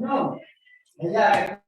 No, ella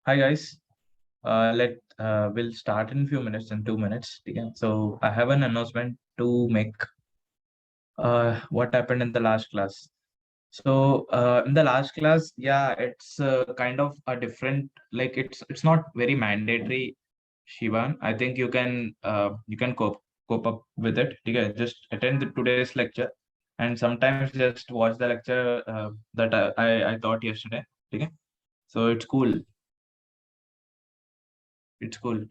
Hi guys. We'll start in few minutes, in 2 minutes. Okay. So I have an announcement to make. What happened in the last class? So in the last class, yeah, it's kind of a different. Like it's not very mandatory, Shivan. I think you can cope up with it. Okay. Just attend today's lecture, and sometimes just watch the lecture that I taught yesterday. Okay. So it's cool. It's cool.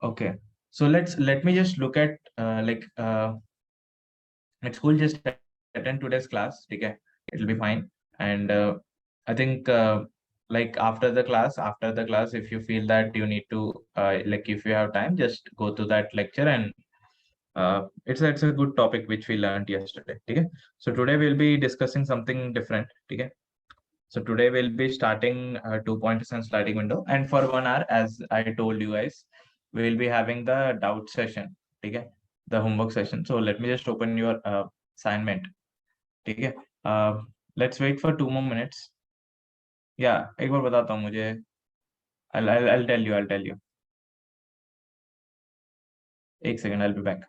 Okay. So let me just look at it's cool. Just attend today's class. Okay, it'll be fine. And I think after the class, if you feel that you need to if you have time, just go to that lecture and it's a good topic which we learned yesterday. Okay. So today we'll be discussing something different. Okay. So today we'll be starting 2 pointers and sliding window, and for 1 hour, as I told you guys, we will be having the doubt session. Okay, the homework session. So let me just open your assignment. Okay, uh, let's wait for 2 more minutes. Yeah, एक बार बताता हूँ मुझे. I'll tell you. I'll tell you. एक second. I'll be back.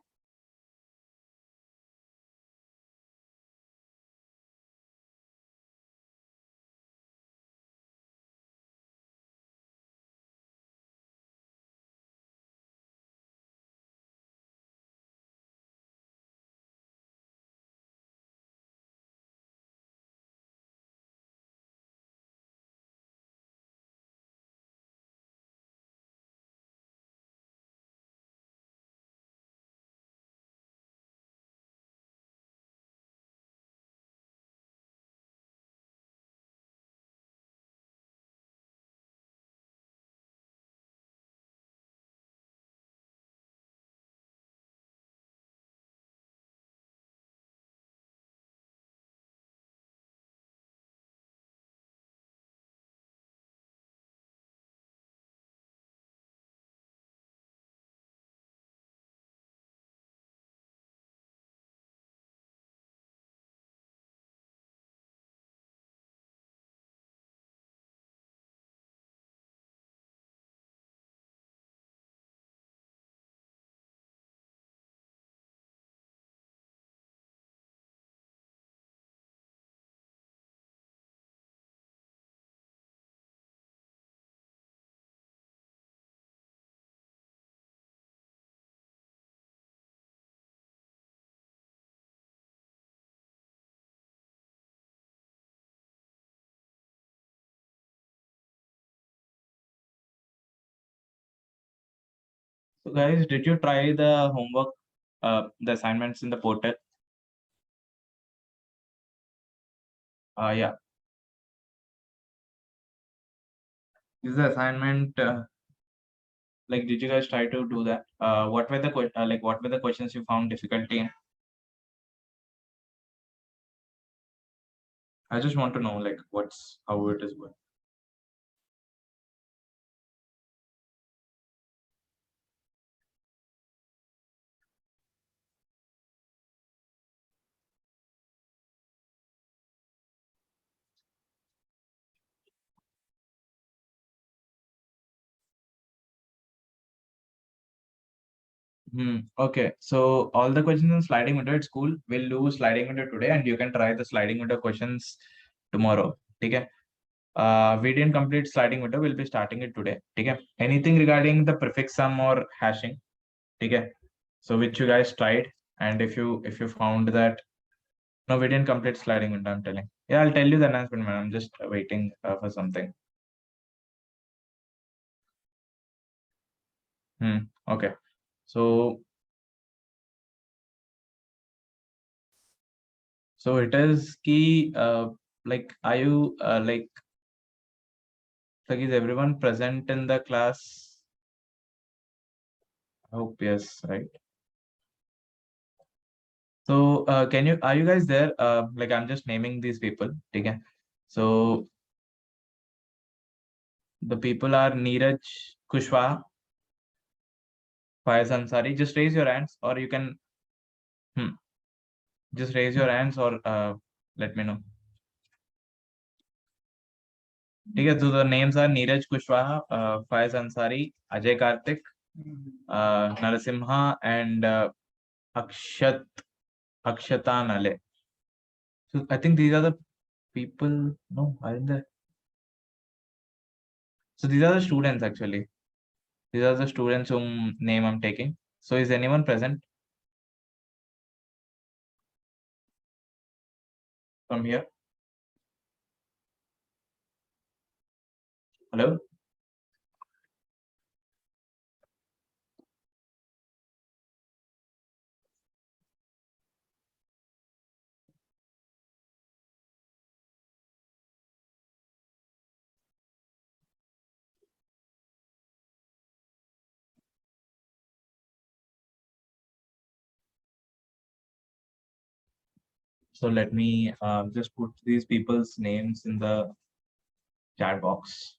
So guys, did you try the homework, the assignments in the portal? Yeah, this is the assignment. Did you guys try to do that? What were the what were the questions you found difficulty in? I just want to know what's how it is going. Okay, so all the questions in sliding window, it's cool. We'll do sliding window today, and you can try the sliding window questions tomorrow. Okay. We didn't complete sliding window. We'll be starting it today. Okay. Anything regarding the prefix sum or hashing? Okay. So which you guys tried, and if you found that no, we didn't complete sliding window. I'm telling. Yeah, I'll tell you the announcement, man. I'm just waiting for something. Okay. So it is key. Are you is everyone present in the class? I hope yes, right? So are you guys there? I'm just naming these people. Okay. So the people are Neeraj Kushwaha, Faiz Ansari. Just raise your hands, or you can hmm, just raise your hands, or let me know. ठीक है, so the names are Neeraj Kushwaha, Faiz Ansari, Ajay Karthik, Narasimha, and Akshata Nale. So I think these are the people. No, aren't they? So these are the students actually. These are the students whom name I'm taking. So is anyone present from here? Hello? So let me just put these people's names in the chat box.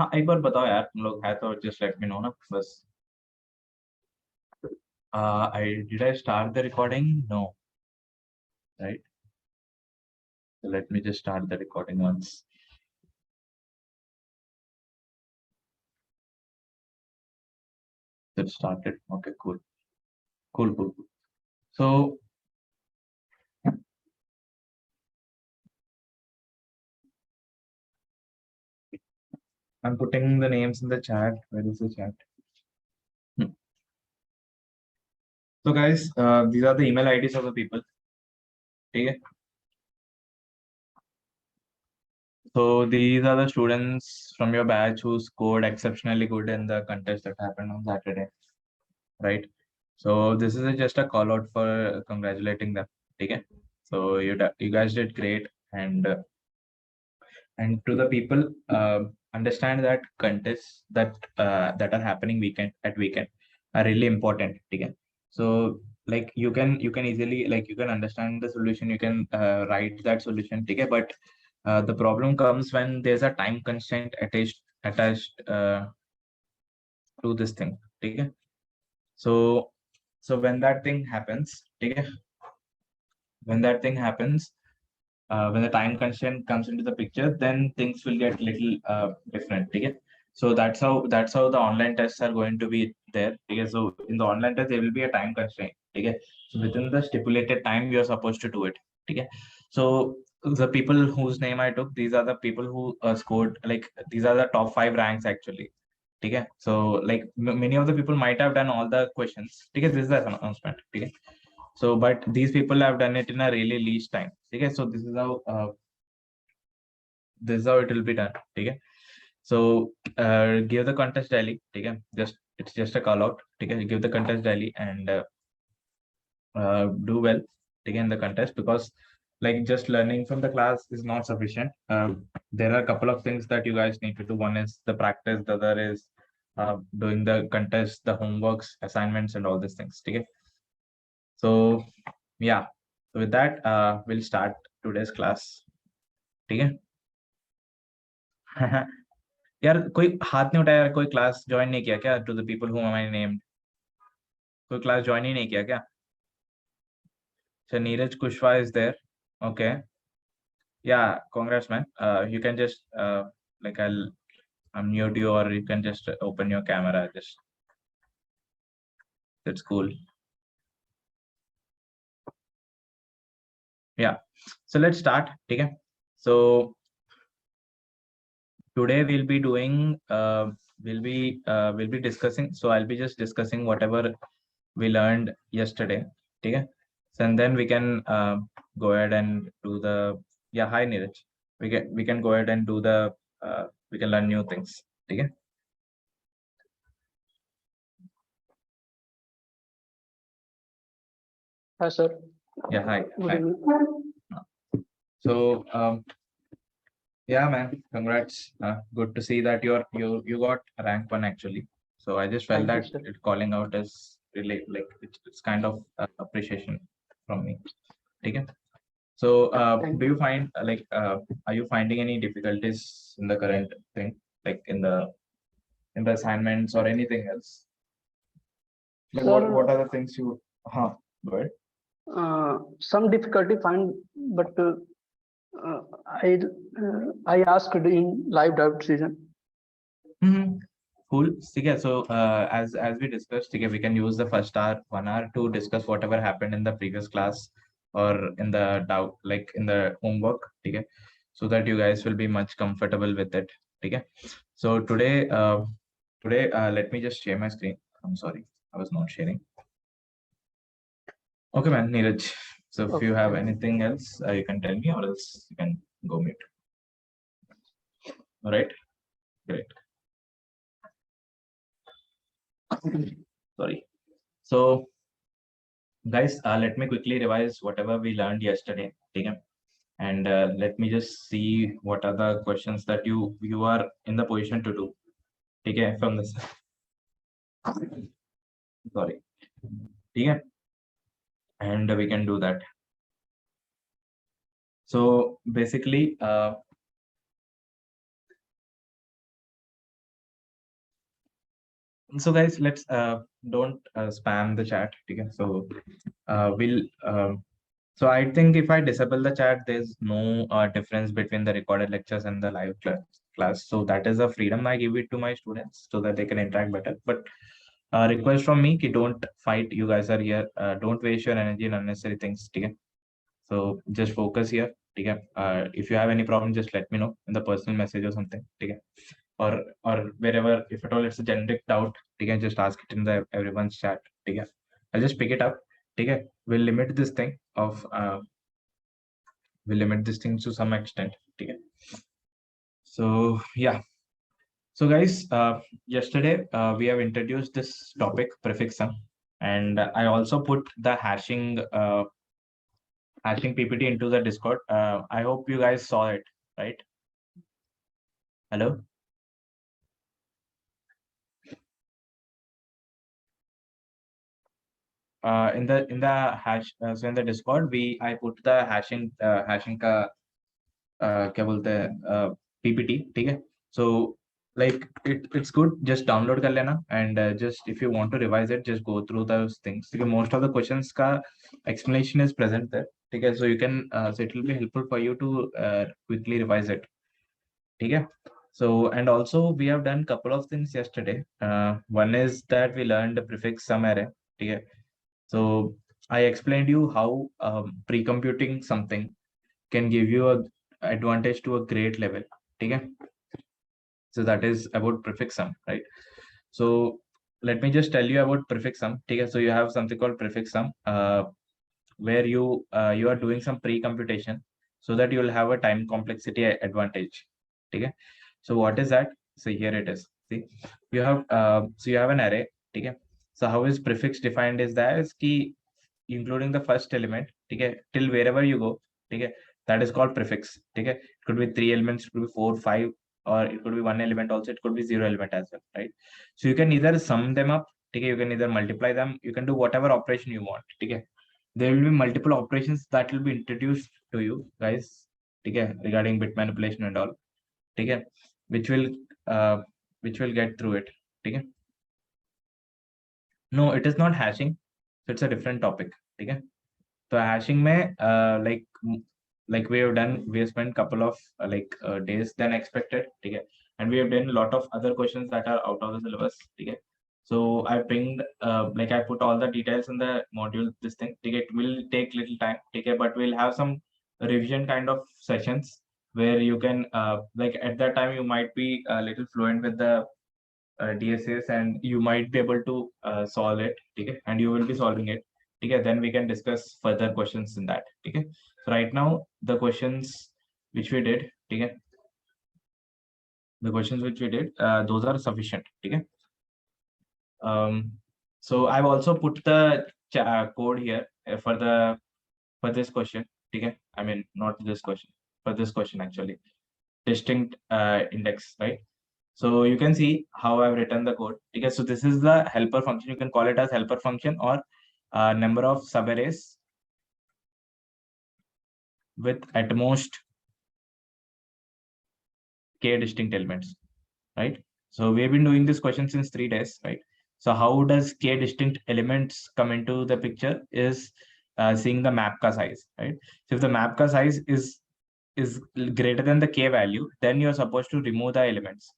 हाँ एक बार बताओ यार तुम लोग है तो just let me know ना बस. Did I start the recording? No, right? So let me just start the recording once. It started. Okay, cool. Cool. So I'm putting the names in the chat. Where is the chat? So guys, these are the email IDs of the people. Okay. So these are the students from your batch who scored exceptionally good in the contest that happened on Saturday, right? So this is just a call out for congratulating them. Okay. So you guys did great, and to the people, understand that contests that that are happening weekend are really important. Okay. So like you can easily, like you can understand the solution, you can write that solution. Okay. But the problem comes when there's a time constraint attached to this thing. Okay. So when that thing happens, okay, when that thing happens, when the time constraint comes into the picture, then things will get little different. Okay. So that's how the online tests are going to be there. Okay. So in the online test, there will be a time constraint. Okay. So within the stipulated time, you're supposed to do it. Okay. So the people whose name I took, these are the people who scored, like these are the top 5 ranks actually. Okay. So like many of the people might have done all the questions. Okay. This is the announcement. Okay. So but these people have done it in a really least time. Okay. So this is how it will be done. Okay. So give the contest daily. Okay. It's just a call out. Okay. Give the contest daily and do well. Okay, in the contest, because like just learning from the class is not sufficient. There are a couple of things that you guys need to do. One is the practice, the other is doing the contest, the homeworks, assignments, and all these things. Okay. So yeah, so with that we'll start today's class. Okay. यार कोई हाथ नहीं उठाया, कोई class join नहीं किया क्या? To the people who I named, कोई क्लास ज्वाइन ही नहीं किया क्या? So Neeraj Kushwa is there. Okay. Yeah, congrats man. You can just like I'll unmute you, or you can just open your camera. Just that's cool. Yeah. So let's start. Okay. So today we'll be doing we'll be discussing. So I'll be just discussing whatever we learned yesterday. Okay. So and then we can go ahead and do the, yeah, hi Neeraj. We can go ahead and do the we can learn new things. Okay. Hi, sir. Yeah, hi. Good Hi. evening. So yeah, man, congrats. Good to see that you got rank 1 actually. So I just felt Thank you, that sir. it calling out is really like it's kind of appreciation from me. Okay. So Thank do you find like are you finding any difficulties in the current thing, like in the assignments or anything else? Like Sir, what are the things you go ahead. some difficulty find, but I asked in live doubt season. Cool. Okay, so as we discussed, okay, we can use the first hour, 1 hour to discuss whatever happened in the previous class or in the doubt, like in the homework. Okay, so that you guys will be much comfortable with it. Okay, so today, let me just share my screen. I'm sorry, I was not sharing. Okay, man, Neeraj. So if you have anything else, you can tell me, or else you can go mute. All right, great. Sorry. So, guys, let me quickly revise whatever we learned yesterday. Okay? And let me just see what are the questions that you are in the position to do. Okay, from this. Sorry. Okay? And we can do that. So basically, so guys, let's don't spam the chat. Okay? So we'll so I think if I disable the chat, there's no difference between the recorded lectures and the live class. So that is a freedom I give it to my students so that they can interact better. But request from me, ki don't fight. You guys are here. Don't waste your energy in unnecessary things. Okay? So just focus here. Okay? If you have any problem, just let me know in the personal message or something. Okay? Or wherever, if at all it's a generic doubt, okay, just ask it in the everyone's chat. Okay? I'll just pick it up. Okay? We'll limit this thing of we'll limit this thing to some extent. Okay? So yeah. So guys, yesterday we have introduced this topic prefix sum, and I also put the hashing PPT into the Discord. I hope you guys saw it, right? Hello. In the hash, so in the Discord, I put the hashing का क्या बोलते हैं PPT, ठीक है? So like it's good, just download कर लेना, and just if you want to revise it, just go through those things because most of the questions का explanation is present there. ठीक है? So you can so it will be helpful for you to quickly revise it. ठीक है? So and also we have done couple of things yesterday. One is that we learned the prefix sum array. ठीक है? So I explained you how pre-computing something can give you a advantage to a great level. Okay? So that is about prefix sum, right? So let me just tell you about prefix sum. Okay? So you have something called prefix sum, where you are doing some pre-computation so that you will have a time complexity advantage. Okay? So what is that? So here it is. See, you have so you have an array. Okay? So how is prefix defined is that is key including the first element, okay, till wherever you go, okay, that is called prefix. Okay? It could be 3 elements, it could be 4, 5, or it could be 1 element also, it could be 0 element as well, right? So you can either sum them up, okay, you can either multiply them, you can do whatever operation you want. Okay? There will be multiple operations that will be introduced to you guys, okay, regarding bit manipulation and all, okay, which will get through it. Okay? No, it is not hashing, so it's a different topic. Okay? So hashing mein like we have spent couple of days than expected. Okay? And we have done a lot of other questions that are out of the syllabus. Okay? So I pinged I put all the details in the module. This thing, okay, it will take little time. Okay? But we'll have some revision kind of sessions where you can like at that time you might be a little fluent with the DSAs and you might be able to solve it. Okay? And you will be solving it. Okay? Then we can discuss further questions in that. Okay? So right now the questions which we did, okay, the questions which we did, those are sufficient. Okay? So I've also put the code here for this question. Okay? I mean not this question, for this question actually, distinct index, right? So you can see how I've written the code. Okay, so this is the helper function. You can call it as helper function or number of subarrays with at most k distinct elements, right? So we've been doing this question since 3 days, right? So how does k distinct elements come into the picture is seeing the map ka size, right? So if the map ka size is is greater than the k value, then you're supposed to remove the elements.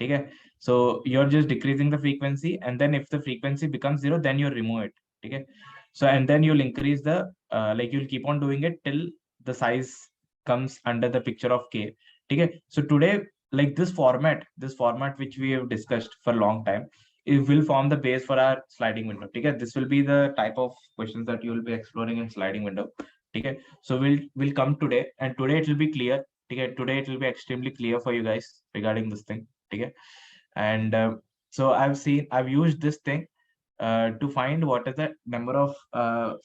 Okay, so you're just decreasing the frequency, and then if the frequency becomes 0, then you remove it. Okay, so and then you'll increase the like you'll keep on doing it till the size comes under the picture of k. Okay, so today, like this format which we have discussed for a long time, it will form the base for our sliding window. Okay, this will be the type of questions that you will be exploring in sliding window. Okay, so we'll come today, and today it will be clear. Okay, today it will be extremely clear for you guys regarding this thing. Okay, and so I've used this thing to find what is the number of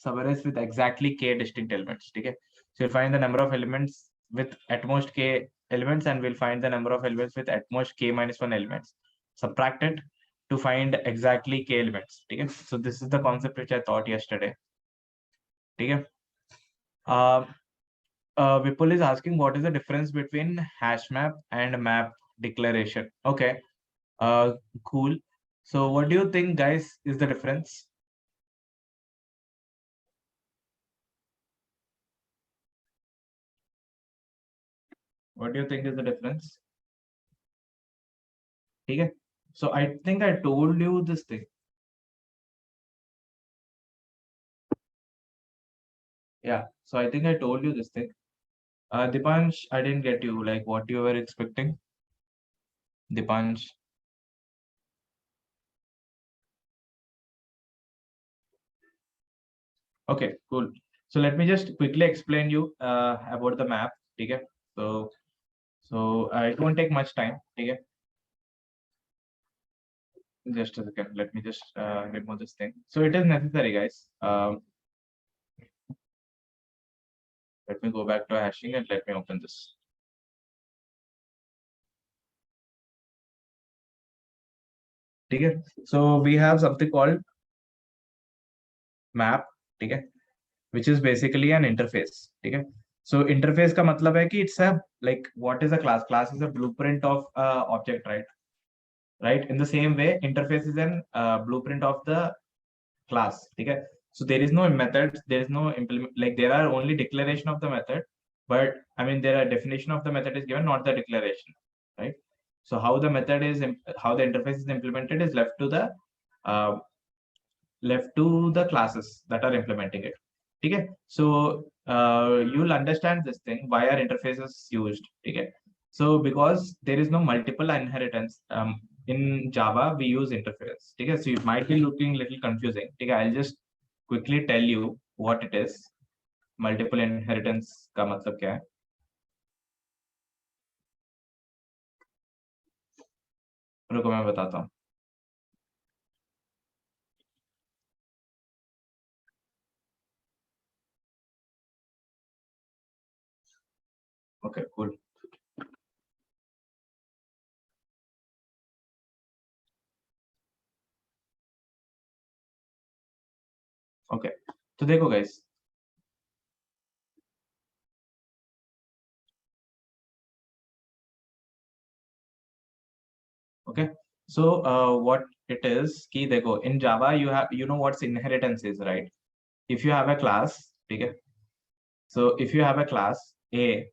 subarrays with exactly k distinct elements. Okay, so you'll find the number of elements with at most k elements, and we'll find the number of elements with at most k minus 1 elements. Subtract it to find exactly k elements. Okay, so this is the concept which I taught yesterday. Okay, Vipul is asking what is the difference between hash map and map declaration. Okay, cool. So what do you think, guys, is the difference? What do you think is the difference? Okay, so I think I told you this thing. Yeah, so I think I told you this thing. Dipansh, I didn't get you, like what you were expecting. Dipansh. Okay, cool. So let me just quickly explain you about the map. Okay, so it won't take much time. Okay, just a second. Let me just remove this thing. So it is necessary, guys. Let me go back to hashing and let me open this. Okay, so we have something called map. Okay, which is basically an interface. Okay, so interface का मतलब है कि it's a like what is a class? Class is a blueprint of object, right? In the same way, interface is an blueprint of the class. Okay, so there is no method, there is no implement, like there are only declaration of the method, but I mean there are definition of the method is given, not the declaration, right? So how the method is how the interface is implemented is left to the classes that are implementing it. Okay, so you'll understand this thing why our interface is used. Okay, so because there is no multiple inheritance in Java, we use interface. Okay, so it might be looking a little confusing. Okay, I'll just quickly tell you what it is. Multiple inheritance का मतलब क्या है? रुको मैं बताता हूँ. Okay, cool. Okay, तो देखो guys. Okay, so what it is कि देखो in Java you know what's inheritance is, right? If you have a class, okay, so if you have a class A,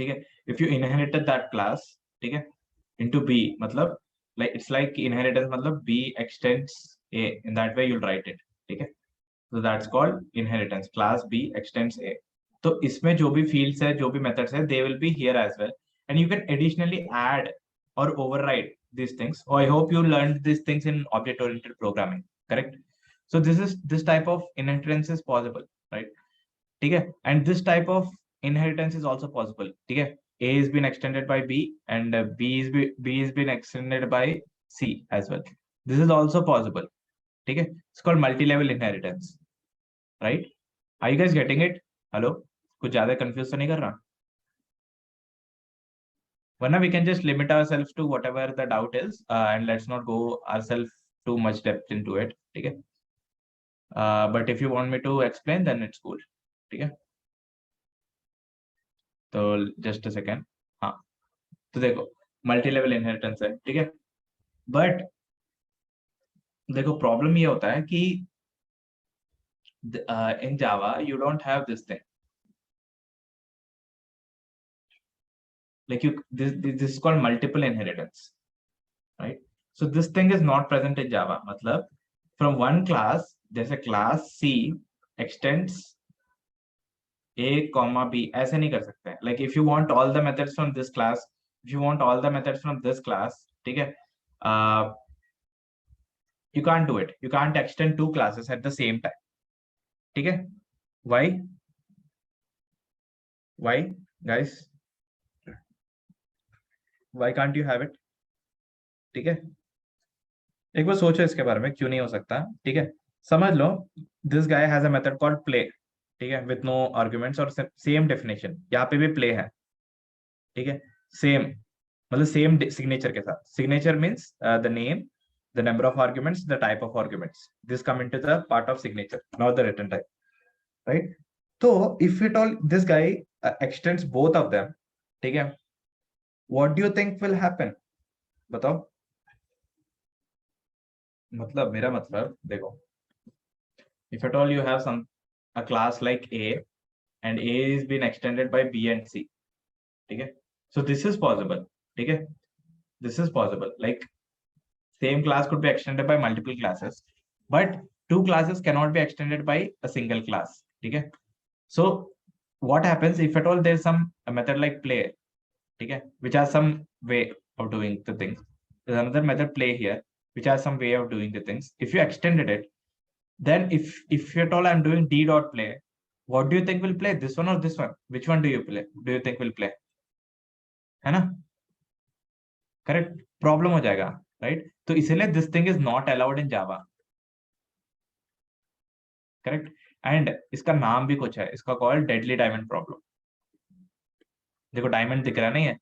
okay, if you inherited that class, okay, into B, मतलब like it's like inheritance मतलब B extends A, in that way you'll write it. Okay, so that's called inheritance. Class B extends A. तो इसमें जो भी fields है, जो भी methods है, they will be here as well, and you can additionally add or override these things. Oh, I hope you learned these things in object-oriented programming, correct? So this type of inheritance is possible, right? Okay, and this type of inheritance is also possible. Okay, A is been extended by B, and B is been extended by C as well. This is also possible. Okay, it's called multi-level inheritance, right? Are you guys getting it? Hello, कुछ ज़्यादा confused तो नहीं कर रहा? Vana, we can just limit ourselves to whatever the doubt is, and let's not go ourselves too much depth into it. Okay. But if you want me to explain, then it's cool. Okay. So just a second. हाँ, तो देखो multi-level inheritance है, ठीक है? But देखो problem ये होता है कि in Java you don't have this thing. like this is called multiple inheritance, right? So this thing is not present in Java. Matlab, from one class, there's a class C extends A comma B. ऐसे नहीं कर सकते हैं. Like if you want all the methods from this class, if you want all the methods from this class, ठीक है? You can't do it. You can't extend two classes at the same time. ठीक है? Why? Why, guys? Why can't you have it? ठीक है? एक बार सोचो इसके बारे में, क्यों नहीं हो सकता? ठीक है, समझ लो, this guy has a method called play, ठीक है, विद नो आर्गुमेंट्स और सेम डेफिनेशन. यहाँ पे भी प्ले है, ठीक है, सेम, मतलब सेम सिग्नेचर के साथ. Signature means the name, the number of arguments, the type of arguments. This come into the part of signature, not the written type, right? So if it all this guy extends both of them, ठीक है, what do you think will happen? बताओ. मतलब मेरा मतलब देखो, if at all you have a class like A and A is been extended by B and C, ठीक है, so this is possible, ठीक है, this is possible. Like same class could be extended by multiple classes, but two classes cannot be extended by a single class. Okay, so what happens if at all there's some a method like play, okay, which has some way of doing the things. There's another method play here which has some way of doing the things. If you extended it, then if at all I'm doing d dot play, what do you think will play, this one or this one? Which one do you think will play? है ना, correct, problem हो जाएगा, right? तो इसलिए this thing is not allowed in Java, correct. And इसका नाम भी कुछ है, इसका कॉल डेडली डायमंड प्रॉब्लम. देखो डायमंड दिख रहा नहीं है,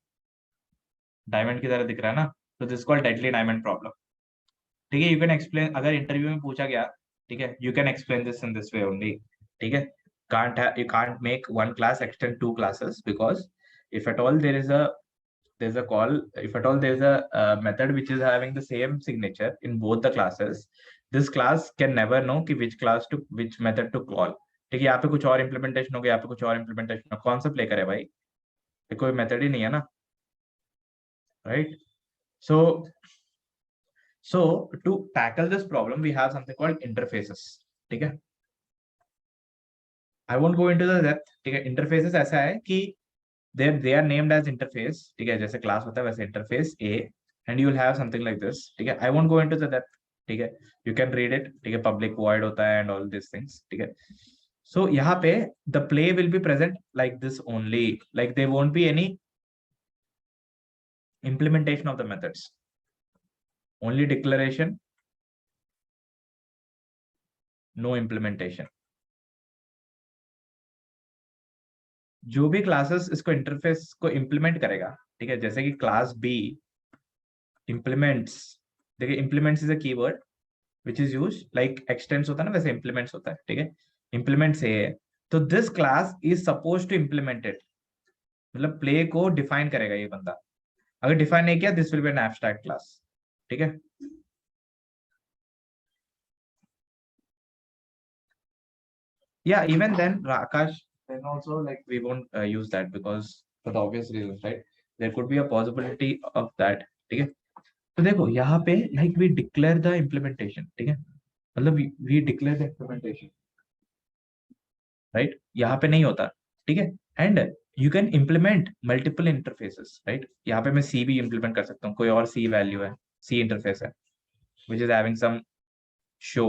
डायमंड की तरह दिख रहा है ना, तो this called deadly diamond problem. ठीक है, यू कैन एक्सप्लेन, अगर इंटरव्यू में पूछा गया, ठीक है, you can explain this in this way only. ठीक है, you can't make one class extend two classes, because if at all there's a call, if at all there's a method which is having the same signature in both the classes, this class can never know कि which method to call. ठीक है, यहाँ पे कुछ और implementation हो गया, यहाँ पे कुछ और implementation हो, कौन सा play करे भाई? ये कोई method ही नहीं है ना, right? So to tackle this problem, we have something called interfaces. ठीक है, I won't go into the depth. ठीक है, interfaces ऐसा है कि they are named as interface. ठीक है, जैसे class होता है वैसे interface A, and you will have something like this. ठीक है, I won't go into the depth. ठीक है, you can read it. ठीक है, public void होता है and all these things. ठीक है, so यहाँ पे the play will be present like this only. Like there won't be any implementation of the methods. Only declaration, no implementation. जो भी क्लासेस इसको इंटरफेस को इंप्लीमेंट करेगा, ठीक है, जैसे कि क्लास बी इंप्लीमेंट्स, देखिए implements is a keyword which is used, like x tends होता है ना, वैसे इंप्लीमेंट्स होता है. ठीक है, इंप्लीमेंट्स है, तो this class is supposed to implement it, मतलब प्ले को डिफाइन करेगा ये बंदा. अगर डिफाइन नहीं किया, this will be an abstract class. ठीक है, yeah, even then Akash, then also like we won't use that, because for the obvious reasons, right? There could be a possibility of that. ठीक है, तो देखो यहाँ पे like we declare the implementation. ठीक है, मतलब we declare the implementation, right? यहाँ पे नहीं होता. ठीक है, and you can implement multiple interfaces, right? यहाँ पे मैं C भी implement कर सकता हूँ, कोई और C value है, C interface है, which is having some show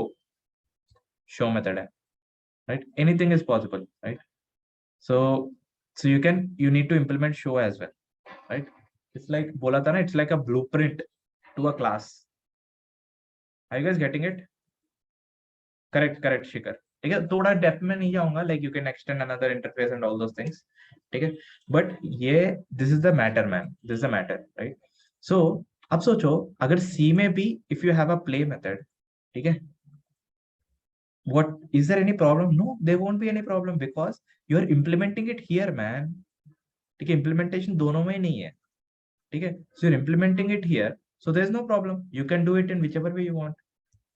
method है, right? Anything is possible, right? So you need to implement show as well, right? It's like बोला था ना, it's like a blueprint to a class. Are you guys getting it? Correct शिखर. ठीक है, थोड़ा depth में नहीं जाऊंगा, like you can extend another interface and all those things. ठीक है, but ये this is the matter, man. This is the matter, right? So अब सोचो, अगर C में भी if you have a play method, ठीक है, what is there any problem? No, there won't be any problem, because you are implementing it here, man. ठीक है, implementation दोनों में नहीं है. ठीक है, so you're implementing it here, so there's no problem. You can do it in whichever way you want.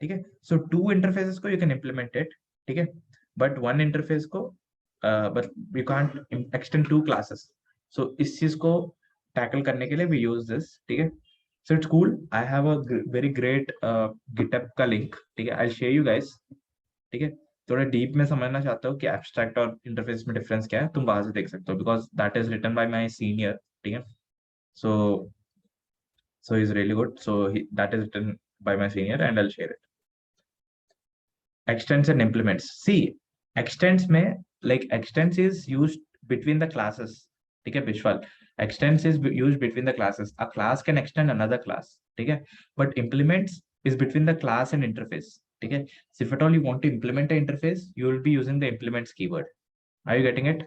ठीक है, so two interfaces को you can implement it. ठीक है, but one interface को but you can't extend two classes. So इस चीज को tackle करने के लिए we use this, ठीक है. So it's cool. I have a very great GitHub का लिंक, ठीक है. I'll share you guys, ठीक है. थोड़ा डीप में समझना चाहता हूँ कि एब्स्ट्रैक्ट और इंटरफेस में डिफरेंस क्या है, तुम वहां से देख सकते हो, because that is written by my senior, ठीक है. So he's really good. So that is written by my senior and I'll share it. Extends and implements. See, extends में like extends is used between the classes, ठीक है. Vishwal, extends is used between the classes. A class can extend another class, ठीक है. But implements is between the class and interface, ठीक है. So if at all you want to implement an interface, you will be using the implements keyword. Are you getting it?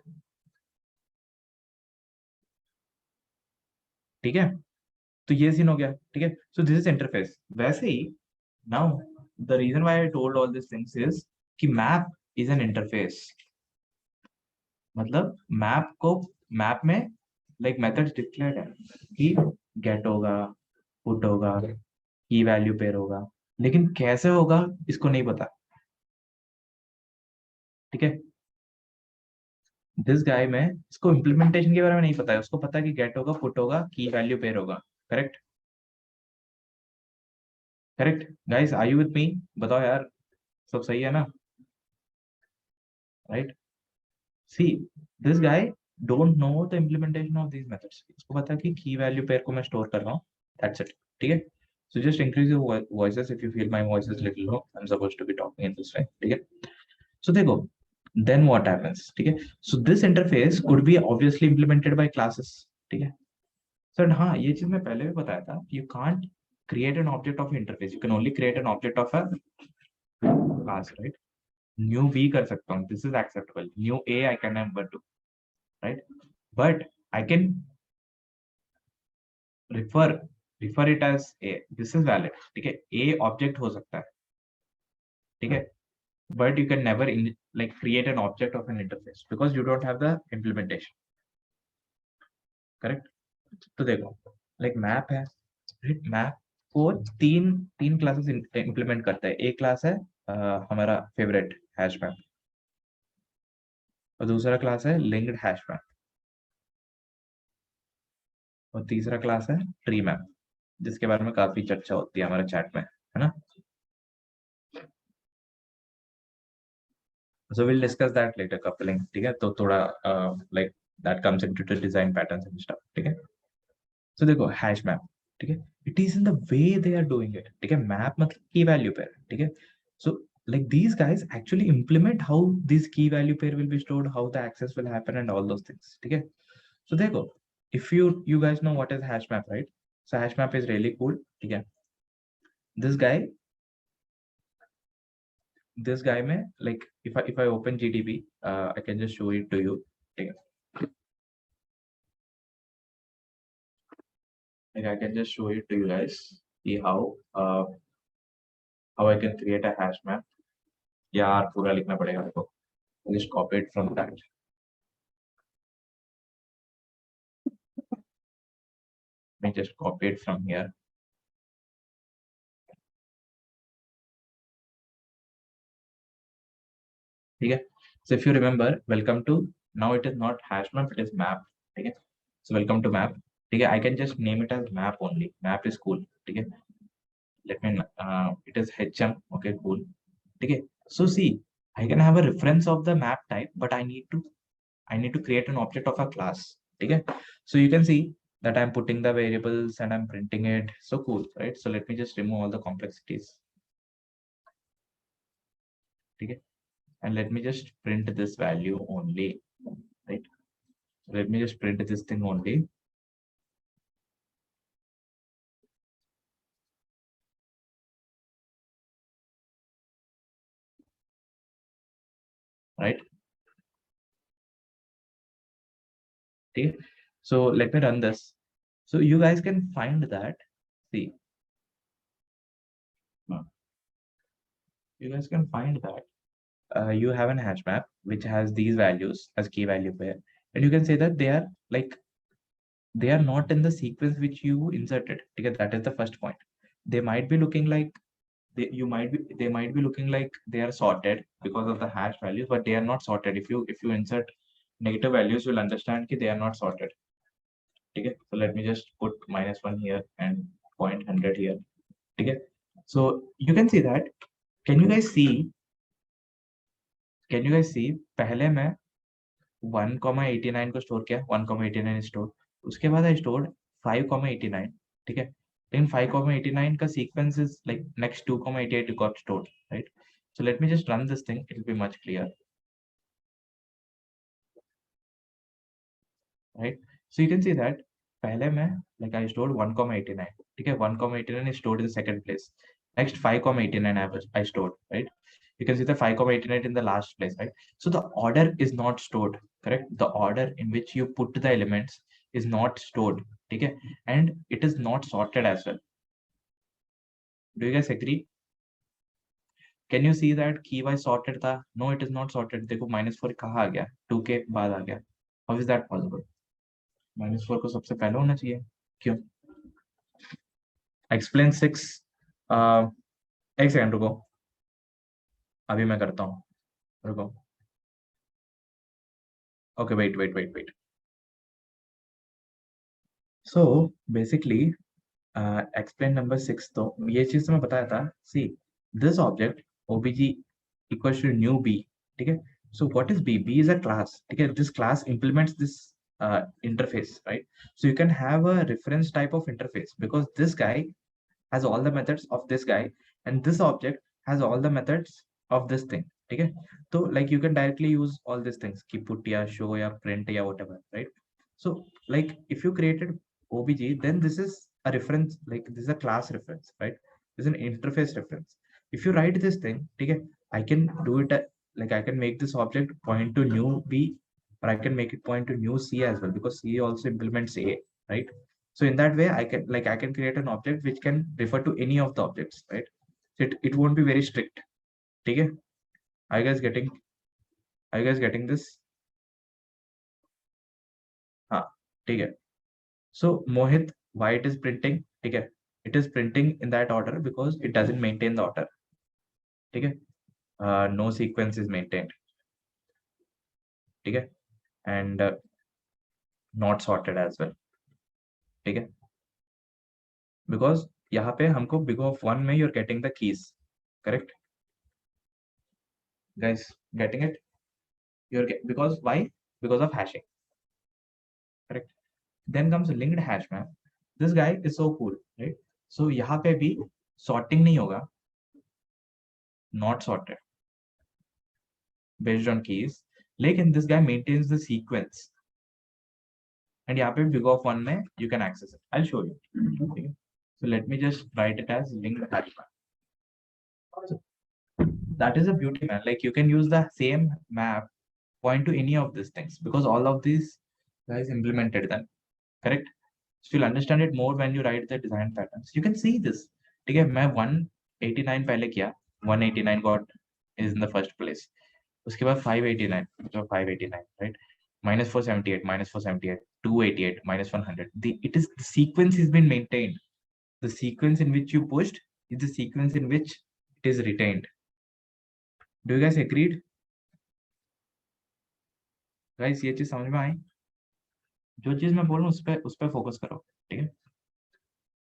ठीक है. तो ये scene हो गया, ठीक है. So this is interface. वैसे ही now the reason why I told all these things is कि map is an interface. मतलब map में like methods declared है कि get होगा, put होगा, key value pair होगा, लेकिन कैसे होगा इसको नहीं पता, ठीक है. दिस गाय में इसको इम्प्लीमेंटेशन के बारे में नहीं पता है, उसको पता है कि गेट होगा, पुट होगा, की वैल्यू पेयर होगा. Correct guys, are you with me? बताओ यार, सब सही है ना? Right. See, this guy don't know the implementation of these methods. इसको पता है कि की वैल्यू पेयर को मैं स्टोर कर रहा हूँ, दैट्स इट, ठीक है. So just increase your voices if you feel my voice is little low. I am supposed to be talking in this way, ठीक है. सो देखो, then what happens, ठीक है. So this interface could be obviously implemented by classes, ठीक है. Sir हाँ, ये चीज मैं पहले भी बताया था. You can't create an object of interface. You can only create an object of a class, right? New B कर सकता हूँ. This is acceptable. New A I can never do, right? But I can refer it as A. This is valid, ठीक है. A object हो सकता है, ठीक है. But you can never like create an object of an interface because you don't have the implementation. Correct? तो देखो, like map है, मैप को तीन क्लासेस इंप्लीमेंट करता है. एक क्लास है हमारा फेवरेट हैश मैप, और दूसरा क्लास है लिंक्ड हैश मैप, और तीसरा क्लास है ट्री मैप, जिसके बारे में काफी चर्चा होती है हमारे चैट में, है ना. So we'll discuss that later, coupling, ठीक है. तो थोड़ा like that comes into the design patterns and stuff, ठीक है. So देखो, हैश मैप, ठीक है. It is in the way they are doing it, ठीक है. मैप मतलब की वैल्यू पेयर, ठीक है. So like these guys actually implement how this key value pair will be stored, how the access will happen and all those things, ठीक है. So देखो, if you guys know what is hash map, right? So hash map is really cool, ठीक है. This guy में like if I open GDB, I can just show it to you, ठीक है. Like I can just show it to you guys, see how I can create a hash map. यार पूरा लिखना पड़ेगा मेरे को. Just copy it from that. Let me just copy it from here. ठीक है. So if you remember, welcome to, now it is not hash map, it is map, ठीक है. So welcome to map, ठीक है. I can just name it as map only. Map is cool, ठीक है. Let me it is HM, okay, cool, ठीक है. So see, I can have a reference of the map type, but I need to create an object of a class, ठीक है. So you can see that I'm putting the variables and I'm printing it. So cool, right? So let me just remove all the complexities, ठीक है. And let me just print this value only, right? Let me just print this thing only. Right? Okay. So let me run this. So you guys can find that. See, you guys can find that you have an hash map which has these values as key value pair, and you can say that they are like they are not in the sequence which you inserted. Okay, that is the first point. They might be looking like they might be looking like they are sorted because of the hash values, but they are not sorted. If you insert negative values, you'll understand that they are not sorted. ठीक है. So let me just put -1 here and 0.100 here. ठीक है. So you can see that. Can you guys see पहले मैं 1,89 को store किया, 1,89 store, उसके बाद आई स्टोर्ड 5,89. ठीक है. लेकिन 5,89 का sequence is like next 2,88 got stored, right? So let me just run this thing, it will be much clear, right? So you can see that पहले मैं like I stored 1,89. ठीक है. 1,89 is stored in the second place. Next 5,89 I stored, right? You can see the 5,89 in the last place, right? So the order is not stored, correct? The order in which you put the elements is not stored, ठीक है? And it is not sorted as well. Do you guys agree? Can you see that key wise sorted था? No, it is not sorted. देखो -4 कहाँ आ गया? 2 के बाद आ गया. How is that possible? -4 को सबसे पहले होना चाहिए. क्यों? Explain 6. एक सेकंड रुको, अभी मैं करता हूँ, रुको. Okay, wait. So basically, explain number 6. तो ये चीज तो मैं बताया था. See, this object obj equals to new b. ठीक है. So what is b? B is a class. ठीक है. This class implements this interface, right? So you can have a reference type of interface because this guy has all the methods of this guy and this object has all the methods of this thing. ठीक है. तो like you can directly use all these things, ki put या show या print या whatever, right? So like if you created obj, then this is a reference, like this is a class reference, right? This is an interface reference. If you write this thing, ठीक है, I can do it like I can make this object point to new b, or I can make it point to new c as well because c also implements a, right? So in that way, I can create an object which can refer to any of the objects, right? It won't be very strict. ठीक है. Are you guys getting this? हाँ, ठीक है. So Mohit, why it is printing? ठीक है. It is printing in that order because it doesn't maintain the order. ठीक है. No sequence is maintained. ठीक है. And not sorted as well. ठीक है. Because यहाँ पे हमको big of 1 में you're getting the keys, correct? Guys, getting it? Because why? Because of hashing, correct? Then comes linked hash map. This guy is so cool, right? So यहाँ पे भी sorting नहीं होगा, not sorted based on keys. लेकिन this guy maintains the sequence. And यहाँ पे big of 1 में you can access it. I'll show you. Okay. So let me just write it as linked hash map. So that is a beauty, man. Like you can use the same map point to any of these things because all of these guys implemented them, correct? So you'll understand it more when you write the design patterns. You can see this. ठीक है. मैं 189 पहले किया, 189 got is in the first place. उसके बाद 589, so 589, right? -478, -478, 288, -100. The sequence has been maintained. The sequence in which you pushed is the sequence in which it is retained. Do you guys agreed? Guys, ये चीज समझ में आई? जो चीज मैं बोल रहा हूँ उस पे फोकस करो, ठीक है?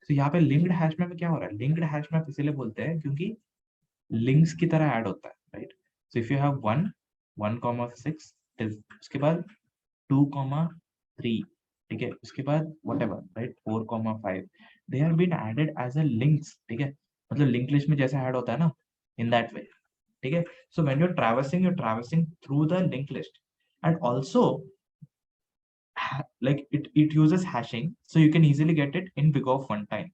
तो यहाँ पे लिंक्ड हैश मैप में क्या हो रहा है? लिंक्ड हैश मैप इसीलिए बोलते हैं क्योंकि लिंक्स की तरह ऐड होता है, right? So if you have 1,6, उसके बाद 2,3, ठीक है, उसके बाद whatever, right, 4,5, they are been added as a links, ठीक है, मतलब लिंक लिस्ट में जैसे ऐड होता है ना, इन दैट वे, ठीक है. So when you are traversing through the link list and also like it uses hashing, so you can easily get it in big of 1 time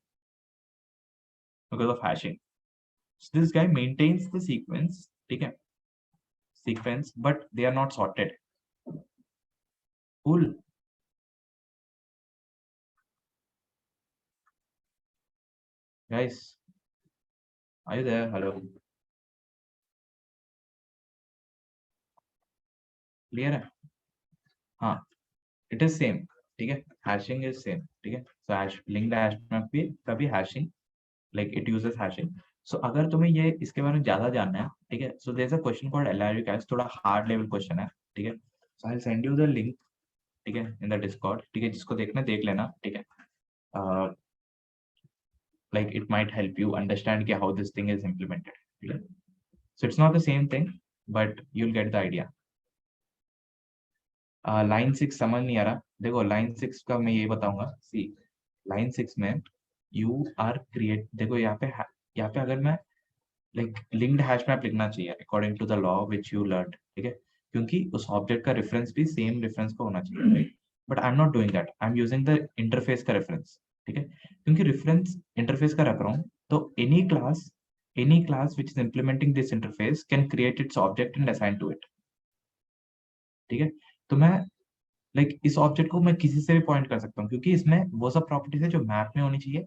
because of hashing. So this guy maintains the sequence, okay, sequence, but they are not sorted. Cool. Guys, are you there? Hello. Clear है? हाँ, it is same, ठीक है, hashing is same, ठीक है. So hash linked hash map भी कभी hashing, like it uses hashing. So अगर तुम्हें ये इसके बारे में ज्यादा जानना है, ठीक है, so there's a question called LRU cache, थोड़ा hard level question है, ठीक है. So I'll send you the link ठीक है, in the Discord, ठीक है, जिसको देखना देख लेना, ठीक है, like it might help you understand कि how this thing is implemented, ठीक है, so it's not the same thing but you'll get the idea. Line 6 समझ नहीं आ रहा, देखो लाइन 6 का मैं ये बताऊंगा, सी लाइन 6 में यू आर क्रिएट, देखो यहाँ पे अगर मैं लाइक लिंक्ड हैश मैप लिखना चाहिए according to the law which you learn, ठीक है, क्योंकि उस ऑब्जेक्ट का रेफरेंस भी सेम रेफरेंस का होना चाहिए, right, but I am not doing that, I am using the interface का रेफरेंस, ठीक है, क्योंकि रेफरेंस इंटरफेस का रख रहा हूँ, तो any class which is implementing this interface can create its object and assign to it, ठीक है, तो मैं लाइक इस ऑब्जेक्ट को मैं किसी से भी पॉइंट कर सकता हूँ, क्योंकि इसमें वो सब प्रॉपर्टीज है जो मैप में होनी चाहिए,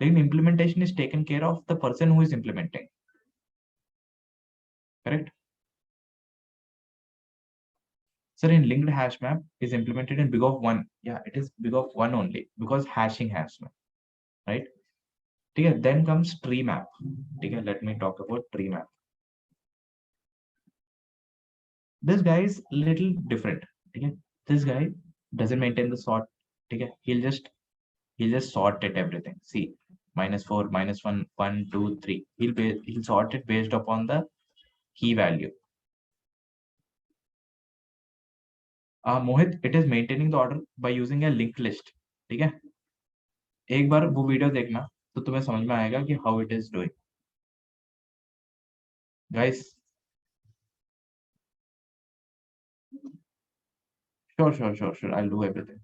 लेकिन implementation is taken care of the person who is implementing, correct? Sir, in linked hash map is implemented in big of 1. Yeah, it is big of 1 only because hashing hash map, right? Okay, then comes tree map. Okay, let me talk about tree map. This guy is little different. Okay, this guy doesn't maintain the sort. Okay, he'll just sort it everything. See, -4, -1, 1, 2, 3. He'll sort it based upon the key value. Mohit, it is maintaining the order by using a linked list. ठीक है, एक बार वो video देखना तो तुम्हें समझ में आएगा कि how it is doing, guys. Sure, I'll do everything.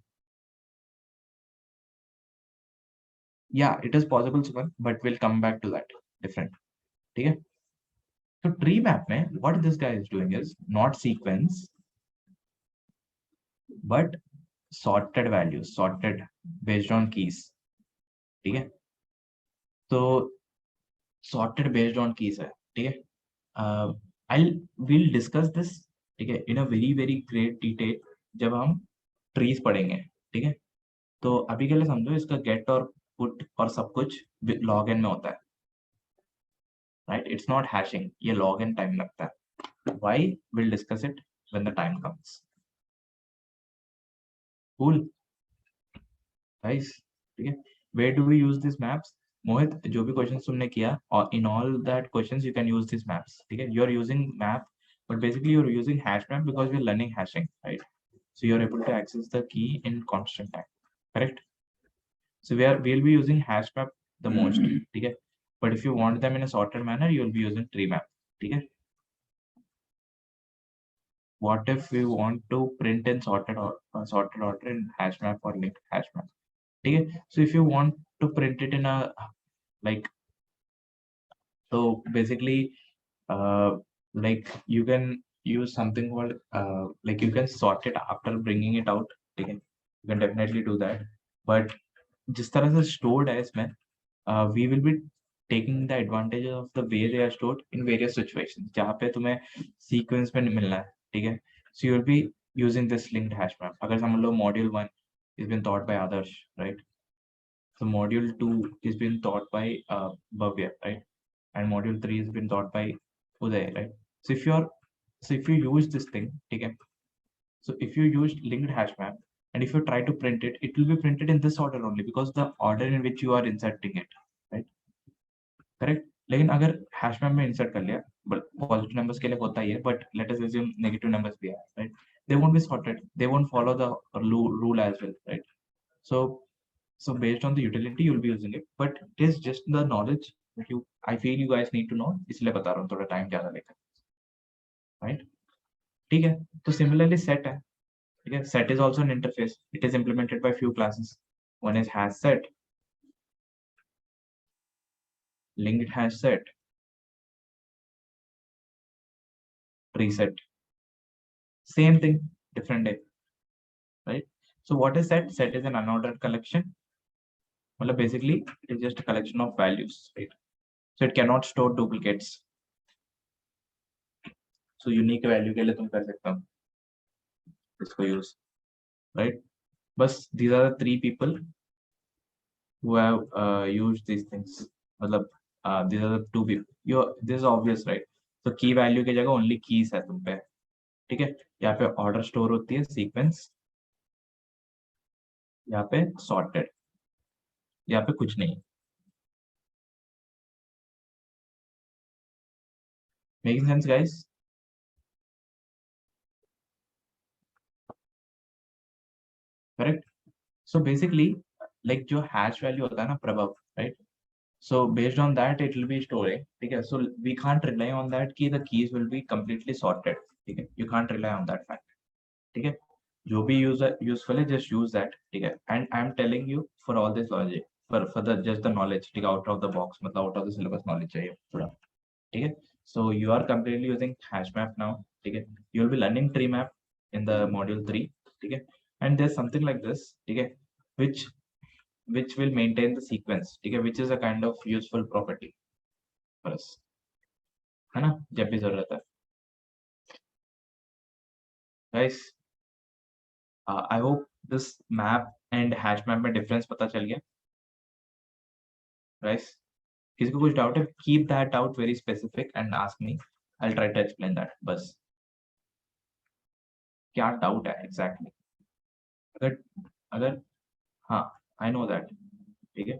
Yeah, it is possible, Suman, but we'll come back to that different, ठीक है. So tree map में what this guy is doing is not sequence but sorted values, sorted based on keys, ठीक है, तो sorted based on keys है, ठीक है. we'll discuss this, ठीक है, in a very great detail जब हम trees पढ़ेंगे, ठीक है. तो अभी के लिए समझो इसका गेट और पुट और सब कुछ लॉग एन में होता है, राइट, इट्स नॉट हैशिंग, ये लॉग एन टाइम लगता है. Why, will discuss it when the time comes. Cool guys, ठीक है. Where do we use this maps? Mohit, जो भी क्वेश्चंस तुमने किया और in all that questions you can use this maps, ठीक है. You are using map but basically you are using hash map because we are learning hashing, right, so you are able to access the key in constant time, correct? So we'll be using hash map the most, ठीक है, but if you want them in a sorted manner you will be using tree map, ठीक है. What if we want to print in sorted order in hash map or linked hash map, ठीक है. So if you want to print it in a like, so basically like you can use something called like you can sort it after bringing it out, ठीक है, you can definitely do that, but जिस तरह से stored है इसमें we will be taking the advantage of the way they are stored in various situations जहाँ पे तुम्हें sequence में मिलना है, ठीक है. So you will be using this linked hash map. अगर समझ लो module 1 is been taught by Adarsh, right? So module 2 is been taught by Bhavya, right? And module 3 has been taught by Uday, right? So if you use this thing, okay, so if you use linked hash map and if you try to print it, it will be printed in this order only because the order in which you are inserting it, right, correct. लेकिन अगर hash map में insert कर लिया, but positive numbers के लिए होता ही है, but let us assume negative numbers भी है, right, they won't be sorted, they won't follow the rule as well, right. So based on the utility you will be using it, but it is just the knowledge that I feel you guys need to know, इसलिए बता रहा हूँ, थोड़ा time ज़्यादा लेकर, right, ठीक है. तो similarly set है, ठीक है, set is also an interface, it is implemented by few classes. One is hash set, linked hash set, tree set, same thing, different day, right. So what is set? Set is an unordered collection, well basically it is just a collection of values, right, so it cannot store duplicates. So unique value के लिए तुम कर सकते हो इसको use, right. But these are the 3 people who have used these things, मतलब these are the 2 people. This is obvious, right. So key value की जगह only keys है तुम पे, ठीक है. यहाँ पे order store होती है, sequence, यहाँ पे sorted, यहाँ पे कुछ नहीं. Making sense, guys? Correct. So basically, like जो hash value होता है ना प्रभाव, right? So based on that, it will be storing. ठीक है. So we can't rely on that कि the keys will be completely sorted. ठीक है. You can't rely on that fact. ठीक है. जो भी useful है, just use that. ठीक है. And I'm telling you for all this logic, for the just the knowledge, ठीक है, out of the box, मतलब out of the syllabus knowledge चाहिए पूरा. ठीक है. So you are completely using hash map now. ठीक है. You will be learning tree map in the module 3. ठीक है. And there's something like this. ठीक है. Which will maintain the sequence. ठीक है. Which is a kind of useful property for us. है ना, जब भी जरूरत है. Guys, I hope this map and hash map में difference पता चल गया. Guys, किसी को कुछ doubt है, keep that doubt very specific and ask me. I'll try to explain that. बस क्या doubt है exactly? अगर हाँ, I know that. ठीक है.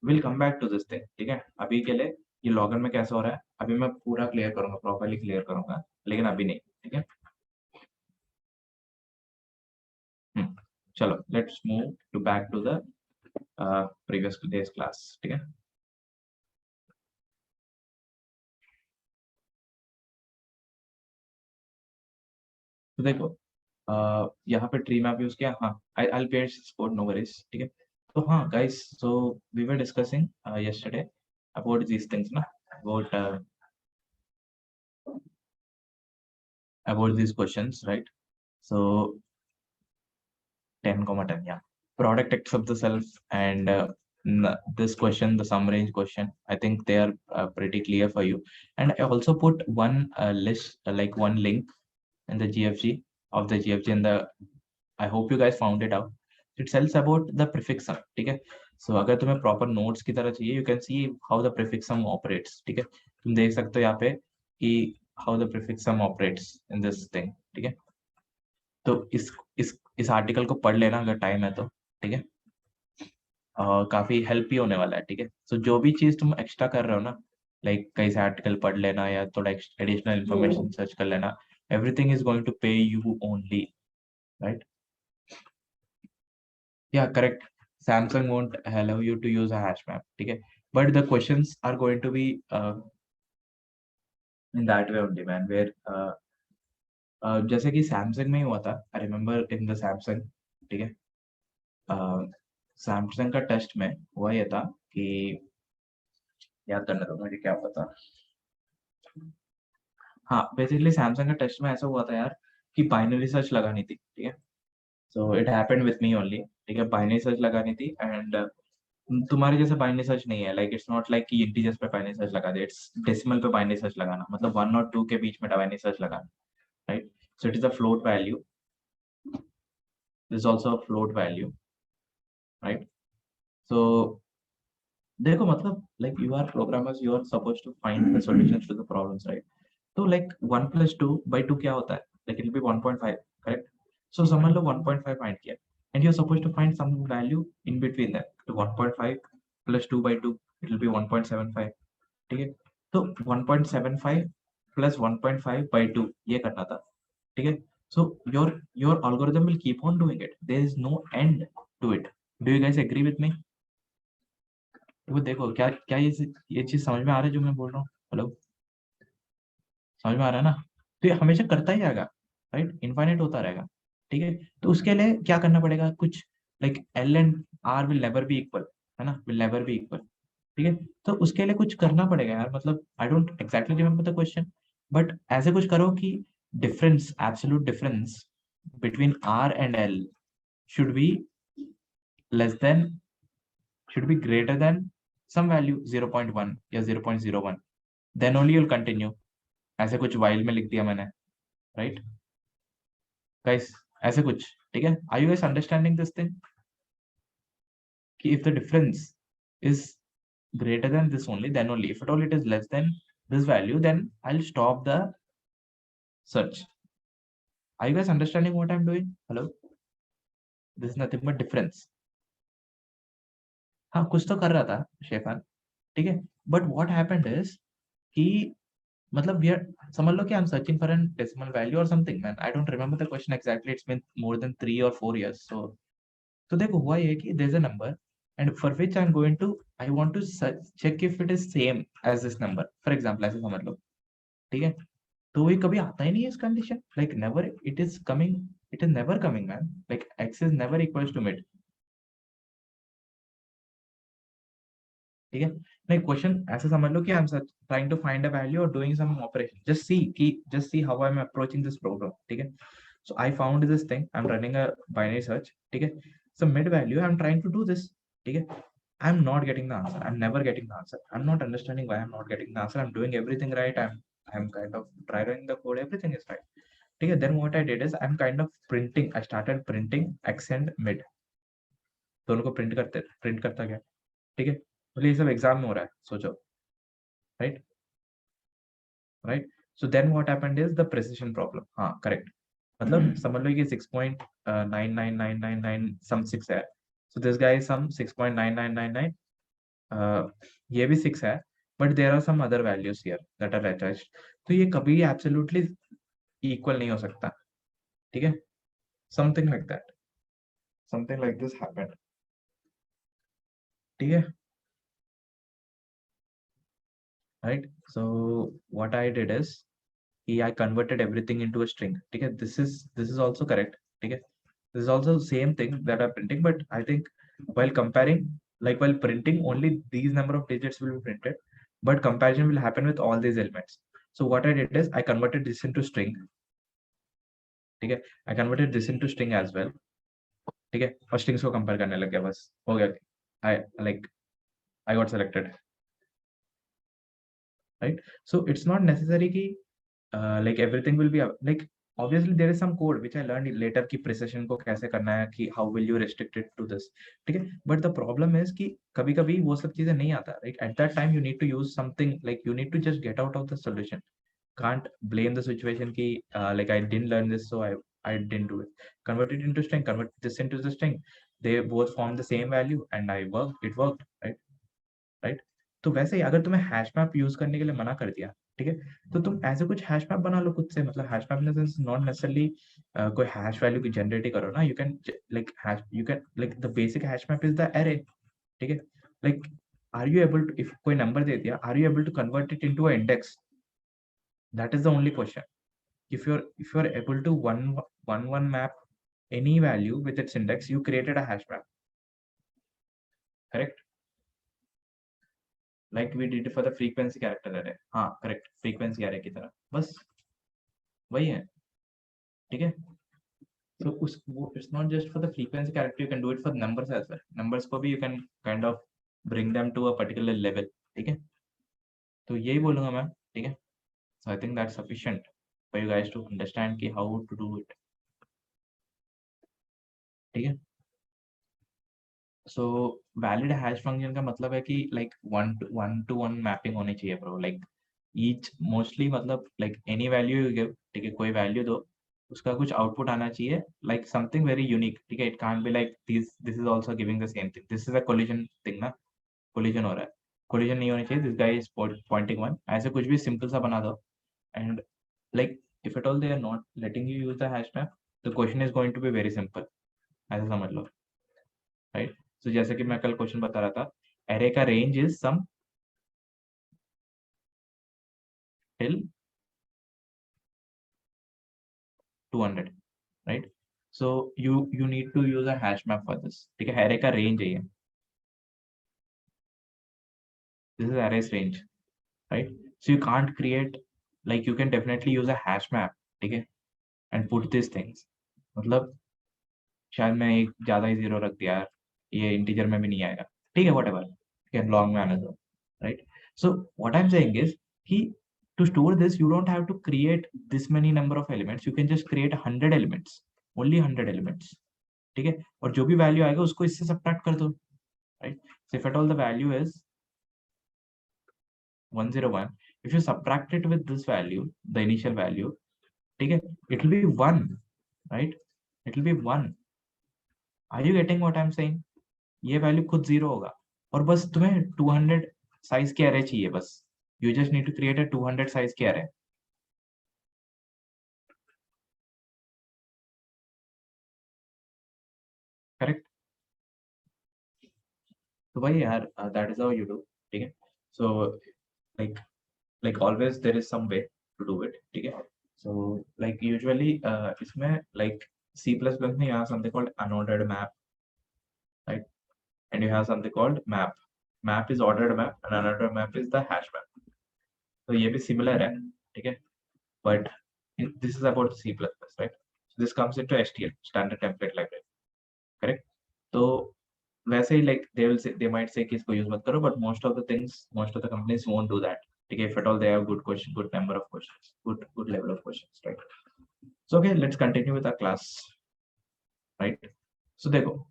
We'll come back to this thing. ठीक है. अभी के लिए ये लॉगिन में कैसे हो रहा है, अभी मैं पूरा क्लियर करूंगा, प्रॉपर्ली क्लियर करूंगा, लेकिन अभी नहीं. ठीक है. चलो, let's move to back to the previous days class. ठीक है. तो देखो, यहाँ पे ट्री मैप यूज किया. हाँ, I'll paste this code, no worries. ठीक है. तो हाँ guys, so we were discussing yesterday about these things ना, about these questions, right? So 10,10, yeah. Product accepts the self, and this question, the sum range question, I think they are pretty clear for you. And I also put one list, like one link in the GFG of the GFG, and I hope you guys found it out. It tells about the prefix sum. ठीक है. So अगर तुम्हें proper notes की तरह चाहिए, you can see how the prefix sum operates. ठीक है. तुम देख सकते हो यहाँ पे कि how the prefix sum operates in this thing. ठीक है. तो इस आर्टिकल को पढ़ लेना अगर टाइम है तो. ठीक है. काफी हेल्प भी होने वाला है. ठीक है. सो जो भी चीज तुम एक्स्ट्रा कर रहे हो ना, लाइक कई से आर्टिकल पढ़ लेना या थोड़ा एडिशनल इंफॉर्मेशन सर्च कर लेना, एवरीथिंग इज गोइंग टू पे you only, right? Yeah, correct. Samsung won't allow you to use a hash map. ठीक है. But the questions are going to be in that way only, man. Where जैसे कि Samsung में ही हुआ था. I remember in the Samsung. ठीक है. Samsung का टेस्ट में हुआ ये था कि याद करना था मुझे, क्या पता. हाँ, बेसिकली Samsung का टेस्ट में ऐसा हुआ था यार कि बाइनरी सर्च लगानी थी. ठीक है. So it happened with me only. ठीक है. बाइनरी सर्च लगानी थी, एंड तुम्हारे जैसे बाइनरी सर्च नहीं है. लाइक इट्स नॉट लाइक कि इंटीजर्स पे बाइनरी सर्च लगा दे. इट्स डेसिमल पे बाइनरी सर्च लगाना, मतलब 1 और 2 के बीच में बाइनरी सर्च लगाना, right? So it is a float value. This is also a float value, right? So देखो, मतलब like you are programmers, you are supposed to find the solutions to the problems, right? तो like 1 + 2 / 2 क्या होता है? Like it will be 1.5, correct? So समझ लो 1.5 find किया, and you're supposed to find some value in between that. So 1.5 + 2 / 2, it will be 1.75. ठीक है. तो 1.75 + 1.5 / 2 ये करना था. ठीक है. So your algorithm will keep on doing it. There is no end to it. Do you guys agree with me? तो देखो, क्या ये चीज समझ में आ रहा है जो मैं बोल रहा हूँ? हेलो, समझ में आ रहा है ना? तो ये हमेशा करता ही जाएगा, राइट? इनफाइनाइट होता रहेगा. ठीक है. तो उसके लिए क्या करना पड़ेगा? कुछ like L and R will never be equal, है ना? Will never be equal. ठीक है. तो उसके लिए कुछ करना पड़ेगा यार. मतलब I don't exactly remember the question, but ऐसे कुछ करो कि difference, absolute difference between R and L should be less than, should be greater than some value 0.1 या 0.01. then only you'll continue. ऐसे कुछ while में लिख दिया मैंने, राइट गाइस? ऐसे कुछ. ठीक है. Are you guys understanding this thing कि if the difference is greater than this only, then only, if at all it is less than this value, then I'll stop the search. Are you guys understanding what I'm doing? Hello? This is nothing but difference. हाँ कुछ तो कर रहा था chiffon, ठीक है, but what happened is कि मतलब we are, समझ लो कि I am searching for an decimal value और something, man I don't remember the question exactly, it's been more than 3 or 4 years। so देखो हुआ ये कि there is a number and for which I am going to, I want to check if it is same as this number, for example ऐसे समझ लो, ठीक है, तो ये कभी आता ही नहीं है इस condition, like never it is coming, it is never coming man, like x is never equals to mid, ठीक है। नहीं क्वेश्चन ऐसे समझ लो कि I am trying to find a value और doing some operation, just see how I am approaching this problem, ठीक है। So I found this thing, I am running a binary search, ठीक है, so mid value I am trying to do this, ठीक है, I am not getting the answer. I'm never getting the answer. I'm not understanding why I'm not getting the answer. I'm doing everything right. I'm kind of try running the code. Everything is right. Okay. Then what I did is I'm kind of printing. I started printing x and mid. दोनों को print करता गया, ठीक है। बोले ये सब exam में हो रहा है, सोचो, right right. So then what happened is the precision problem, हाँ करेक्ट, मतलब समझ लो कि 6.99999 सम 6 है, so this guy is some 6.9999, ये भी 6 है, but there are some other values here that are attached, तो ये कभी एब्सोल्युटली इक्वल नहीं हो सकता, ठीक है, something like that, something like this happened, ठीक है, right. So what I did is I converted everything into a string, ठीक है, this is also correct, ठीक है, this is also same thing that I'm printing, but I think while comparing, like while printing only these number of digits will be printed, but comparison will happen with all these elements. So what I did is I converted this into string, ठीक है, I converted this into string as well, ठीक है, और strings को compare करने लग गया, बस हो गया, I got selected, right? So it's not necessary कि like everything will be like obviously there is some code which I learned later कि precision को कैसे करना है, कि how will you restrict it to this, ठीक है, but the problem is कि कभी-कभी वो सब चीजें नहीं आता, right? At that time you need to use something, like you need to just get out of the solution, can't blame the situation कि like I didn't learn this so I didn't do it, convert it into string, convert this into the string, they both form the same value and it worked, right? तो वैसे ही अगर तुम्हें hash map use करने के लिए मना कर दिया, ठीक है, तो तुम ऐसे कुछ हैश मैप बना लो खुद से, मतलब hash map in the sense not necessarily कोई हैश वैल्यू की जनरेट ही करो ना, you can like hash, you can like the basic hash map is the array, ठीक है, like are you able to, if कोई नंबर दे दिया, are you able to convert it into a index, that is the only question, if you're able to one map any value with its index, you created a hash map, correct, like we did for the frequency character array, हाँ correct, frequency array की तरह, बस वही है, ठीक है। so उस वो it's not just for the frequency character, you can do it for numbers as well, numbers को भी you can kind of bring them to a particular level, ठीक है, तो यही बोलूंगा मैं, ठीक है। so I think that's sufficient for you guys to understand कि how to do it, ठीक है। so valid hash function का मतलब है कि like one to one mapping होनी चाहिए bro, like each mostly मतलब like any value you give, ठीक है, कोई value दो, उसका कुछ आउटपुट आना चाहिए, like something very unique, ठीक है, it can't be like this is also giving the same thing, this is a collision thing ना, collision हो रहा है, collision नहीं होनी चाहिए, this guy is pointing one, ऐसे कुछ भी simple सा बना दो, and like if at all they are not letting you use the hash map, the question is going to be very simple, ऐसे समझ लो, right? So जैसे कि मैं कल क्वेश्चन बता रहा था, array का range is sum till 200, right? So you need to use a hash map for this, ठीक है, array का range है ये, this is array's range, right? So you can't create, like you can definitely use a hash map, ठीक है, and put these things, मतलब शायद मैं एक ज्यादा ही जीरो रख दिया यार, ये इंटीजर में भी नहीं आएगा, ठीक है, whatever, can long में आने दो, right? So what I'm saying is कि to store this you don't have to create this many number of elements, you can just create 100 elements, only 100 elements, ठीक है, और जो भी वैल्यू आएगा उसको इससे सब्ट्रैक्ट कर दो, right? So if at all the value is 101, if you subtract it with this value, the initial value, ठीक है, it will be 1, right? It will be 1, are you getting what I am saying? ये value खुद 0 होगा और बस तुम्हें 200 size की अरे चाहिए बस. You just need to create a 200 size की array. Correct? तो भाई यार, that is how you do. ठीक है? So like always there is some way to do it. ठीक है? So like usually इसमें like C++ में you have something called unordered map, right? And you have something called map. Map is ordered map and unordered map is the hash map. तो ये भी similar है, ठीक है? But this is about C++, right? So this comes into STL, standard template library, correct? तो वैसे ही like they might say कि इसको use मत करो, but most of the companies won't do that. ठीक है? If at all they have good number of questions, good level of questions, right? So okay, let's continue with our class, right? So देखो,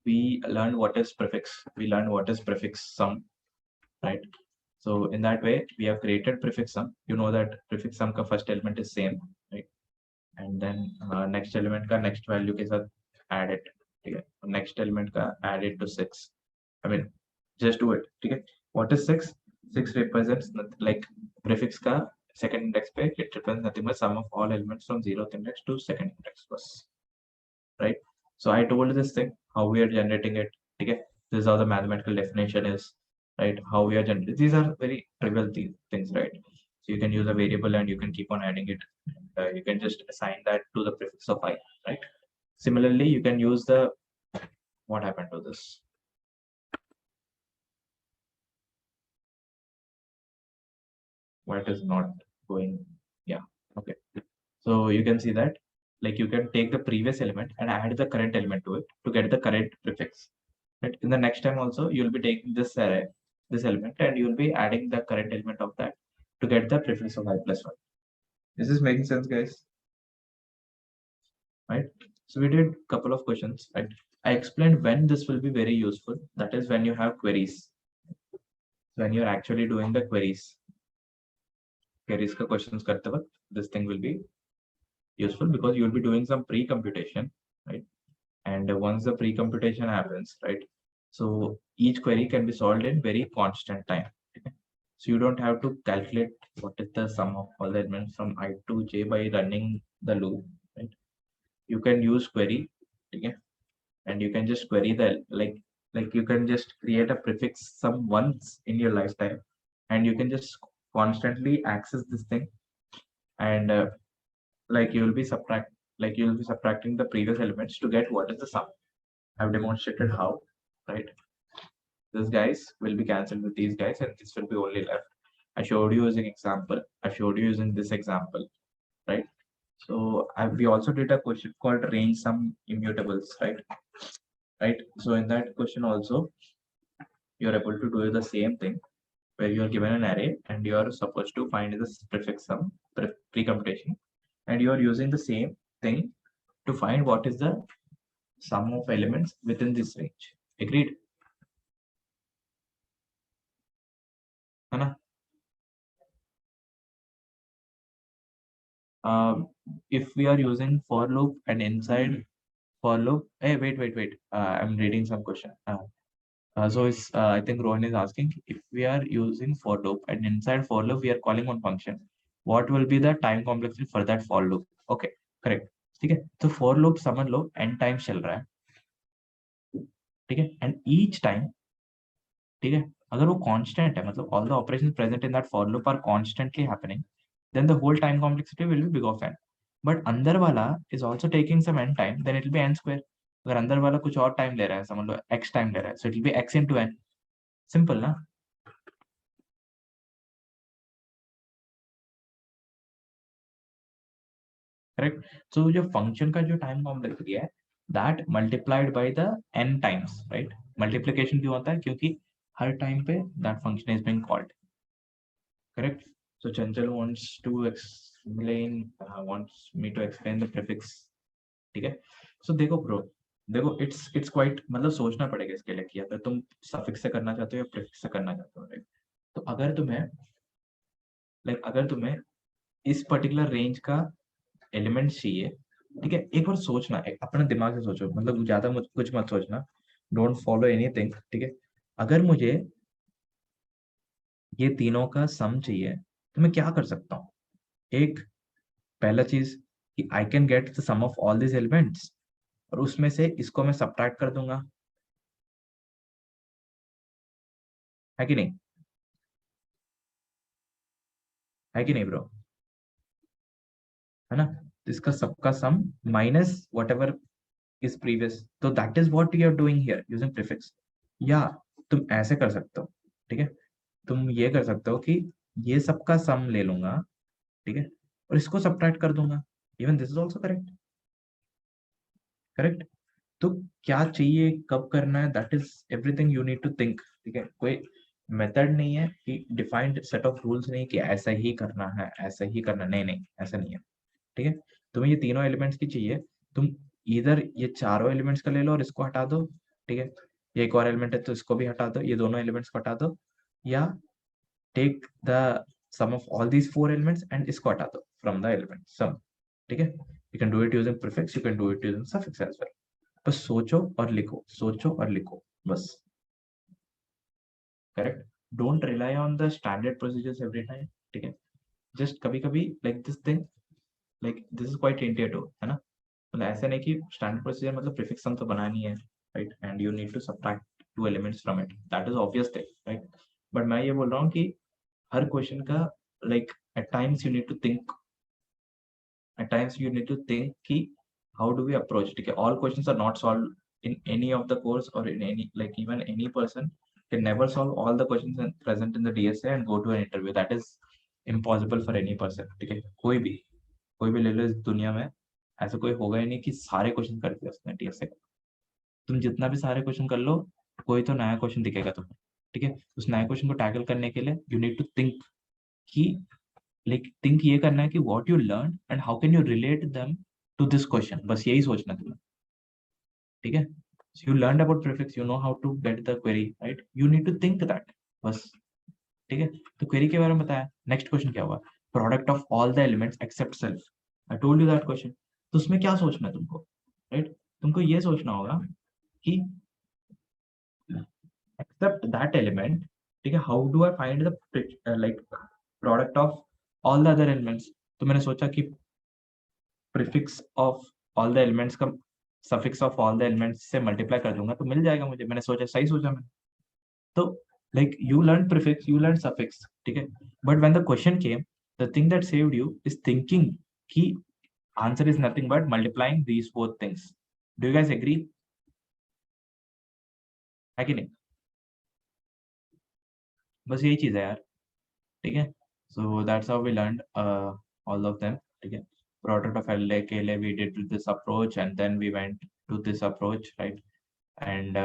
we learned what is prefix. We learned what is prefix sum, right? So in that way, we have created prefix sum. You know that prefix sum का first element is same, right? And then next element का next value के साथ add it. ठीक है? Next element का add it to 6. I mean, just do it. ठीक है? What is 6? 6 represents like prefix का second index पे it represents nothing but sum of all elements from 0th index to second index plus, right? So I told this thing how we are generating it. Okay, this is how the mathematical definition is, right? How we are generating. These are very trivial things, right? So you can use a variable and you can keep on adding it. You can just assign that to the prefix of I, right? Similarly, you can use the, what happened to this? Why it is not going? Yeah, okay. So you can see that like you can take the previous element and add the current element to it to get the current prefix. Right? In the next time also, you'll be taking this array, this element, and you'll be adding the current element of that to get the prefix of I plus 1. Is this making sense, guys? Right? So we did a couple of questions, right? I explained when this will be very useful. That is when you have queries. When you're actually doing the queries का questions करते वक्त, this thing will be useful because you'll be doing some pre-computation, right? And once the pre-computation happens, right? So each query can be solved in very constant time. Okay? So you don't have to calculate what is the sum of all the elements from I to j by running the loop, right? You can use query, okay? And you can just query the like you can just create a prefix sum once in your lifetime, and you can just constantly access this thing, and like you'll be subtracting the previous elements to get what is the sum. I've demonstrated how, right? This guys will be cancelled with these guys and this will be only left. I showed you using example. I showed you using this example, right? So we also did a question called range sum immutables, right? Right. So in that question also, you're able to do the same thing where you are given an array and you are supposed to find the prefix sum pre-computation, and you are using the same thing to find what is the sum of elements within this range. Agreed? Anna? If we are using for loop and inside for loop, hey, wait. I'm reading some question. So it's, I think Rohan is asking if we are using for loop and inside for loop we are calling one function, what will be the time complexity for that for loop? Okay, correct. ठीक है, तो for loop समझ लो n times चल रहा है, ठीक है, and each time, ठीक है, अगर वो constant है, मतलब all the operations present in that for loop are constantly happening, then the whole time complexity will be big of n. But अंदर वाला is also taking some n time, then it will be n square. अगर अंदर वाला कुछ और time ले रहा है, समझ लो x टाइम ले रहा है, so it will be x into n. Simple ना? Correct. So जो function का जो time complexity है, that multiplied by the n times, right? Multiplication क्यों होता है? क्योंकि हर time पे that function is being called. Correct. So Chanchal wants me to explain the prefix. ठीक है? So देखो bro, देखो it's quite, मतलब सोचना पड़ेगा इसके लिए कि अगर तुम suffix से करना चाहते हो या prefix से करना चाहते हो, right? तो अगर तुम्हें इस particular range का एलिमेंट चाहिए ठीक है, एक बार सोचना, अपने दिमाग से सोचो, मतलब ज्यादा कुछ मत सोचना, डोंट फॉलो एनीथिंग, ठीक है। अगर मुझे ये तीनों का सम चाहिए तो मैं क्या कर सकता हूँ? एक, पहला चीज कि I can get the sum of all this elements, और उसमें से इसको मैं सब्ट्रैक्ट कर दूंगा, है कि नहीं? है कि नहीं ब्रो? है ना? तो इसका सबका sum minus whatever is previous, तो that is what you are doing here using prefix. या तुम ऐसे कर सकते हो, ठीक है, तुम ये कर सकते हो कि ये सबका सम ले लूंगा, ठीक है, और इसको सब्ट्रैक्ट कर दूंगा। Even this is also correct. Correct. तो क्या चाहिए, कब करना है, that is everything you need to think, ठीक है। कोई मेथड नहीं है कि डिफाइंड सेट ऑफ रूल्स नहीं कि ऐसा ही करना है, ऐसा ही करना, नहीं नहीं, ऐसा नहीं है, ठीक है। तुम्हें ये तीनों एलिमेंट्स की चाहिए, तुम इधर ये चारों एलिमेंट्स का ले लो और इसको हटा दो, ठीक है। ये एक और एलिमेंट है तो इसको भी हटा दो, ये दोनों एलिमेंट्स को हटा दो, या take the sum of all these four elements and इसको हटा दो फ्रॉम द एलिमेंट सम, ठीक है। You can do it using prefix, you can do it using suffix as well. बस सोचो और लिखो, सोचो और लिखो, बस। Correct. Don't rely on the standard procedures every time, ठीक है। जस्ट कभी कभी like this thing, like this is quite intuitive, है ना? मतलब ऐसे नहीं कि स्टैंडर्ड प्रोसीजर मतलब प्रीफिक्स सम तो बनानी है, right, and you need to subtract two elements from it, that is obvious thing, right. But मैं ये बोल रहा हूँ कि हर क्वेश्चन का like at times you need to think, at times you need to think ki how do we approach, ठीक है। all questions are not solved in any of the course or in any, like even any person can never solve all the questions present in the DSA and go to an interview, that is impossible for any person, ठीक है। कोई भी ले लो इस दुनिया में, ऐसा कोई होगा ही नहीं कि सारे क्वेश्चन कर दिया उसने DSA का। तुम जितना भी सारे क्वेश्चन कर लो, कोई तो नया क्वेश्चन दिखेगा तुम्हें, ठीक है। उस नए क्वेश्चन को टैकल करने के लिए यू नीड टू थिंक कि लाइक थिंक ये करना है कि what you learn and how can you relate them to this question, बस यही सोचना है तुम्हें, ठीक है। You learn about prefix, you know how to get the query, right, you need to think that, बस, ठीक है। तो क्वेरी के बारे में बताया, नेक्स्ट क्वेश्चन क्या हुआ? Product of all the elements except self, I told you that question. तो उसमें क्या सोचना है तुमको, राइट, तुमको ये सोचना होगा कि एक्सेप्ट दैट एलिमेंट, ठीक है, how do I find the like product of all the other elements. तो मैंने सोचा कि prefix of all the elements का suffix of all the elements से मल्टीप्लाई कर दूंगा तो मिल जाएगा मुझे, मैंने सोचा, सही सोचा मैंने। तो like you learn prefix, you learn suffix, ठीक है, but when the question came, the thing that saved you is thinking कि answer is nothing but multiplying these four things. Do you guys agree? है कि नहीं? बस यही चीज है यार, ठीक है। So that's how we learn all of them, ठीक है। Product of LA KLA we did this approach and then we went to this approach, right, and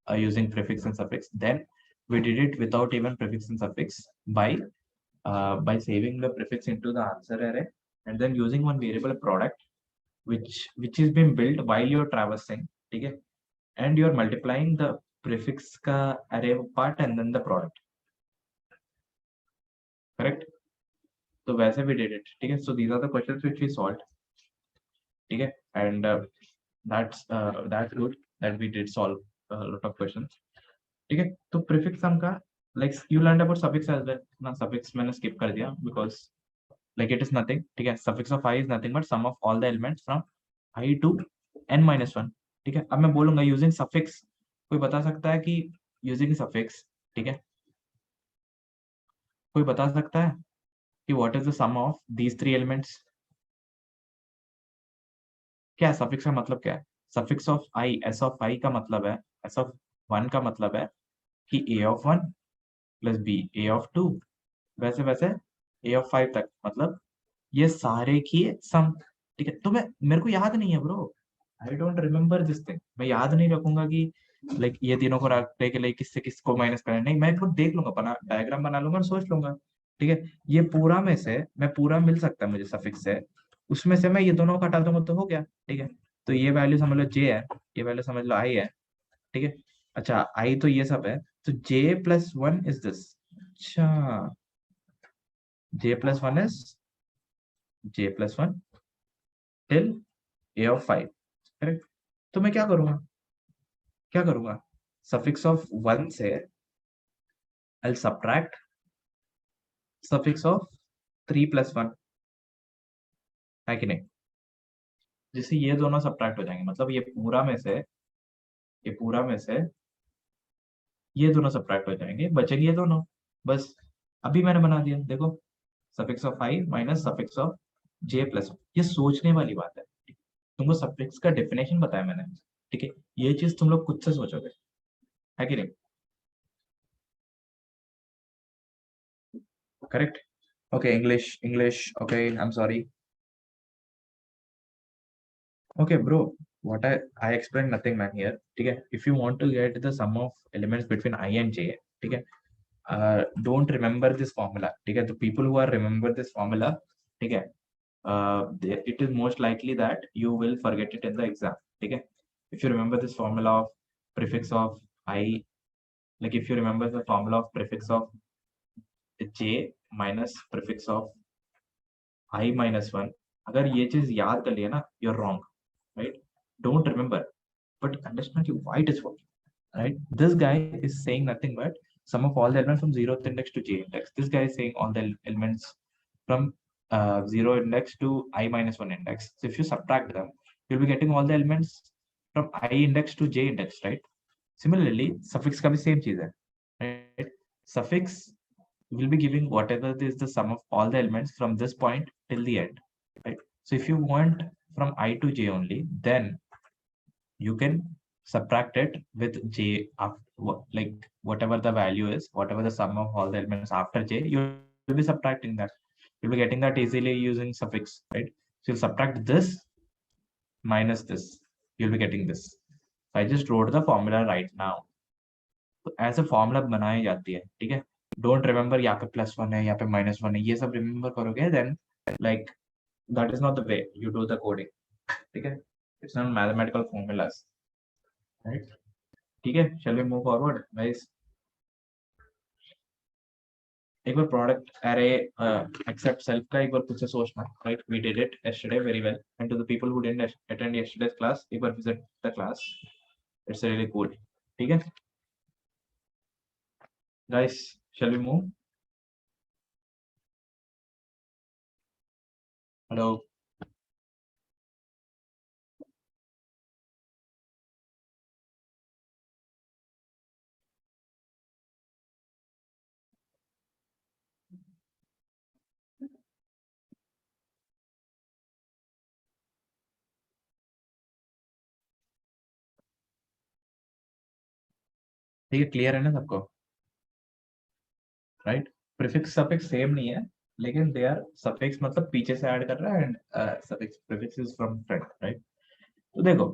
using prefix and suffix. Then we did it without even prefix and suffix by saving the prefix into the answer array and then using one variable product which is being built while you're traversing, okay, and you're multiplying the prefix ka array part and then the product, correct? तो वैसे we did it, ठीक है। So these are the questions which we solved, ठीक है, and that's good that we did solve a lot of questions, ठीक है। तो prefix sum का like you learn about suffix as well ना, suffix मैंने स्किप कर दिया because like it is nothing, ठीक है। Suffix of i is nothing but sum of all the elements from i to n-1, ठीक है। अब मैं बोलूंगा यूजिंग सफिक्स, कोई बता सकता है कि यूजिंग सफिक्स, ठीक है, कोई बता सकता है कि what is the sum of these three elements? क्या है सफिक्स का मतलब? क्या है suffix of i? S of i का मतलब है, एस ऑफ वन का मतलब है कि a of one plus b a of two, वैसे वैसे ए ऑफ फाइव तक, मतलब ये सारे की सम, ठीक है। तो मैं, मेरे को याद नहीं है bro, I don't remember this thing, मैं याद नहीं रखूंगा कि लाइक ये तीनों को रखने के लिए किससे किसको माइनस करना है, नहीं, मैं एक बार देख लूंगा, बना डायग्राम बना लूंगा और सोच लूंगा, ठीक है। ये पूरा में से मैं पूरा मिल सकता है मुझे सफिक्स से, उसमें से मैं ये दोनों को हटा दूंगा तो हो गया, ठीक है। तो ये वैल्यू समझ लो जे है, ये वैल्यू समझ लो आई है, ठीक है। अच्छा आई तो ये सब है, तो जे प्लस वन इज दिस, अच्छा j plus 1 is j plus 1 till a of 5, correct? तो मैं क्या करूंगा सफिक्स ऑफ 1 से I'll subtract suffix of 3 plus 1, है कि नहीं? जिससे ये दोनों सब्ट्रैक्ट हो जाएंगे, मतलब ये पूरा में से ये दोनों सब्ट्रैक्ट हो जाएंगे, बचेंगे ये दोनों, बस अभी मैंने बना दिया, देखो suffix of 5 minus suffix of j plus 1। ये सोचने वाली बात है, तुमको सफिक्स का डेफिनेशन बताया मैंने, ठीक है? ये चीज तुम लोग खुद से सोचोगे, है कि नहीं? Correct? Okay, English, okay, I am sorry. Okay, bro, what I explained nothing, man, here. Okay, if you want to get the sum of elements between I and J, okay, don't remember this formula. Okay, the people who are remember this formula, okay, it is most likely that you will forget it in the exam. Okay, if you remember this formula of prefix of I, like if you remember the formula of prefix of J minus prefix of I minus 1, अगर ये चीज याद कर लिया ना, you're wrong, right? Don't remember, but understand why it is working, right? This guy is saying nothing but sum of all the elements from 0th index to j index. This guy is saying all the elements from 0 index to I minus 1 index. So if you subtract them, you'll be getting all the elements from I index to j index, right? Similarly, suffix का भी same चीज है, right? Suffix will be giving whatever is the sum of all the elements from this point till the end, right? So if you want from I to j only, then you can subtract it with j after, like whatever the value is, whatever the sum of all the elements after j, you will be subtracting that. You'll be getting that easily using suffix, right? So you'll subtract this minus this, you'll be getting this. I just wrote the formula right now. तो ऐसे formula बनाई जाती है, ठीक है? Don't remember यहाँ पे +1 है, यहाँ पे -1 है, ये सब रिमेम्बर करोगे, then like that is not the way you do the coding, ठीक है? It's not mathematical formulas, right? ठीक है, shall we move forward guys? एक बार प्रोडक्ट एरे एक्सेप्ट सेल्फ का एक बार खुद से सोचना, right? We did it yesterday very well, and to the people who didn't attend yesterday's class, एक बार visit the class, it's really cool, ठीक है guys? Shall we move? Hello? ठीक है, क्लियर है ना सबको, राइट? प्रीफिक्स सफिक्स सेम नहीं है, लेकिन दे आर सफिक्स मतलब पीछे से ऐड कर रहा है, and suffix prefix is from front, right? तो देखो,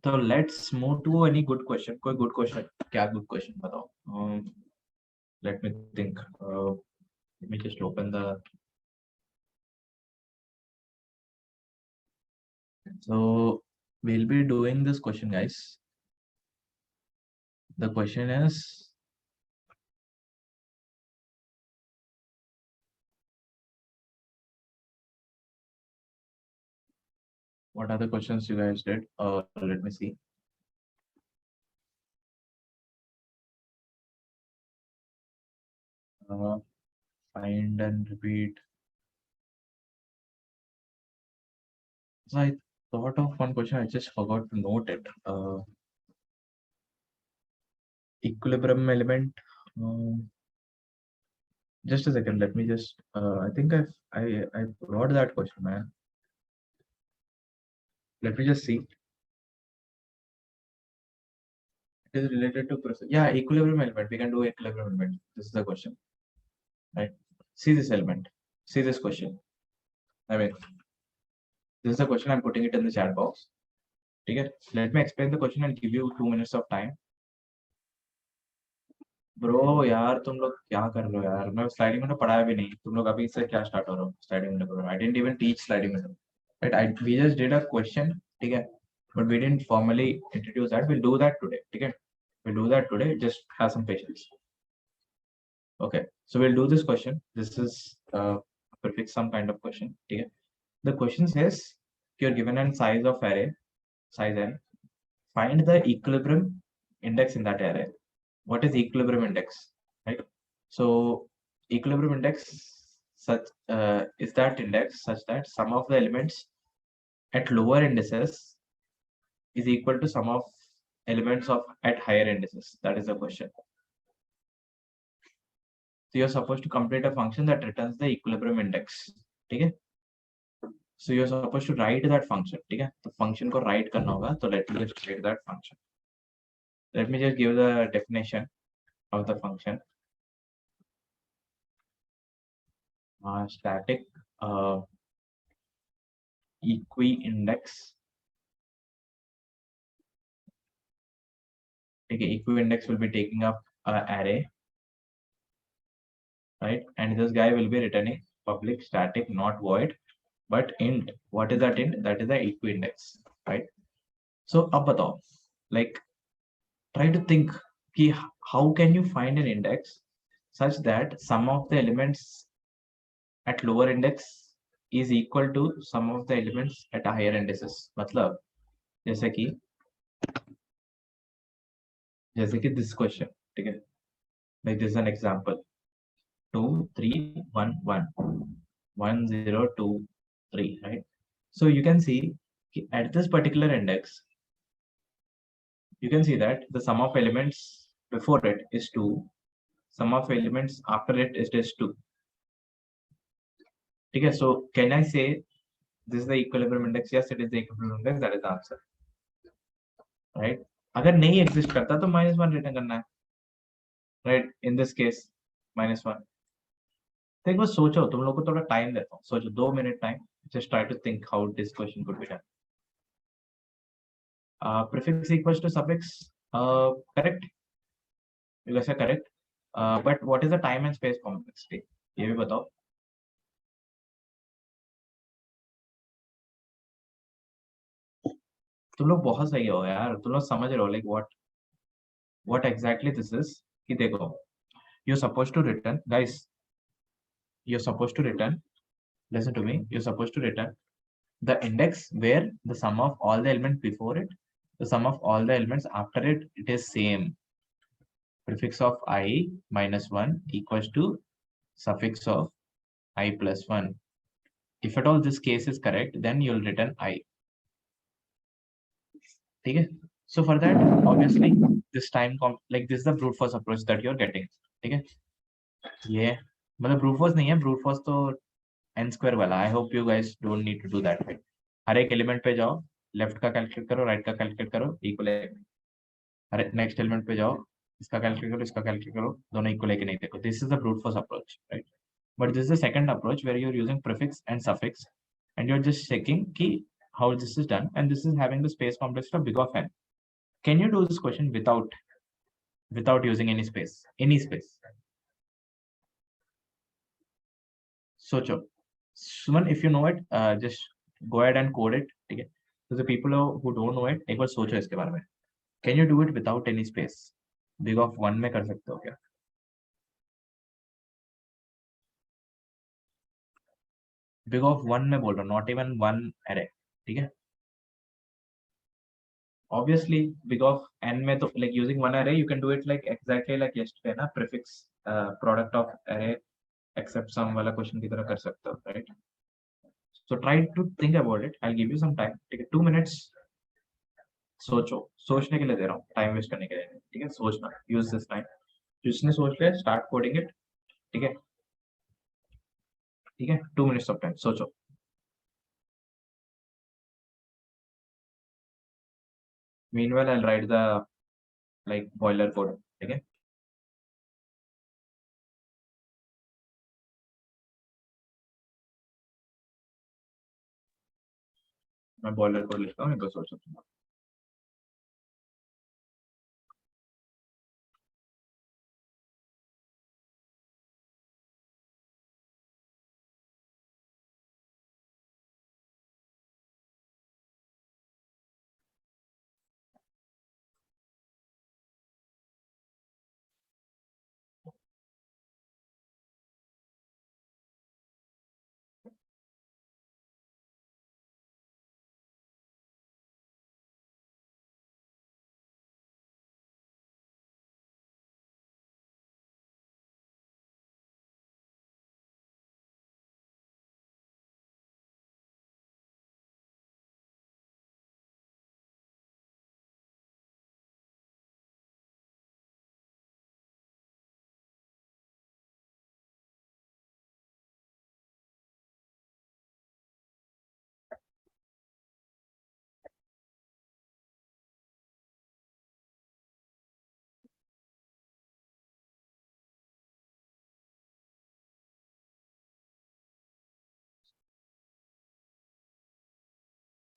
तो let's move to any good question. कोई गुड क्वेश्चन, क्या गुड क्वेश्चन बताओ? Let me think, let me just open the, so we'll be doing this question, guys. The question is, what are the questions you guys did? Let me see. Find and repeat. So I thought of one question, I just forgot to note it. Equilibrium element. Just a second, let me just. I think I brought that question, man. Let me just see. It is related to process. Yeah, equilibrium element. We can do equilibrium element. This is the question, right? See this element. See this question. I mean, this is the question. I'm putting it in the chat box. Okay. Let me explain the question and give you 2 minutes of time. Bro यार तुम लोग क्या कर रहे हो यार? मैं sliding window पढ़ाया भी नहीं, तुम लोग अभी से क्या स्टार्ट हो रहे हो स्लाइडिंग विंडो करो? I didn't even teach sliding window, right? We just did a question, ठीक है, but we didn't formally introduce that. Will do that today, ठीक है? Will do that today, just have some patience. Okay, so will do this question. This is prefix some kind of question, ठीक है? The question says you're given a size of array, size n, find the equilibrium index in that array. What is equilibrium index, right? So equilibrium index such is that index such that sum of the elements at lower indices is equal to sum of elements of at higher indices. That is the question. So you're supposed to complete a function that returns the equilibrium index. Okay. So you're supposed to write that function. Okay. The function को write करना होगा. So let me just write that function. Let me just give the definition of the function. Static equi-index. Okay, equi-index will be taking up an array, right? And this guy will be returning public static not void, but int. What is that int? That is the equi-index, right? So अब बताओ, like try to think कि how can you find an index such that sum of the elements at lower index is equal to sum of the elements at a higher indices. मतलब जैसे कि this question, ठीक है? Like this is an example. 2 3 1 1 1 0 2 3, right? So you can see at this particular index, you can see that the sum of elements before it is 2, sum of elements after it is just 2. Okay, so can I say this is the equilibrium index? Yes, it is the equilibrium index. That is the answer, right? अगर नहीं exist करता तो -1 return करना है, right? In this case, -1. तो एक बार सोचो, तुम लोग को थोड़ा टाइम देता हूँ, सोचो 2 minute time. Just try to think how this question could be done. Prefix equals to suffix, correct? You guys are correct. But what is the time and space complexity? ये भी बताओ. तुम लोग बहुत सही हो यार, तुम लोग समझ रहे हो like what exactly this is. कि देखो, you're supposed to return, guys, you're supposed to return, listen to me, you're supposed to return the index where the sum of all the elements before it, the sum of all the elements after it, it is same. Prefix of I -1 equals to suffix of I plus 1. If at all this case is correct, then you'll return I. Okay? So for that, obviously, this time, like this is the brute force approach that you're getting. Okay? Yeah. मतलब brute force नहीं है, brute force तो n square वाला. I hope you guys don't need to do that. Right? हर एक element पे जाओ, left का calculate करो, राइट का कैलकुलेट करो, इक्वल है. हर नेक्स्ट एलिमेंट पे जाओ, इसका कैलकुलेट करो, इसका कैलकुलेट करो, दोनों इक्वल है कि नहीं देखो. This is the brute force approach, right? But this is the second approach where you're using prefix and suffix, and you're just checking key how this is done, and this is having the space complexity of big of n. Can you do this question without using any space? Any space? Socho. Suman, if you know it, just go ahead and code it. Okay? So the people who don't know it, एक बार सोचो इसके बारे में. Can you do it without any space? Big of 1 में कर सकते हो क्या? Big of 1 में बोल रहा हूँ, not even 1 array. ठीक है? Obviously, big of n में तो like using 1 array, you can do it like exactly like yesterday ना, prefix product of array except sum वाला question की तरह कर सकते हो, right? So try to think about it. I'll give you some time. ठीक है? 2 minutes. सोचो, सोचने के लिए दे रहा हूँ, टाइम वेस्ट करने के लिए. ठीक है? सोचना. Use this time. जिसने सोच लिया, start coding it. ठीक है? ठीक है? 2 minutes of time. सोचो. Meanwhile, I'll write the like boiler code. ठीक है? मैं boiler code लिखता हूँ, इनको सोचो.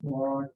What?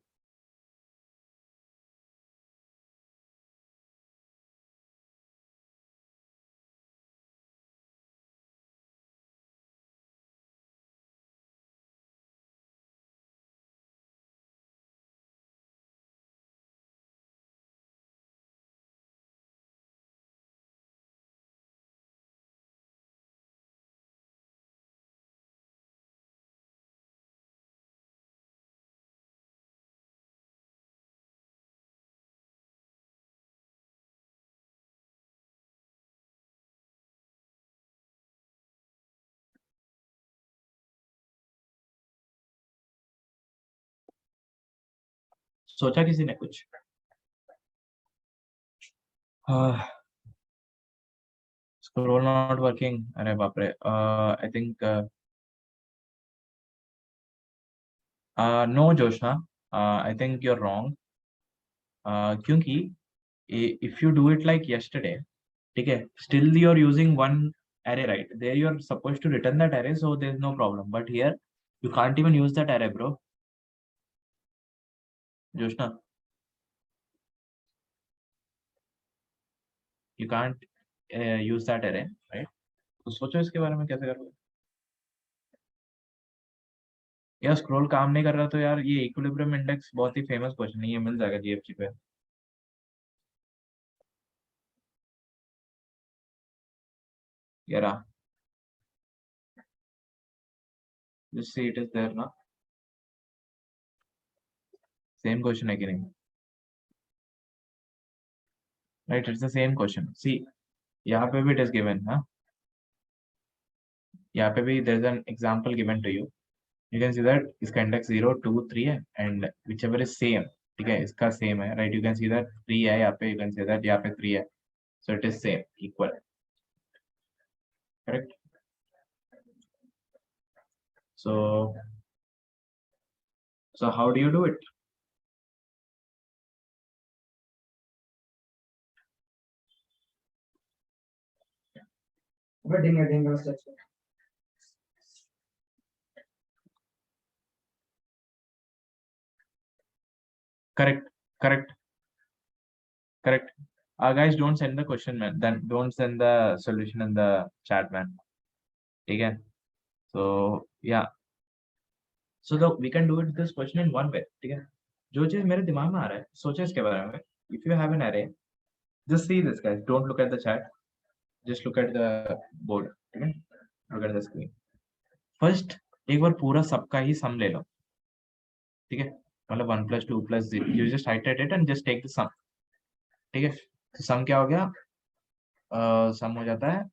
सोचा किसी ने कुछ? Scroll not working. अरे बाप रे. I think no, Joshna. I think you're wrong. क्योंकि if you do it like yesterday, ठीक है, still you're using one array, right? There you're supposed to return that array, so there's no problem. But here you can't even use that array, bro. Joshna, you can't use that array, right? तो सोचो इसके बारे में कैसे करोगे. यार scroll काम नहीं कर रहा तो यार ये इक्विलिब्रियम इंडेक्स बहुत ही फेमस क्वेश्चन है, ये मिल जाएगा जीएफसी पे. यार just see it is there ना. सेम क्वेश्चन है कि नहीं? Right, it's the same question. See यहाँ पे भी इट इज गिवन ना, यहाँ पे भी there is an example given to you. You can see that इसका इंडेक्स 0 2 3 है एंड व्हिचएवर इज सेम, ठीक है, इसका सेम है, right. You can see that 3 है यहाँ पे, यू कैन सी दैट यहाँ पे 3 है, सो it is same, equal, correct. so how do you do it? Wedding structure. Correct. Guys, don't send the question, man. Then don't send the solution in the chat, man. Okay. So yeah. So we can do it this question in one way. ठीक है. जो चीज मेरे दिमाग में आ रहा है, सोचो इसके बारे में. If you have an array, just see this, guys. Don't look at the chat. Just look at the board. ठीक है. Look at the screen. First, एक बार पूरा सबका ही sum ले लो. ठीक है. मतलब 1 + 2 + 0. You just iterate it and just take the sum. ठीक है. तो sum क्या हो गया? sum हो जाता है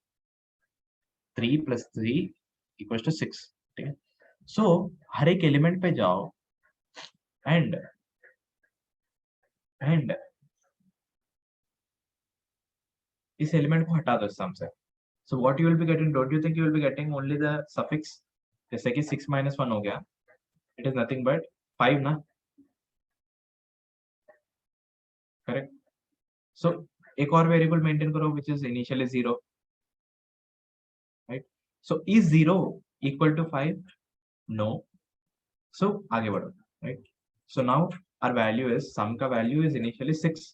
3 + 3 = 6. ठीक है. सो हर एक एलिमेंट पे जाओ एंड इस एलिमेंट को हटा दो सम से. So what you will be getting, don't you think you will be getting only the suffix? जैसे कि 6 - 1 हो गया, इट इज नथिंग बट 5 ना, करेक्ट. सो एक और वेरिएबल मेंटेन करो which is initially 0, right. So is 0 = 5? No. So आगे बढ़ो, right. So now our value is, sum का value is initially 6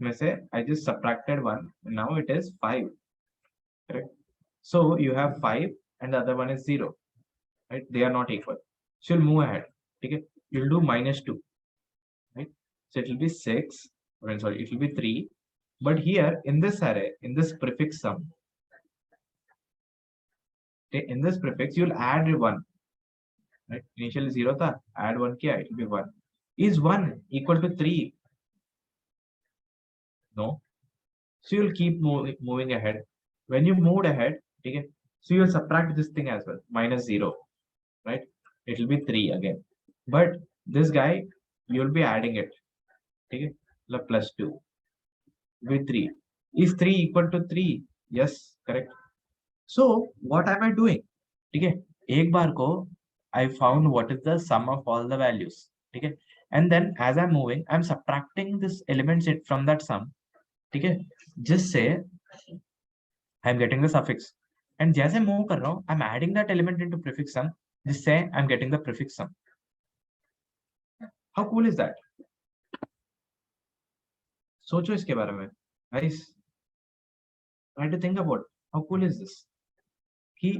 में से I just subtracted 1, now it is 5, correct. So you have 5 and the other one is 0, right? They are not equal, so you'll move ahead. Okay, you'll do -2, right? So it will be 6, or sorry, it will be 3, but here in this array, in this prefix sum, okay, in this prefix you'll add 1, right? Initially 0 tha, add 1 kiya, it will be 1. Is 1 = 3? No. So you'll keep moving ahead. When you moved ahead, okay, so you'll subtract this thing as well, -0, right? It will be 3 again. But this guy, you'll be adding it, okay, +2 with 3. Is 3 = 3? Yes, correct. So what am I doing? Okay, एक बार को I found what is the sum of all the values, okay, and then as I'm moving, I'm subtracting this elements from that sum. ठीक है, just say I'm getting the suffix, and जैसे move कर रहा हूँ, I'm adding that element into prefix sum. Just say I'm getting the prefix sum. How cool is that? सोचो इसके बारे में guys, try to think about how cool is this कि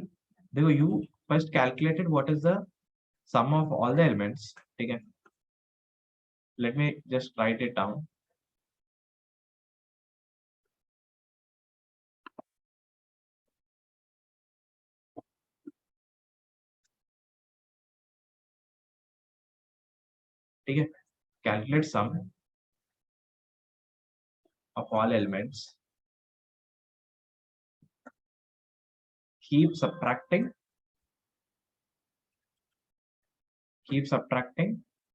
देखो you first calculated what is the sum of all the elements, ठीक है? Let me just write it down. ठीक है, calculate sum of all elements, keep subtracting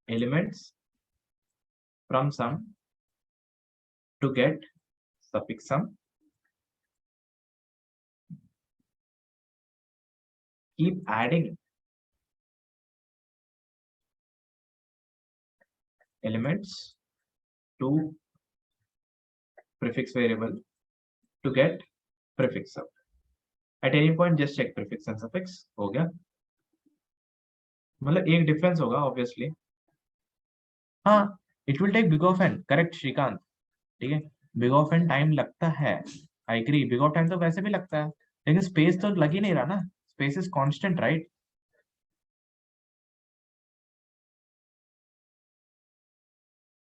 elements from sum to get suffix sum, keep adding elements to prefix variable to get prefix sum. At any point just check prefix and suffix. हो गया, मतलब एक difference होगा obviously. हाँ, it will take big of n, correct Shrikant, ठीक है? Big of n time लगता है, I agree. Big of time तो वैसे भी लगता है, लेकिन स्पेस तो लग ही नहीं रहा ना. Space is constant, right?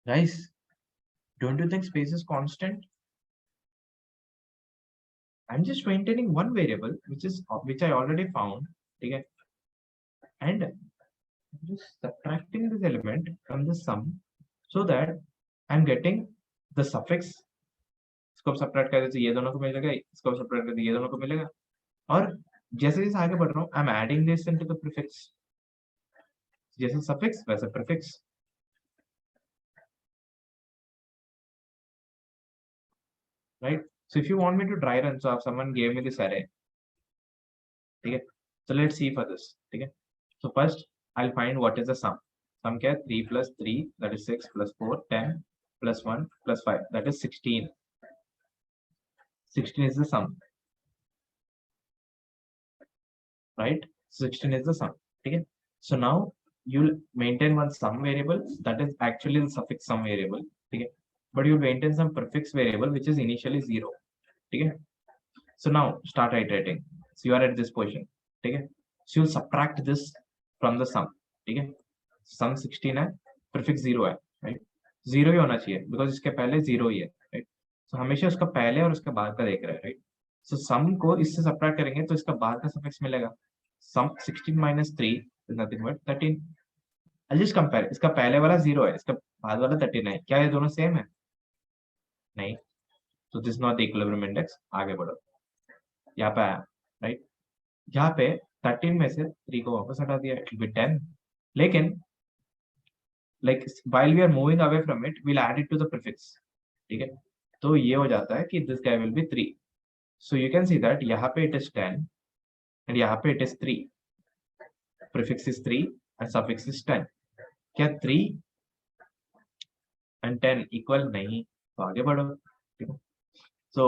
Guys, don't you think space is constant? I'm just maintaining one variable, which I already found, okay? And just subtracting this element from the sum so that I'm getting the suffix. इसको subtract कर देते ये दोनों को मिलेगा, इसको subtract कर देते ये दोनों को मिलेगा. और जैसे जैसे आगे बढ़ रहा हूँ, I'm adding this into the prefix. जैसे suffix वैसे prefix. Right? So if you want me to dry run, so if someone gave me this array, okay? So let's see for this, okay? So first I'll find what is the sum. Sum क्या है? 3 plus 3, that is 6, plus 4, 10, plus 1, plus 5, that is 16. 16 is the sum, right? 16 is the sum, okay? So now you'll maintain one sum variable that is actually the suffix sum variable, okay? But you'll maintain some prefix variable which is initially 0, okay? So now start iterating. So you are at this position, okay? So you'll subtract this from the sum, okay? Sum 16 है, prefix 0 है, right? 0 ही होना चाहिए because इसके पहले 0 ही है, right? So हमेशा उसका पहले और उसके बाद का देख रहे हैं, right? So sum को इससे subtract करेंगे तो इसका बाद का suffix मिलेगा. Sum 16 minus 3 is nothing but 13. I'll just compare. इसका पहले वाला 0 है, इसका बाद वाला 13 है. क्या ये दोनों सेम है? नहीं. So this is not the equilibrium index. आगे बढ़ो. यहाँ पे आया, राइट? यहाँ पे 13 में से 3 को वापस हटा दिया, इट विल बी 10. लेकिन like while we are moving away from it, we'll add it to the prefix, ठीक है? तो ये हो जाता है कि this guy will be 3. So you can see that यहाँ पे it is 10 and यहाँ पे it is 3. Prefix is 3 and suffix is 10. क्या 3 and 10 equal? नहीं. तो आगे बढ़ो, ठीक है? So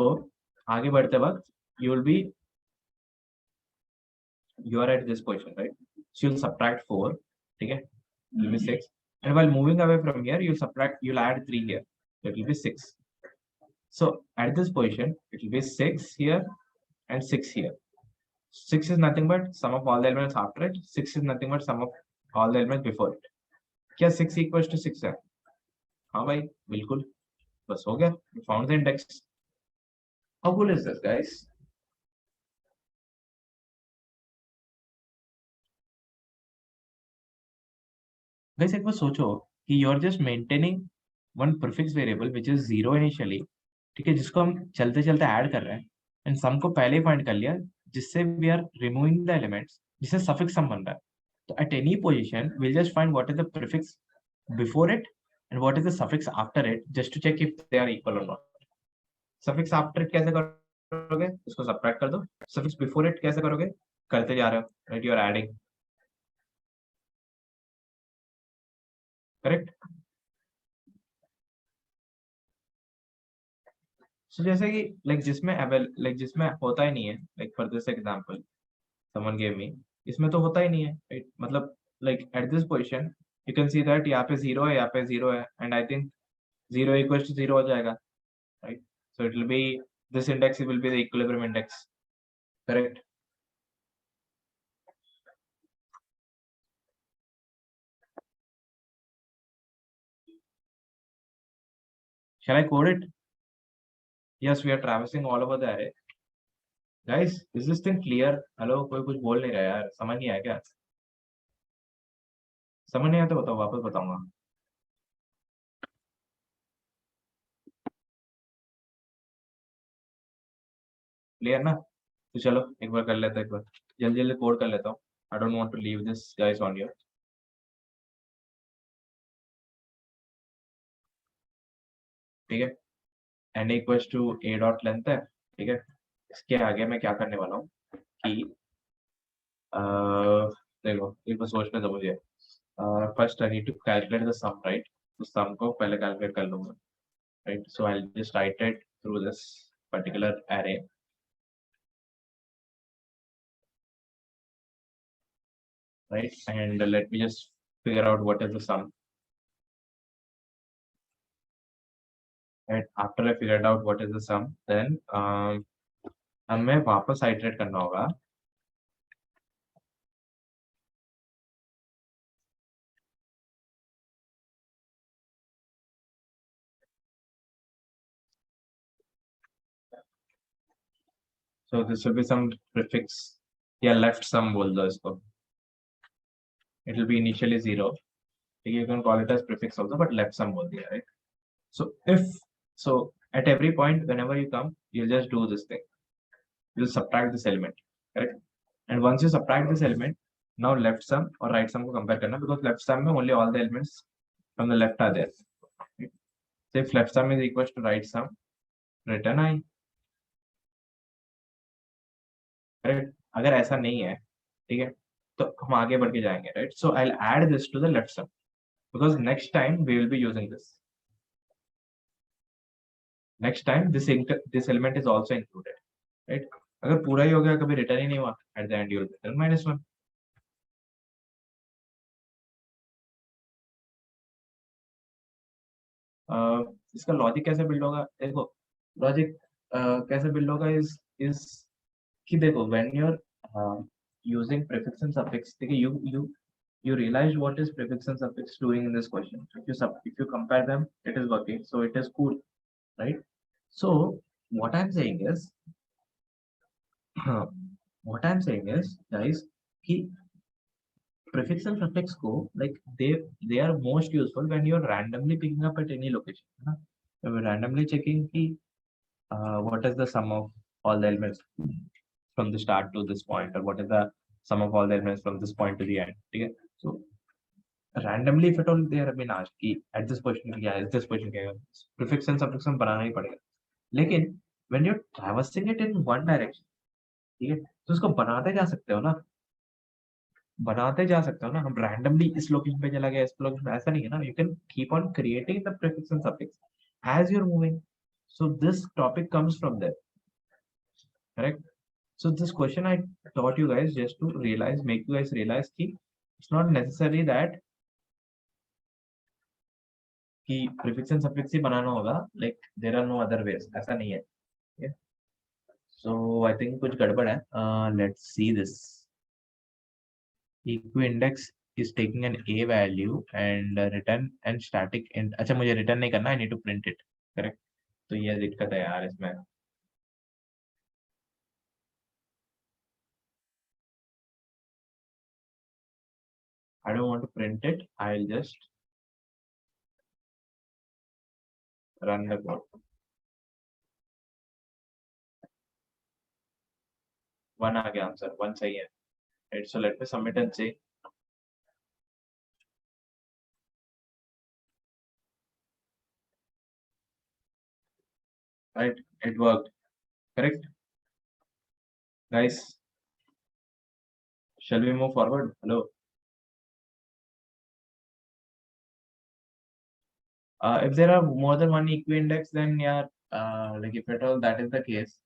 आगे बढ़ते वक्त you are at this position, right? So you'll subtract 4, okay? It will be 6. And while moving away from here, you'll add 3 here. So it will be 6. So at this position, it will be 6 here and 6 here. 6 is nothing but sum of all the elements after it. 6 is nothing but sum of all the elements before it. क्या 6 equals to 6 है? हाँ भाई, बिल्कुल. बस हो गया. We found the index. How cool is this, guys? Guys, एक बार सोचो कि you are just maintaining one prefix variable which is 0 initially, ठीक है? जिसको हम चलते चलते ऐड कर रहे हैं एंड सम को पहले ही फाइंड कर लिया, जिससे we are removing the elements, जिससे suffix sum बन रहा है. तो at any position we'll just find what is the prefix before it and what is the suffix after it, just to check if they are equal or not. Suffix after it कैसे करोगे? इसको subtract कर दो. Suffix before it कैसे करोगे? करते जा रहे हो, right? You are adding. Correct? So जैसे कि जिसमें होता ही नहीं है, like for this example someone gave me, इसमें तो होता ही नहीं है, राइट? मतलब like at this position you can see that यहाँ पे 0 है, यहाँ पे 0 है, and I think 0 equals to 0 हो जाएगा, right? So it will be, this index will be the equilibrium index, correct? Shall I code it? Yes, we are traversing all over the array. Guys, is this thing clear? Hello, कोई कुछ बोल नहीं रहा यार, समझ नहीं आया क्या? समझ नहीं आया तो बताओ, वापस बताऊंगा। क्लियर ना? तो चलो एक बार कर लेते हैं, एक बार जल्दी जल्दी कोड कर लेता हूँ। I don't want to leave this guys on your, ठीक है? N equals to a dot length है, ठीक है? इसके आगे मैं क्या करने वाला हूँ कि देखो एक बार सोचने दो मुझे। First I need to calculate the sum, right? तो सम को पहले कैलकुलेट कर लूंगा, right? So I will just write it through this particular array, right? And let me just figure out what is the sum. And after I figured out what is the sum, then हमें वापस iterate करना होगा। So this will be some prefix, या left sum बोल दो इसको। It will be initially 0. You can call it as prefix also, but left sum बोल दिया, right? So at every point, whenever you come, you'll just do this thing. You'll subtract this element, correct? And once you subtract this element, now left sum or right sum को compare करना, because left sum में only all the elements from the left are there. So if left sum is equals to right sum, return I. Correct? अगर ऐसा नहीं है, ठीक है, तो हम आगे बढ़ के जाएंगे, right? So I'll add this to the left sum because next time we will be using this. Next time this element is also included, right? अगर पूरा ही हो गया, कभी रिटर्न ही नहीं हुआ, at the end you will return -1. इसका logic कैसे build होगा? देखो लॉजिक कैसे बिल्ड होगा इज कि देखो when you are using prefix and suffix, ठीक है, you realize what is prefix and suffix doing in this question. If you compare them, it is working, so it is cool, right? So what I'm saying is guys कि prefix and suffix को like they are most useful when you are randomly picking up at any location, है ना? You're randomly checking कि what is the sum of all the elements from the start to this point, or what is the sum of all the elements from this point to the end, ठीक है? So randomly if at all they have been asked कि at this position क्या है, this position क्या है, prefix and suffix हम बनाना ही पड़ेगा। लेकिन when you're traversing it in one direction, ठीक है, तो उसको बनाते जा सकते हो ना, हम randomly इस लोकेशन पे चला गया, इस लोकेशन पे, ऐसा नहीं है ना। You can keep on creating the prefix and suffix as you're moving. So this topic comes from there, correct? So this question I taught you guys just to realize, make you guys realize कि it's not necessary that कि prefix and suffix ही बनाना होगा, like there are no other ways, ऐसा नहीं है, yeah? So I think कुछ गड़बड़ है। Let's see this. Equi-index is taking an a value and return and static int. अच्छा मुझे return नहीं करना, I need to print it, correct? तो ये दिक्कत है यार इसमें। I don't want to print it, I'll just run the code. 1 आ गया आंसर, 1 सही है, right? So let me submit and see. Right, it worked, correct? Guys, shall we move forward? Hello. If there are more than one equi-index, then यार like if at all that is the case,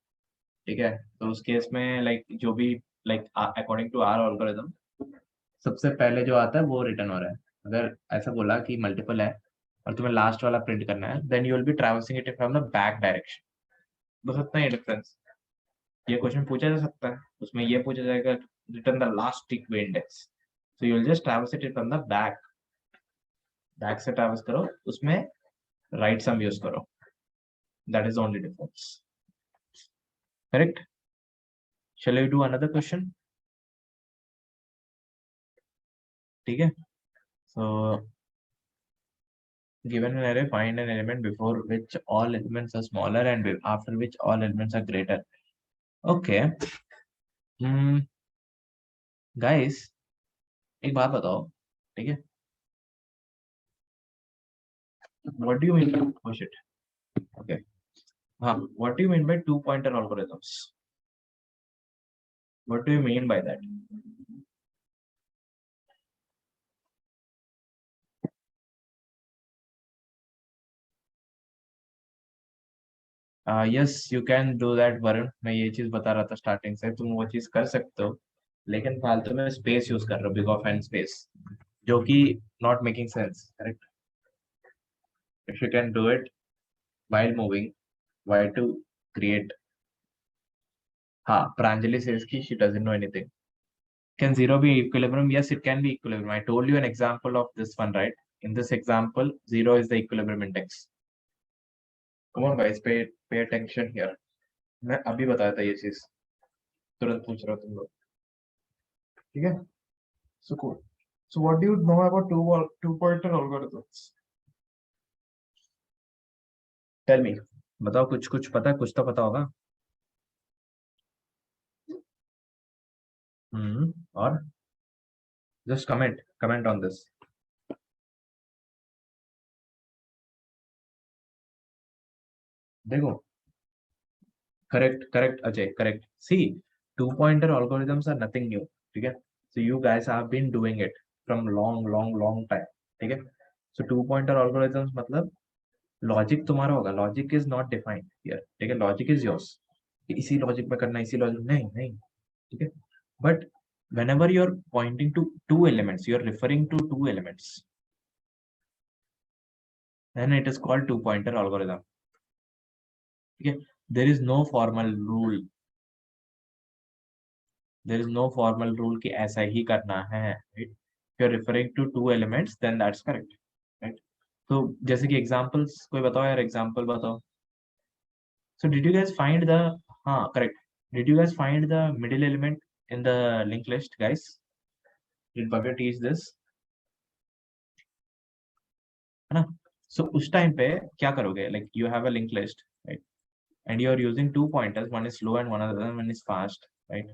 ठीक है, तो उस case में like जो भी like according to our algorithm सबसे पहले जो आता है वो रिटर्न हो रहा है, अगर ऐसा बोला कि मल्टीपल है और तुम्हें लास्ट वाला प्रिंट करना है, then you will be traversing it from the back direction. बस इतना ही डिफरेंस। ये क्वेश्चन पूछा जा सकता है, उसमें ये पूछा जाएगा return the last tick index, so you will just traverse it from the back. Back से ट्रैवर्स करो, उसमें राइट सम यूज करो, that is only difference. Correct? Shall we do another question? ठीक है, सो given an array, find an element before which all elements are smaller and after which all elements are greater. Okay. Guys, एक बात बताओ, ठीक है? What do you mean by oh shit? Okay. हाँ, what do you mean by two pointer algorithms? What do you mean by that? Yes, you can do that, Varun. मैं ये चीज बता रहा था स्टार्टिंग से, तुम वो चीज कर सकते हो, लेकिन फालतू में स्पेस यूज कर रहे हो, बिग ऑफ एन स्पेस, जो कि not making sense. Correct? If you can do it while moving, why to create? हाँ, Pranjali says ki she doesn't know anything. Can zero be equilibrium? Yes, it can be equilibrium. I told you an example of this one, right? In this example, zero is the equilibrium index. Come on, guys, pay attention here. मैं अभी बताया था ये चीज, तुरंत पूछ रहा हूँ तुम लोग, ठीक है? So cool. So what do you know about two-pointer algorithms? Tell me. बताओ, कुछ पता है? कुछ तो पता होगा। और just comment on this. देखो, correct Ajay, correct. See, two-pointer algorithms are nothing new, ठीक है? So you guys have been doing it from long time, ठीक है? So two-pointer algorithms मतलब लॉजिक तुम्हारा होगा, logic is not defined here, ठीक है? लॉजिक इज योर्स, इसी लॉजिक में करना, इसी लॉजिक नहीं, ठीक है? But whenever you are pointing to two elements, you are referring to two elements, then it is called two-pointer algorithm. ठीक है? There is no formal rule, there is no formal rule कि ऐसा ही करना है, right? If you are referring to two elements, then that's correct, right? तो जैसे कि examples कोई बताओ यार, example बताओ. So did you guys find the correct? Did you guys find the middle element in the linked list, guys? Did Bhavya teach this? है ना? So उस टाइम पे क्या करोगे? Like you have a linked list, right? And you are using two pointers. One is slow and one is fast, right?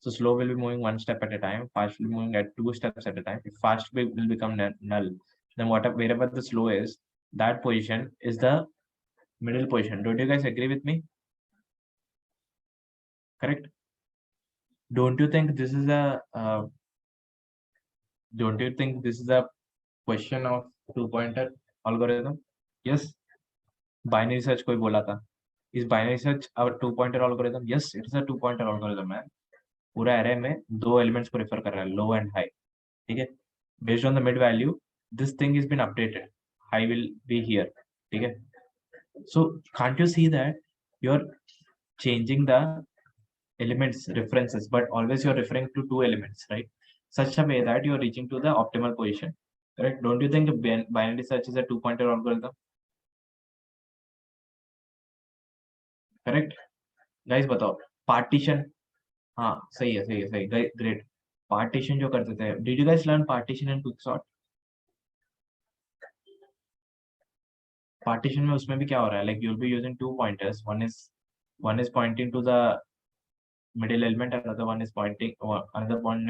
So slow will be moving one step at a time. Fast will be moving at two steps at a time. If fast will become null, then wherever the slow is, that position is the middle position. Don't you guys agree with me? Correct? Don't you think this is a question of two-pointer algorithm? Yes. Binary search कोई बोला था. Is binary search a two-pointer algorithm? Yes, it is a two-pointer algorithm, man. पूरा array में दो elements को refer कर रहा है, low and high. ठीक है? Based on the mid value, this thing has been updated. High will be here. ठीक है? So can't you see that you're changing the elements references, but always you're referring to two elements, right? Such a way that you're reaching to the optimal position, correct? Don't you think binary search is a two-pointer algorithm? Correct? Guys बताओ, partition. हाँ, सही है, great. Partition जो करते थे, did you guys learn partition and quicksort? Partition में उसमें भी क्या हो रहा है? Like you'll be using two pointers. One is pointing to the middle element, another one is pointing to another one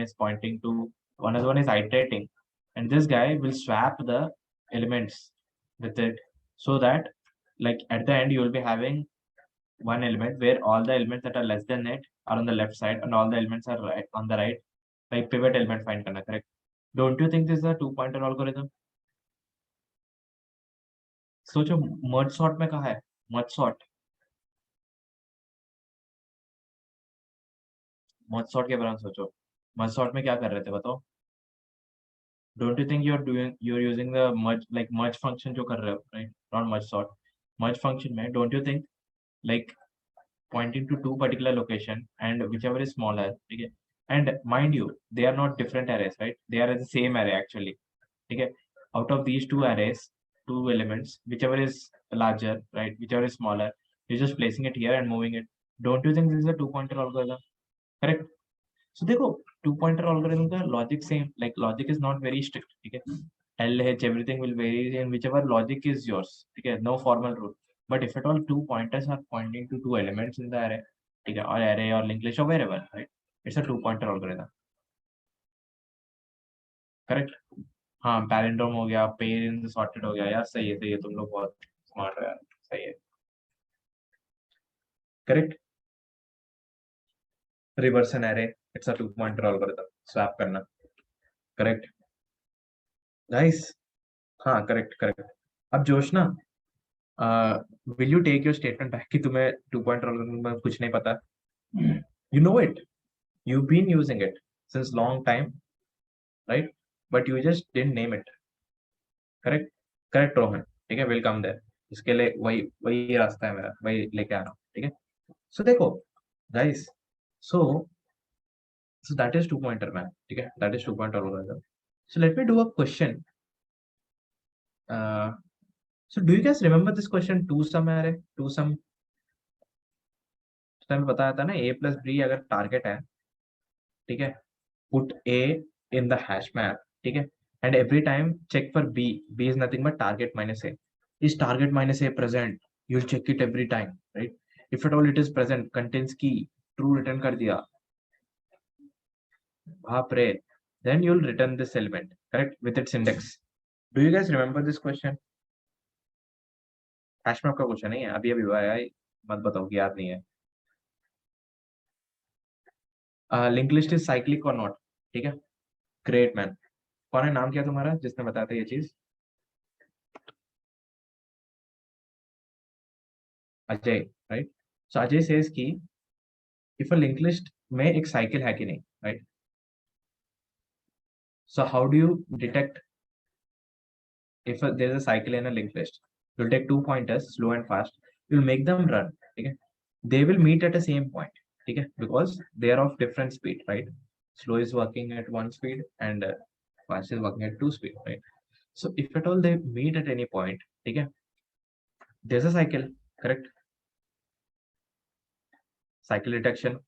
is iterating, and this guy will swap the elements with it, so that like at the end you will be having one element where all the elements that are less than it are on the left side and all the elements are right on the right, like pivot element find करना, correct? Don't you think this is a two-pointer algorithm? सोचो merge sort में कहाँ है merge sort के बारे में सोचो, merge sort में क्या कर रहे थे बताओ? don't you think you're using the merge function जो कर रहे हो, right? Not merge sort. Merge function में don't you think like pointing to two particular location and whichever is smaller, okay? And mind you, they are not different arrays, right? They are the same array actually, okay? Out of these two arrays, two elements, whichever is larger, right? Whichever is smaller, you're just placing it here and moving it. Don't you think this is a two-pointer algorithm? Correct? So देखो, two-pointer algorithm का logic same, like logic is not very strict, okay? LH everything will vary in whichever logic is yours, okay? No formal rule. But if at all two pointers are pointing to two elements in the array, okay, or array or linked list or wherever, right? It's a two-pointer algorithm. Correct? हाँ, palindrome हो गया, pair in sorted हो गया, यार सही है, तुम लोग बहुत smart हो यार, सही है. Correct? Reverse an array, it's a two-pointer algorithm. Swap करना. Correct? Nice. हाँ, correct. अब Joshna, will you take your statement back कि तुम्हें two-pointer algorithm में कुछ नहीं पता? You know it. You've been using it since long time, right? But you just didn't name it. Correct, Rohan. ठीक है, will come there. इसके लिए वही रास्ता है मेरा, वही लेके आ रहा हूँ. ठीक है. So देखो, guys. So that is two-pointer, man. ठीक है, that is two-pointer algorithm. So let me do a question. So do you guys remember this question? Two-sum array, two-sum. हमें बताया था ना, a plus b अगर टारगेट है, ठीक है, put a in the hash map, ठीक है, and every time check for b is nothing but target minus a. Is target minus a present? You'll check it every time, right? If at all it is present, contains key, true return कर दिया, बाप रे, then you'll return this element, correct, with its index. Do you guys remember this question? hash map का question नहीं है, अभी आया, मत बताओ कि याद नहीं है. लिंक लिस्ट इज साइक्लिक और नॉट, ठीक है. Great man. कौन है, नाम क्या तुम्हारा जिसने बताया था ये चीज? अजय, राइट? सो अजय सेज कि इफ अ लिंक लिस्ट में एक साइकिल है कि नहीं, right? So how do you detect if there is a cycle in a linked list? You'll take two pointers, slow and fast, you'll make them run, okay? They will meet at the same point, okay? Because they are of different speed, right? Slow is working at one speed and fast is working at two speed, right? So if at all they meet at any point, okay, there's a cycle, correct? Cycle detection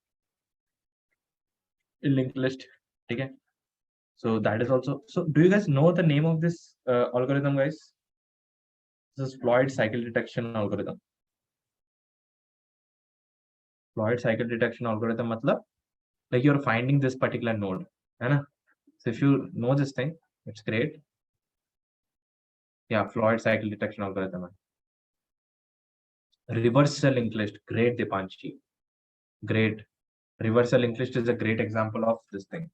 in linked list, okay? So that is also, so do you guys know the name of this algorithm, guys? This is Floyd cycle detection algorithm. Floyd cycle detection algorithm matlab like you're finding this particular node, है ना? So if you know this thing, it's great. Yeah, Floyd cycle detection algorithm. Reversal linked list, great, Dipanshi, great. Reversal linked list is a great example of this thing.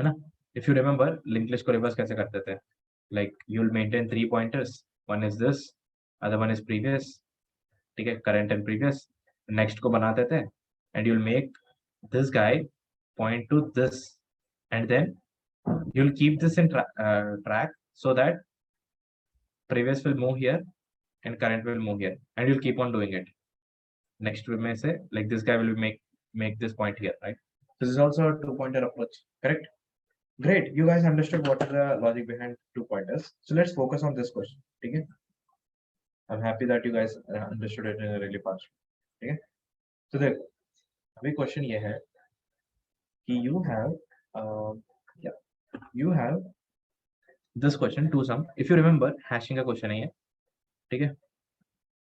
है ना? If you remember, linked list को reverse कैसे करते थे? Like you'll maintain 3 pointers. One is this, other one is previous, ठीक है, current and previous. Next को बनाते थे, and you'll make this guy point to this, and then you'll keep this in track so that previous will move here and current will move here, and you'll keep on doing it. Next we may say like this guy will make this point here, right? This is also a two-pointer approach, correct? Great, you guys understood what is the logic behind two pointers. So let's focus on this question, okay? I'm happy that you guys understood it in a really fast, okay? So the big question ये है कि you have this question two sum. If you remember, hashing का question है ये, ठीक है?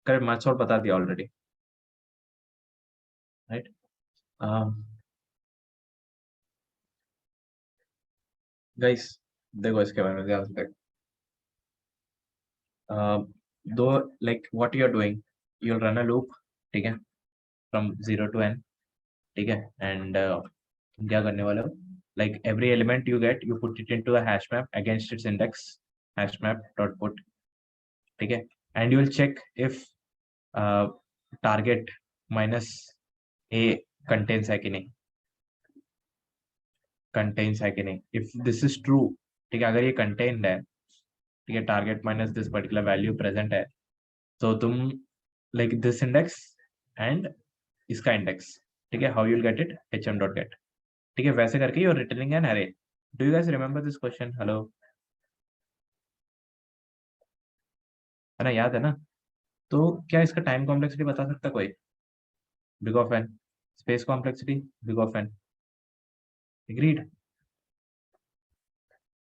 Correct, maths और बता दिया already, right? Guys, देखो इसके बारे में ध्यान से देखो. Though like what you're doing, you'll run a loop, ठीक है, from 0 to n, ठीक है, and क्या करने वाले हो, like every element you get, you put it into a hash map against its index, hash map dot put, ठीक है, and you will check if target minus a contains है कि नहीं, कंटेन्स है कि नहीं. इफ दिस इज ट्रू, ठीक है, अगर ये कंटेन्ड है, ठीक है, target minus this particular value present है, तो तुम लाइक दिस इंडेक्स एंड इसका इंडेक्स, ठीक है, how you'll get it, hm dot gate, ठीक है, वैसे करके यूर रिटर्निंग एन अरे. Do you guys remember this question? Hello, है ना, याद है ना? तो क्या इसका टाइम कॉम्प्लेक्सिटी बता सकता कोई? Big of n. Space complexity big of n. Agreed,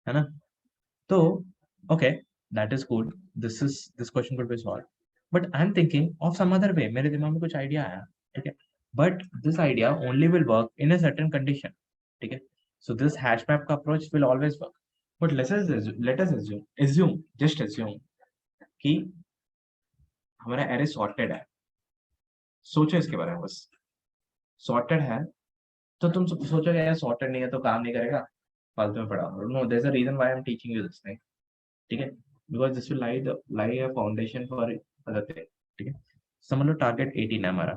है ना? तो okay, that is good. This question could be solve, but I am thinking of some other way. मेरे दिमाग में कुछ आइडिया आया, ठीक है, but this idea only will work in a certain condition, ठीक है. सो दिस हैश मैप का approach will always work, but let us assume just assume कि हमारा एरे सॉर्टेड है. सोचो इसके बारे में बस. सॉर्टेड है तो तुम सोचोगे यार सॉर्टेड नहीं है तो काम नहीं करेगा, फालतू में पड़ा. No, there is a reason why I am teaching you this thing, ठीक है, because this will lie a foundation for other thing, ठीक है. समझ लो टारगेट 18 है हमारा,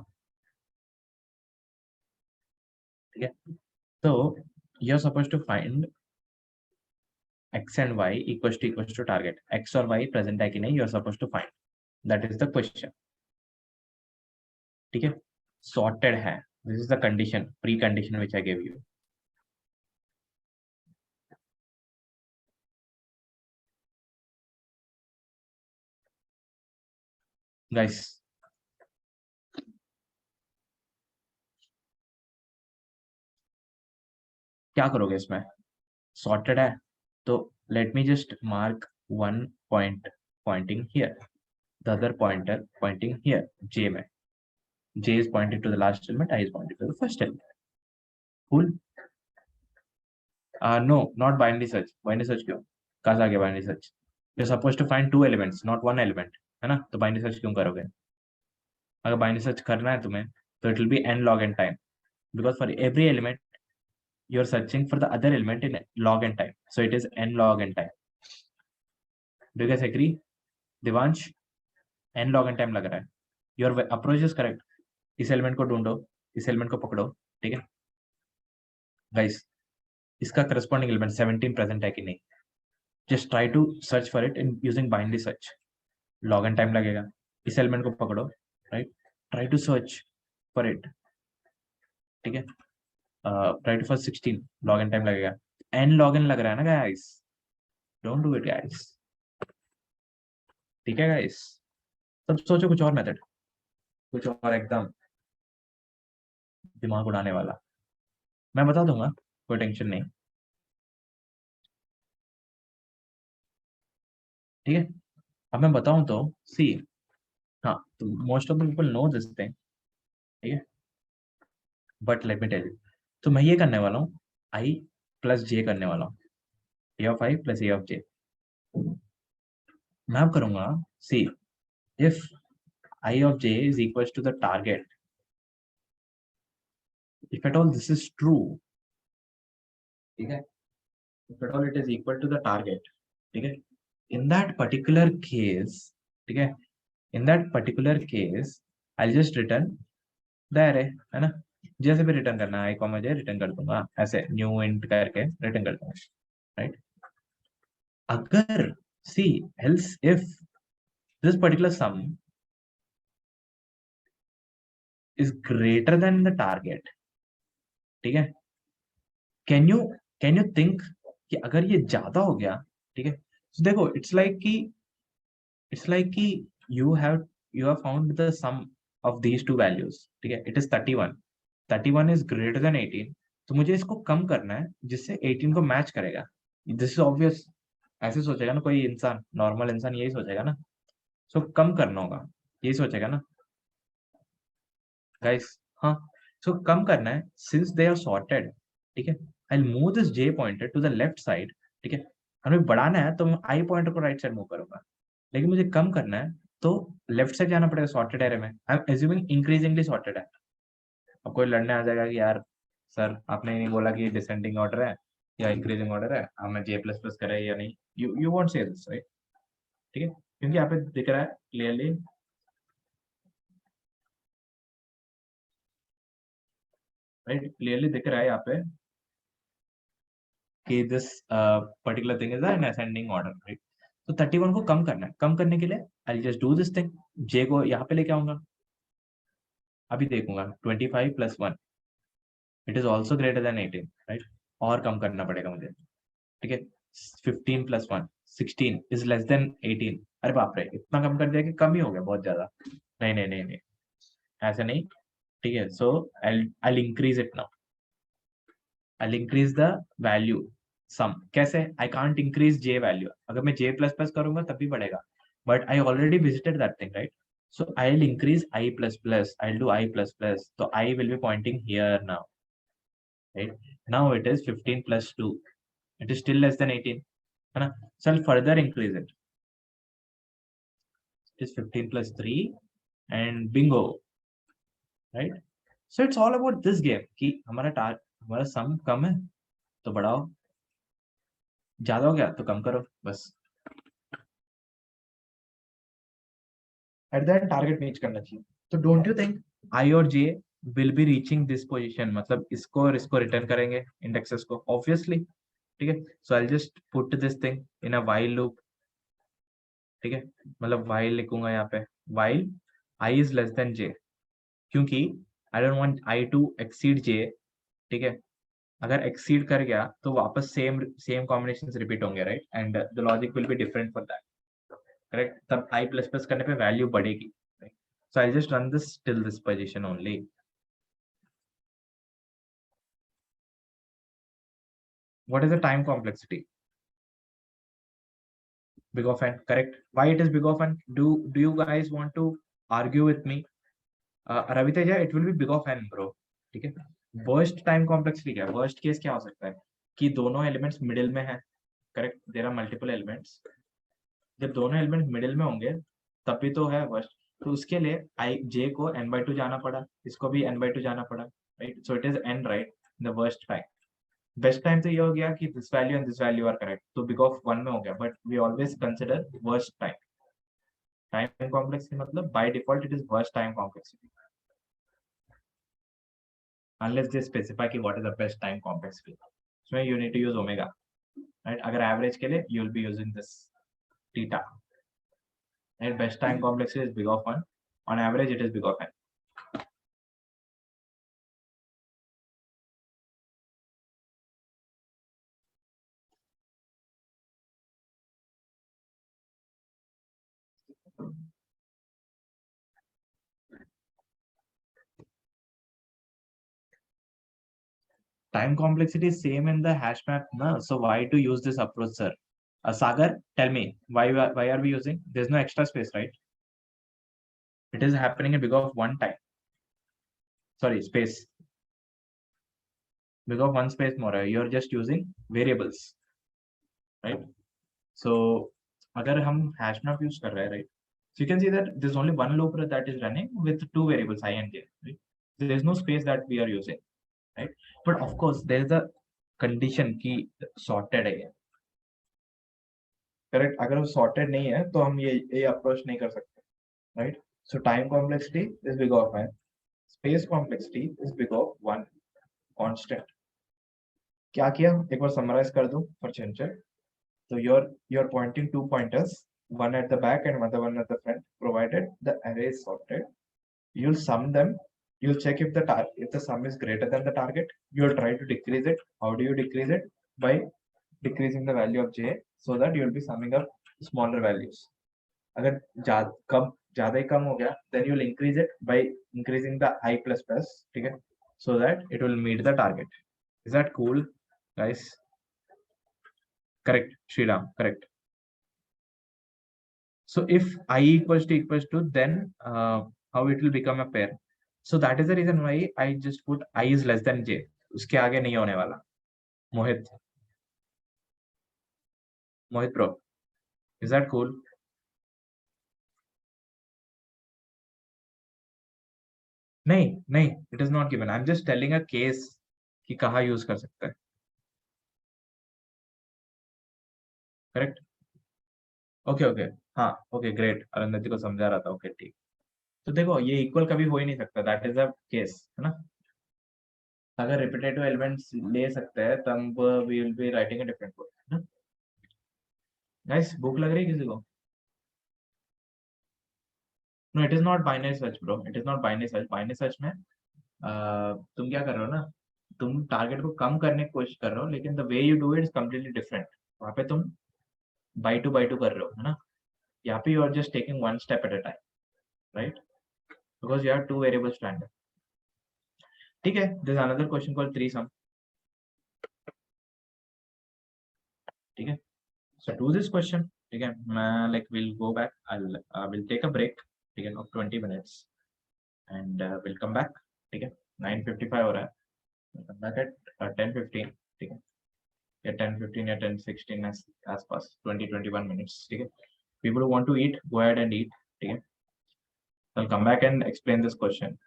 ठीक है. तो you are suppose to find x and y equal to target. x और y प्रेजेंट है कि नहीं, you are suppose to find. That is the question, ठीक है. सॉर्टेड है, this is the condition, precondition which I give you. Guys, क्या करोगे इसमें? सॉर्टेड है तो let me just mark one point pointing here, the other pointer pointing here, j में. j is pointing to the last element, I is pointing to the first element. Cool. No, not binary search. Binary search क्यों? कहाँ से आ गया binary search? You're supposed to find two elements, not one element, है ना? तो binary search क्यों करोगे? अगर binary search करना है तुम्हें, तो it will be n log n time, because for every element you're searching for the other element in log n time, so it is n log n time. Do you guys agree? Divansh, n log n time लग रहा है. Your approach is correct. इस element को ढूंढो, इस element को पकड़ो, ठीक है. गाइस, इसका करस्पॉन्डिंग एलिमेंट 17 प्रेजेंट है कि नहीं, just try to search for it in using binary search. Log n time लगेगा. इस एलिमेंट को पकड़ो, right, try to search for it, ठीक है. Try to for 16, log n time लगेगा. एन लॉग एन लग रहा है ना guys, don't do it guys, ठीक है गाइस. तब सोचो कुछ और मेथड, कुछ और एकदम दिमाग उड़ाने वाला. मैं बता दूंगा, कोई टेंशन नहीं, ठीक है. अब मैं बताऊं तो सी, हाँ, तो most of the people know this thing, ठीक है, but let me tell you. तो मैं ये करने वाला हूँ, आई प्लस जे करने वाला हूँ, a of i plus a of j. मैं अब करूंगा see, if i of j is equal to the target, if at all this is true, ठीक है, if at all it is equal to the target, ठीक है, in that particular case, ठीक है, in that particular case I just return the array, है ना. जैसे भी रिटर्न करना है, आई कॉमा जे रिटर्न कर दूंगा, ऐसे न्यू इंट करके रिटर्न कर दूंगा, राइट. अगर सी, else if this particular sum is greater than the target, ठीक है, can you can you think कि अगर ये ज्यादा हो गया, ठीक है, तो देखो इट्स लाइक कि you have found the sum of these two values, ठीक है, it is 31, 31 is greater than 18, तो मुझे इसको कम करना है जिससे 18 को मैच करेगा. This is obvious. ऐसे सोचेगा ना कोई इंसान, नॉर्मल इंसान यही सोचेगा ना. सो कम करना होगा, यही सोचेगा ना गाइस. हाँ, सो कम करना है सिंस दे आर सॉर्टेड, ठीक है. I move this j pointer to the left side, ठीक है. हमें बढ़ाना है तो मैं आई पॉइंटर को राइट साइड मूव करूंगा, लेकिन मुझे कम करना है तो लेफ्ट साइड जाना पड़ेगा सॉर्टेड एरे में. I am assuming increasingly sorted है. अब कोई लड़ने आ जाएगा कि यार सर आपने नहीं बोला कि डिसेंडिंग ऑर्डर है या इंक्रीजिंग ऑर्डर है, हमें जे प्लस प्लस करे या नहीं. यू वॉन्ट से दिस, राइट, ठीक है, क्योंकि यहाँ पे दिख रहा है क्लियरली, राइट, क्लियरली दिख रहा है यहाँ पे कि this particular thing is an ascending order, right? तो 31 को कम करना है, कम करने के लिए I'll just do this thing, j को यहाँ पे लेके आऊंगा, अभी देखूंगा 25 plus 1 it is also greater than 18, right? और कम करना पड़ेगा मुझे, ठीक है? 15 plus 1 16 is less than 18. अरे बाप रे, इतना कम कर दिया कि कम ही हो गया बहुत ज्यादा। नहीं नहीं नहीं नहीं, ऐसा नहीं, ठीक है? So I'll increase it now. I'll increase the value sum. कैसे? I can't increase j value. अगर मैं j plus plus करूंगा तब भी बढ़ेगा, but I already visited that thing, right? So I'll increase I plus plus. I'll do I plus plus. So I will be pointing here now, right? Now it is 15 plus 2. It is still less than 18, है ना? So I'll further increase it. It is 15 plus 3 and bingo, right? So it's all about this game कि हमारा sum कम है तो बढ़ाओ, ज्यादा हो गया तो कम करो, बस। At the end target reach करना चाहिए। तो डोंट यू थिंक आई और j will be reaching this position, मतलब इसको और इसको रिटर्न करेंगे इंडेक्सेस को, ऑब्वियसली, ठीक है? So I just put this thing in a while loop, ठीक है? मतलब व्हाइल लिखूंगा यहाँ पे, while i is less than j, क्योंकि I don't want i to exceed j, ठीक है? अगर एक्सीड कर गया तो वापस सेम कॉम्बिनेशंस रिपीट होंगे, right? And the logic will be different for that, correct? तब आई प्लस प्लस करने पे वैल्यू बढ़ेगी, right? So I'll just run this till this position only. What is the time complexity? Big of n, correct? Why it is big of n? Do you guys want to argue with me? Ravi Teja, it will be big of n, bro, ठीक है? Worst time complexity क्या है? Worst case क्या हो सकता है कि दोनों एलिमेंट्स मिडिल में हैं, correct? There are multiple elements, जब दोनों एलिमेंट मिडिल में होंगे तब भी तो है वर्स्ट। तो उसके लिए आई जे को n/2 जाना पड़ा, इसको भी n/2 जाना पड़ा, right? So it is n, right? The worst time, best time तो ये हो गया कि this value and this value are correct, तो बिग ऑफ 1 में हो गया, but we always consider worst time. Time complexity मतलब by default it is worst time complexity, unless they specify कि what is the best time complexity. So you need to use omega, right? अगर average के लिए you will be using this theta, and best time complexity is big of 1. On average it is big of n. Time complexity is same in the hash map, no? So why to use this approach, sir? Sagar, tell me why are we using? There's no extra space, right? It is happening in big of 1 time. Sorry, space. Big of 1 space more. You're just using variables, right? So अगर हम hash map use कर रहे हैं, right? So you can see that there's only one loop that is running with 2 variables I and j, right? So there's no space that we are using, right? But of course there's a condition कि sorted है, correct? अगर वो sorted नहीं है तो हम ये approach नहीं कर सकते, right? So time complexity is big of n, space complexity is big of 1 constant. क्या किया एक बार समराइज कर दूं फॉर चेंजर। तो you're pointing 2 pointers, one at the back and one at the front, provided the array is sorted. You'll sum them, you'll check if the sum is greater than the target, you'll try to decrease it. How do you decrease it? By decreasing the value of j, so that you'll be summing up smaller values. अगर ज्यादा ही कम हो गया, then you'll increase it by increasing the I plus plus, ठीक है? So that it will meet the target. Is that cool, guys? Correct, Sriram, correct. So if I equals to, then how it will become a pair? So that is the reason why I just put I is less than j. उसके आगे नहीं होने वाला। मोहित bro, is that cool? नहीं, it is not given. I'm just telling a case कि कहाँ use कर सकते हैं, correct? ओके, हाँ, ओके, ग्रेट। अरुंधति को समझा रहा था, ओके, ठीक। तो देखो ये इक्वल कभी हो ही नहीं सकता, दैट इज अ केस, है ना? अगर रिपीटेटिव एलिमेंट्स ले सकते हैं तब we will be writing a different code, है ना? गाइस भूख लग रही है किसी को? No, it is not binary search bro, it is not binary search. Binary search में तुम क्या कर रहे हो ना, तुम टारगेट को कम करने की कोशिश कर रहे हो, लेकिन the way you do it is completely different. वहाँ पे तुम बाई टू कर रहे हो, है ना? यहाँ पे you are just taking one step at a time, right? Because you have two variables to handle. ठीक है, this another question called three sum. ठीक है, सो डू दिस क्वेश्चन। ठीक है, मैं like will go back, I will take a break, ठीक है, of 20 minutes and will come back. ठीक है, 9:55 हो रहा है, come back at 10:15, ठीक है, या 10:15 या 10:16 आसपास, 20-21 मिनट्स। ठीक है, people who want to eat go ahead and eat। ठीक है, I'll come back and explain this question।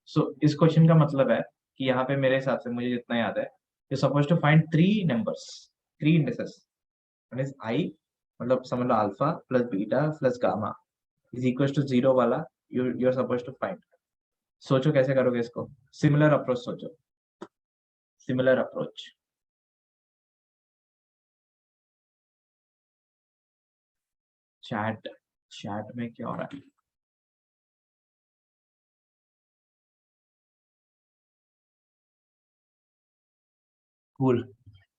so इस क्वेश्चन का मतलब है कि यहाँ पे मेरे हिसाब से, मुझे जितना याद है, you're supposed to find three numbers, three indices। one is I, मतलब समझ लो alpha plus beta plus gamma is equal to 0 वाला you're supposed to find। सोचो कैसे करोगे इसको, सिमिलर अप्रोच सोचो, सिमिलर अप्रोच। चैट चैट में क्या हो रहा है? कूल,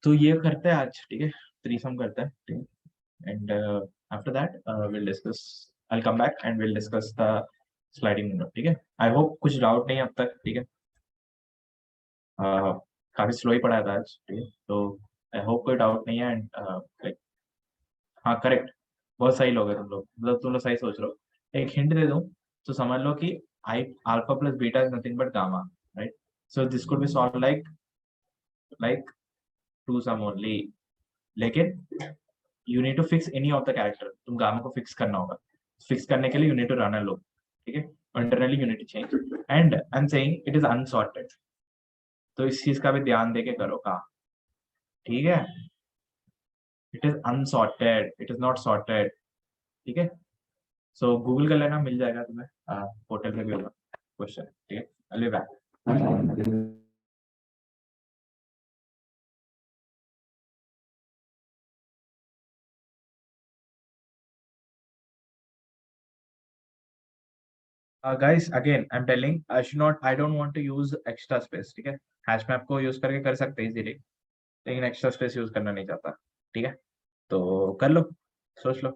तो ये करते हैं आज, ठीक है, थ्रीसम करते हैं, ठीक है, and after that will discuss, I come back and will discuss the sliding window. ठीक है, आई होप कुछ डाउट नहीं है अब तक। ठीक है, काफी स्लो ही पढ़ाया था आज, ठीक है, तो आई होप कोई डाउट नहीं है। एंड लाइक, हाँ करेक्ट, बहुत सही लोग हैं तुम लोग, मतलब तुम लोग सही सोच रहे हो। एक हिंट दे दूं तो समझ लो कि I alpha plus beta is nothing but gamma, right? So this could be solve like two sum only, लेकिन you need to fix any of the character, तुम गामा को फिक्स करना होगा। फिक्स करने के लिए you need to run a loop, ठीक है, internally you need to change. And I am saying it is unsorted, तो इस चीज का भी ध्यान देके करो काम, ठीक है? It is unsorted, it is not sorted, ठीक है? सो गूगल कर लेना, मिल जाएगा तुम्हें, पोर्टल पे भी होगा क्वेश्चन, ठीक है? I'll be back। Guys, again I'm telling, I don't want to use extra space, ठीक है? हैश मैप को यूज करके कर सकते हैं इजीली, लेकिन एक्स्ट्रा स्पेस यूज करना नहीं चाहता, ठीक है? तो कर लो, सोच लो।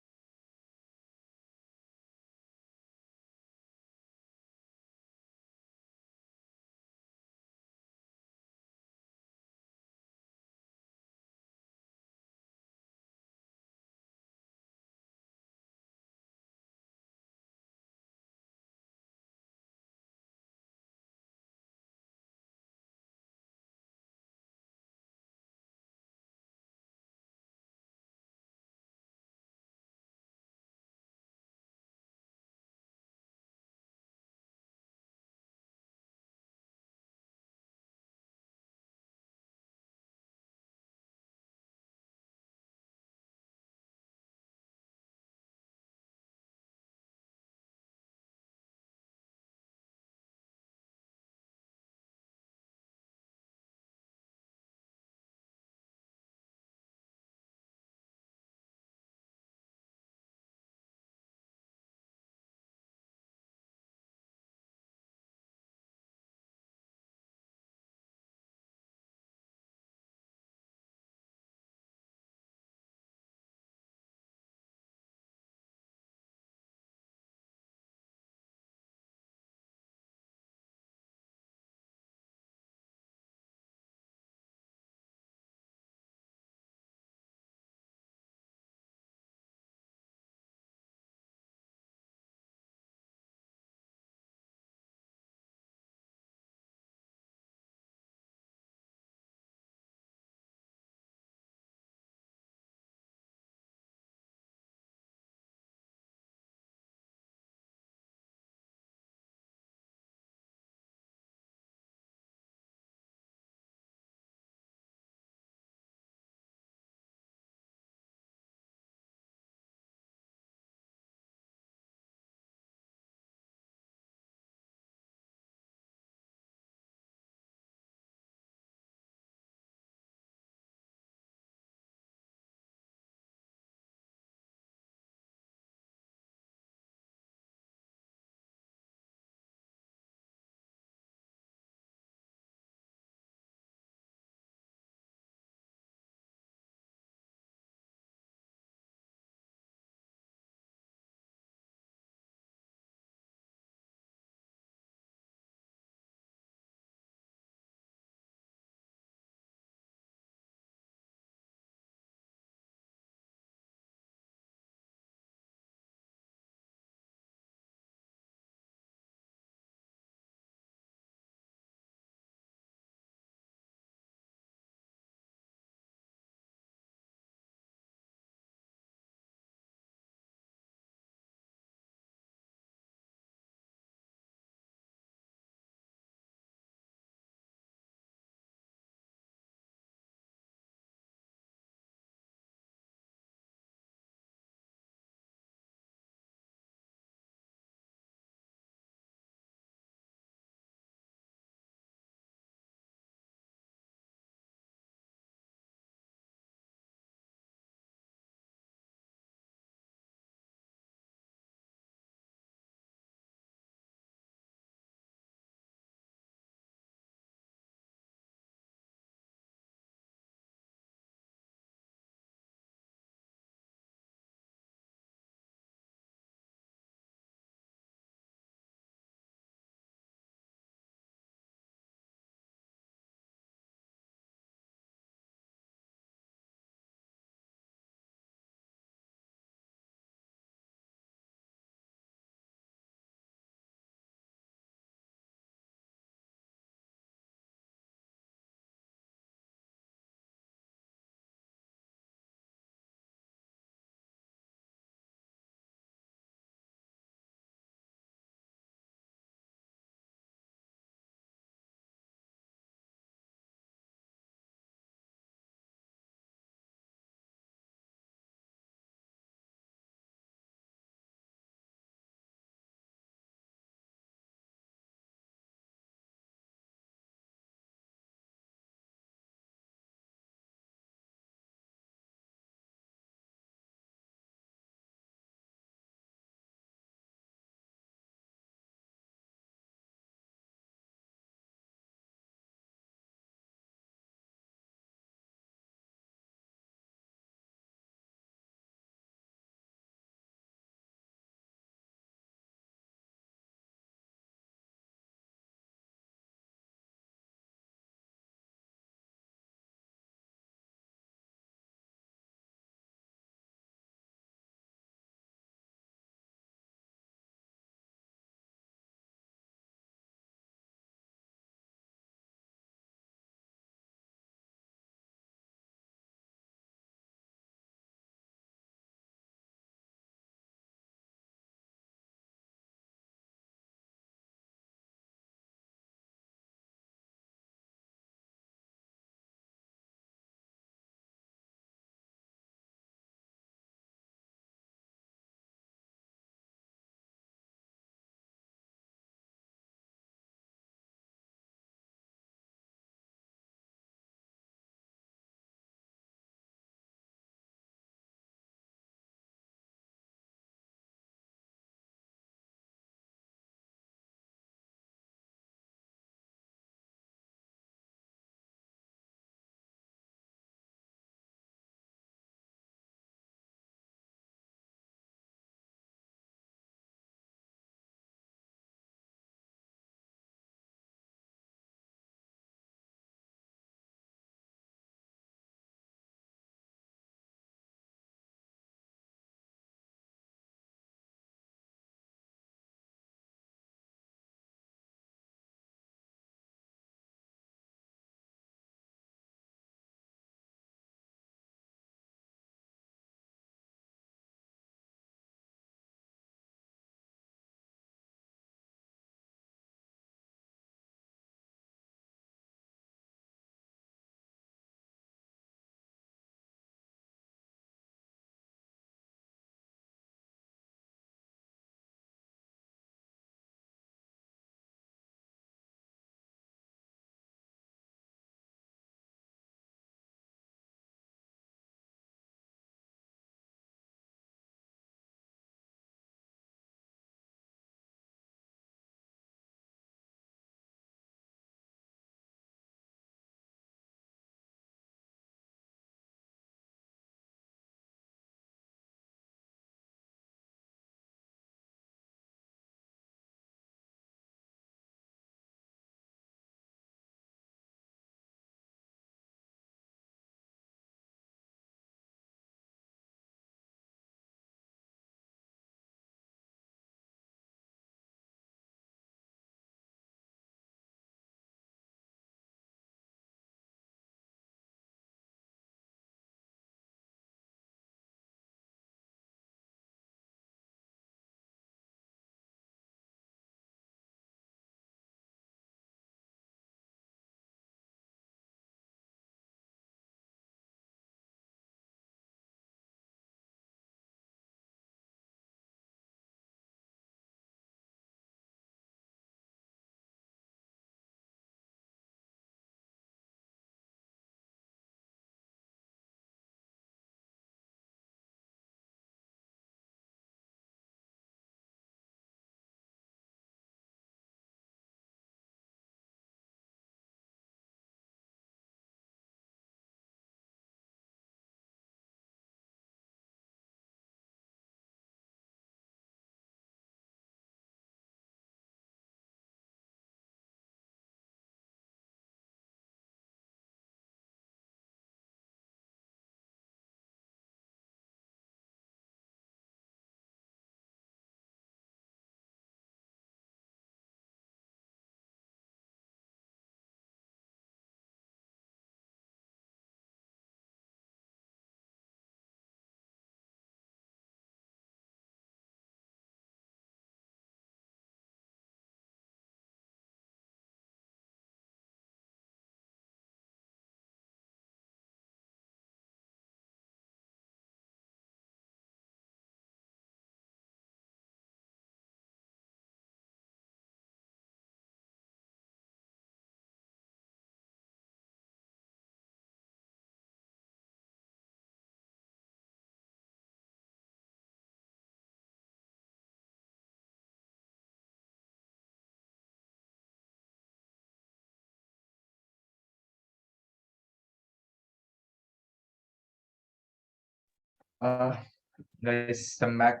Guys, I'm back.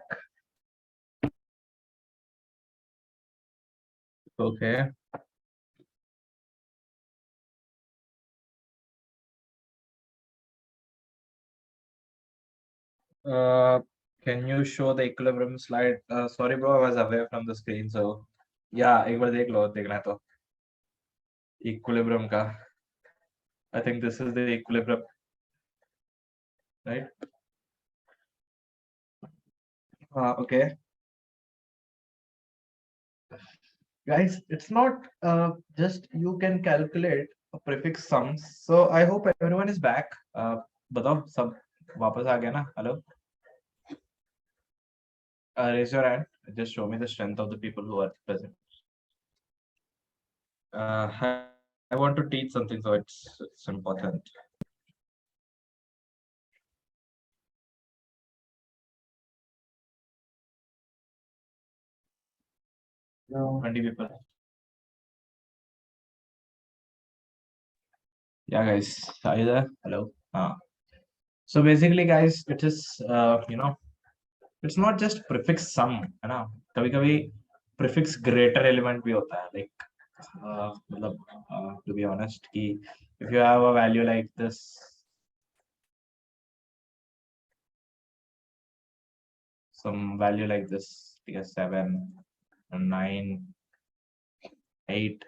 Okay. Can you show the equilibrium slide? Sorry, bro, I was away from the screen. So, yeah, एक बार देख लो, देखना है तो. Equilibrium का. I think this is the equilibrium, right? Okay. Guys, it's not just you can calculate a prefix sums. So I hope everyone is back. बताओ सब वापस आ गया ना? Hello. Raise your hand. Just show me the strength of the people who are present. I want to teach something, so it's important. No. 20 people. Yeah, guys. Are you there? Hello. So basically, guys, it is it's not just prefix sum, है ना? कभी-कभी prefix greater element भी होता है. Like मतलब to be honest, कि if you have a value like this, some value like this, ठीक है, 7, 9, 8,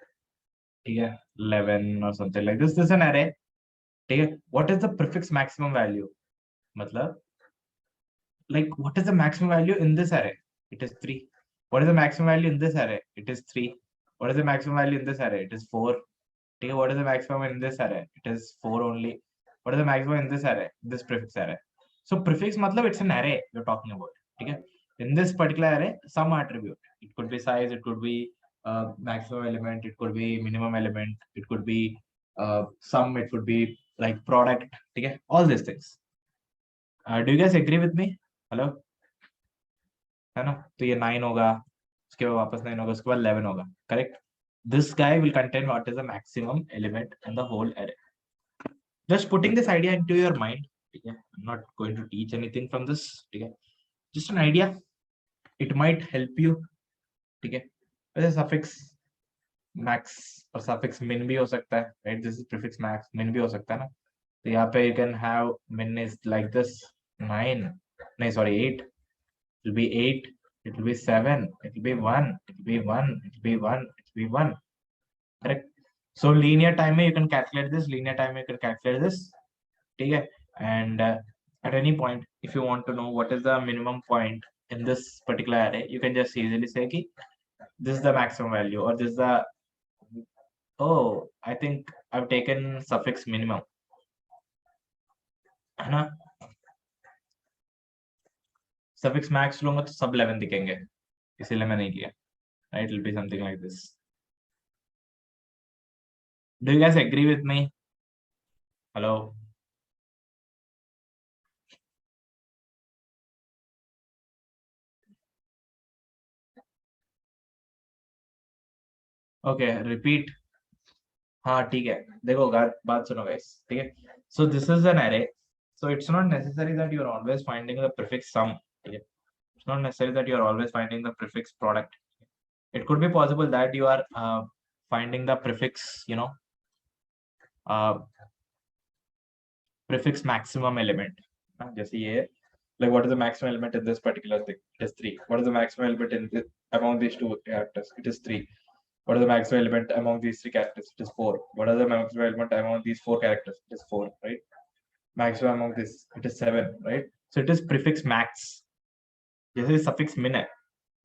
ठीक है, 11 or something like this. This is an array. ठीक है. What is the prefix maximum value? मतलब like what is the maximum value in this array? It is 3. What is the maximum value in this array? It is 3. What is the maximum value in this array? It is 4. Okay, what is the maximum in this array? It is 4 only. What is the maximum in this array? This prefix array. So prefix matlab it's an array you're talking about. Okay, in this particular array, some attribute. It could be size, it could be maximum element, it could be minimum element, it could be sum, it could be like product. Okay, all these things. Do you guys agree with me? Hello? है ना? तो ये 9 होगा, उसके बाद वापस 9 होगा, उसके बाद 11 होगा. Correct? This guy will contain what is the maximum element in the whole array. Just putting this idea into your mind. Okay? I'm not going to teach anything from this. Okay? Just an idea. It might help you. Okay? वैसे suffix max और suffix min भी हो सकता है, right? This is prefix max, min भी हो सकता है ना? तो यहाँ पे you can have min is like this 9, नहीं sorry 8. It will be 8. It will be 7. It will be 1. It will be 1. It will be 1. It will be 1. Correct. So linear time you can calculate this. Linear time you can calculate this. Okay. And at any point, if you want to know what is the minimum point in this particular array, you can just easily say कि this is the maximum value or this is the, oh, I think I've taken suffix minimum. है ना? Suffix max लूंगा तो सब 11 दिखेंगे, इसीलिए मैं नहीं किया. Right? It will be something like this. Do you guys agree with me? Hello? Okay, repeat. हाँ ठीक है, देखो बात सुनो guys, ठीक है. So this is an array. So it's not necessary that you're always finding the prefix sum. ठीक है. It's not necessary that you're always finding the prefix product. It could be possible that you are finding the prefix, prefix maximum element. जैसे ये, like what is the maximum element in this particular thing? It is 3. What is the maximum element in this, among these two characters? It is 3. What is the maximum element among these 3 characters? It is 4. What are the maximum element among these 4 characters? It is 4, right? Maximum among this, it is 7, right? So it is prefix max. This is suffix min.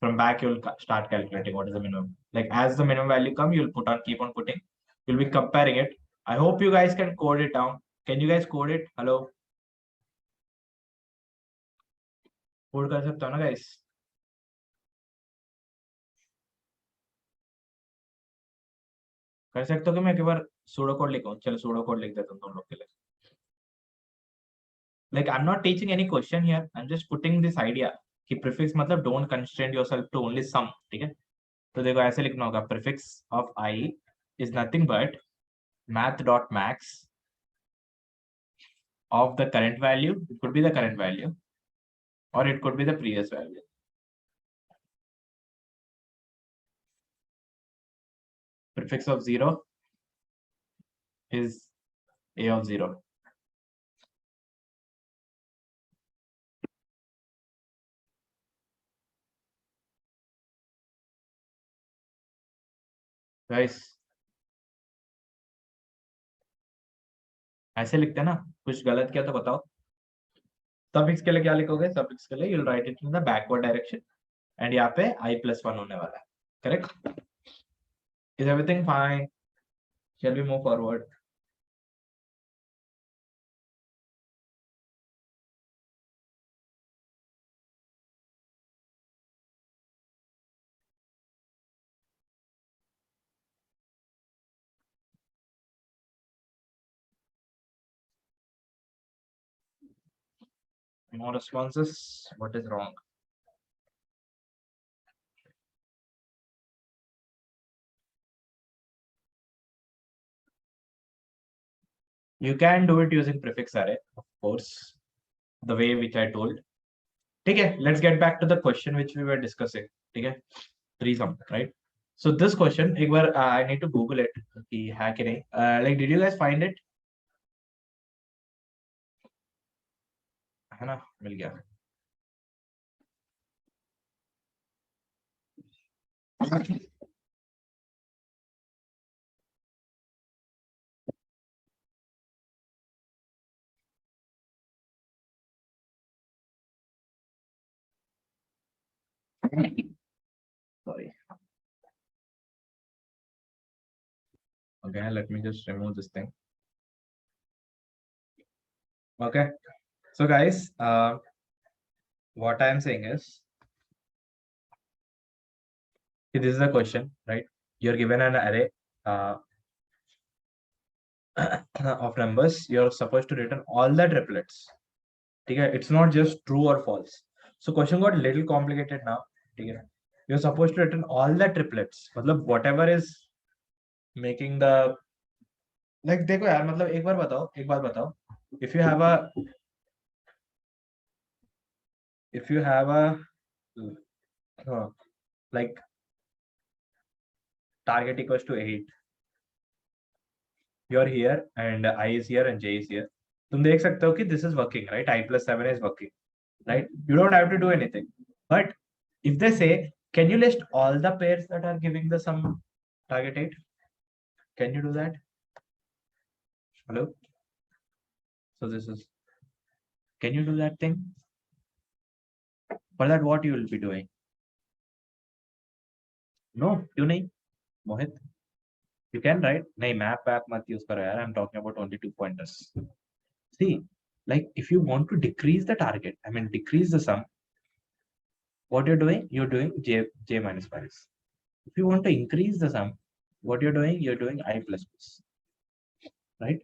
From back, you'll start calculating what is the minimum. Like as the minimum value come, you'll keep on putting. You'll be comparing it. I hope you guys can code it down. Can you guys code it? Hello? Code कर सकते हो ना guys? कर सकते हो कि मैं एक बार सूडो कोड लिखूं? चलो सूडो कोड लिख देता हूं तुम लोग के लिए. Like I'm not teaching any question here. I'm just putting this idea कि prefix मतलब don't constrain yourself to only sum. ठीक है? तो देखो ऐसे लिखना होगा, prefix of I is nothing but math.max of the current value. It could be the current value or it could be the previous value. Prefix of 0 is a of 0. Guys, ऐसे लिखते हैं ना, कुछ गलत किया तो बताओ. सफिक्स के लिए क्या लिखोगे? सफिक्स के लिए you'll write it in the backward direction and यहाँ पे i+1 होने वाला है. Correct? Is everything fine? Shall we move forward? No responses. What is wrong? You can do it using prefix array, of course, the way which I told. Okay, let's get back to the question which we were discussing. Okay, threesome, right? So this question, एक बार I need to Google it. कि है कि नहीं? Like, did you guys find it? है ना? मिल गया. Sorry. Okay, let me just remove this thing. Okay, so guys, what I am saying is, this is a question, right? You're given an array of numbers. You're supposed to return all the triplets. Okay, it's not just true or false. So question got a little complicated now. Okay, you're supposed to return all the triplets. मतलब whatever is making the, like, देखो यार, मतलब एक बात बताओ. If you have a like target equals to 8, you're here and I is here and J is here. तुम देख सकते हो कि this is working, right? I+7 is working, right? You don't have to do anything. But if they say, can you list all the pairs that are giving the sum target 8? Can you do that? Hello? So this is, can you do that thing? For that, what you will be doing? No, क्यों नहीं? Mohit, you can write. नहीं, map मत use करो यार. I'm talking about only 2 pointers. See, like, if you want to decrease the target, I mean decrease the sum, what you're doing? You're doing j minus 5. If you want to increase the sum, what you're doing? You're doing I++, right?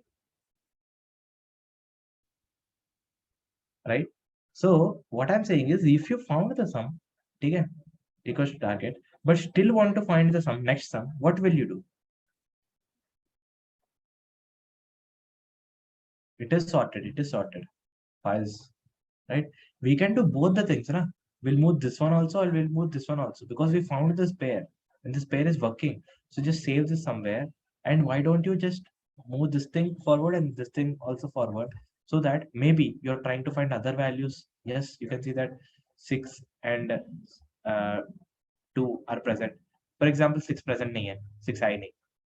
Right? So what I'm saying is, if you found the sum, okay, equals to target, but still want to find the sum, next sum, what will you do? It is sorted. Files, right? We can do both the things, na? We'll move this one also, and we'll move this one also, because we found this pair, and this pair is working. So just save this somewhere, and why don't you just move this thing forward and this thing also forward, so that maybe you're trying to find other values. Yes, you can see that 6 and 2 are present. For example, 6 present nahi hai, 6 आई नहीं,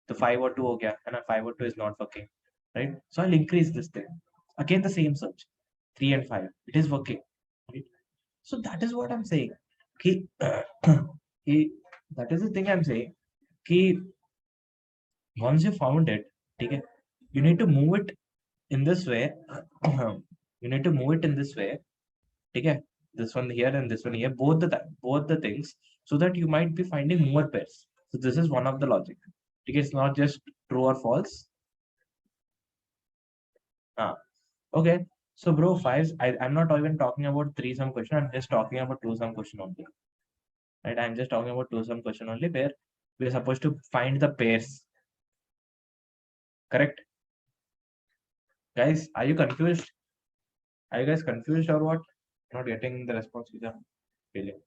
तो 5 और 2 हो गया है ना. 5 और 2 is not working, right? So I'll increase this thing. Again, the same search, 3 and 5, it is working, right? So that is what I'm saying. That is the thing I'm saying. Once you found it, okay, you need to move it in this way. You need to move it in this way. Okay, this one here and this one here, both the things, so that you might be finding more pairs. So this is one of the logic. Okay, it's not just true or false. Okay. So bro, fives, I'm not even talking about 3-sum question. I'm just talking about 2-sum question only. Right? I'm just talking about 2-sum question only, where we're supposed to find the pairs. Correct? Guys, are you confused? Are you guys confused or what? Not getting the response which I'm feeling.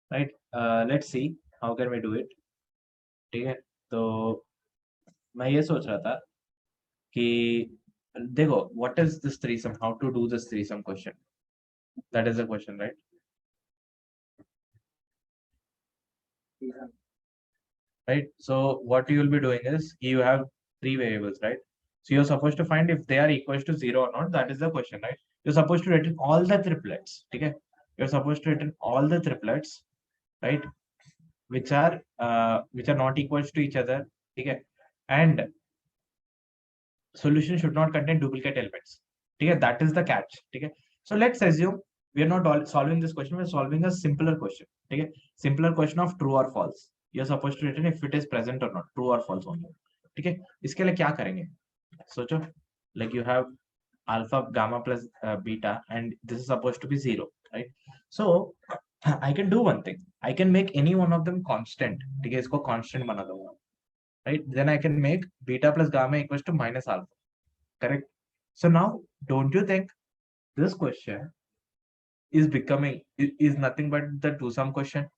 Right. Let's see how can we do it. ठीक है, तो मैं ये सोच रहा था कि देखो what is this threesome, how to do this threesome question, that is the question, right? Right, so what you will be doing is you have three variables, right? So you're supposed to find if they are equal to 0 or not, that is the question, right? You're supposed to return all the triplets, okay? You're supposed to return all the triplets, right, which are not equal to each other, okay? And solution should not contain duplicate elements, okay? That is the catch, okay? So let's assume we are not solving this question, we're solving a simpler question, okay? Simpler question of true or false. You're supposed to return if it is present or not, true or false only, okay? इसके लिए क्या करेंगे सोचो, like you have alpha, gamma plus beta, and this is supposed to be 0, right? So I can do one thing, I can make any one of them constant, ठीक है? इसको constant बना दूंगा, right? Then I can make beta plus gamma equals to minus alpha, correct? So now don't you think this question is becoming is nothing but the two sum question?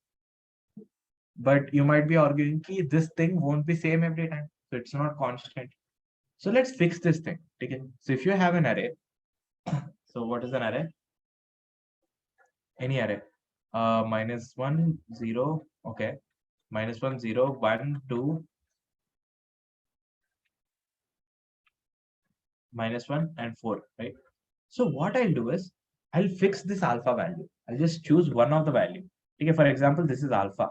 But you might be arguing that this thing won't be same every time, so it's not constant. So let's fix this thing, okay? So if you have an array, so what is an array? Any array, -1 0, okay, -1 0 1 2 -1 and 4, right? So what I'll do is I'll fix this alpha value, I'll just choose one of the value, okay? For example, this is alpha.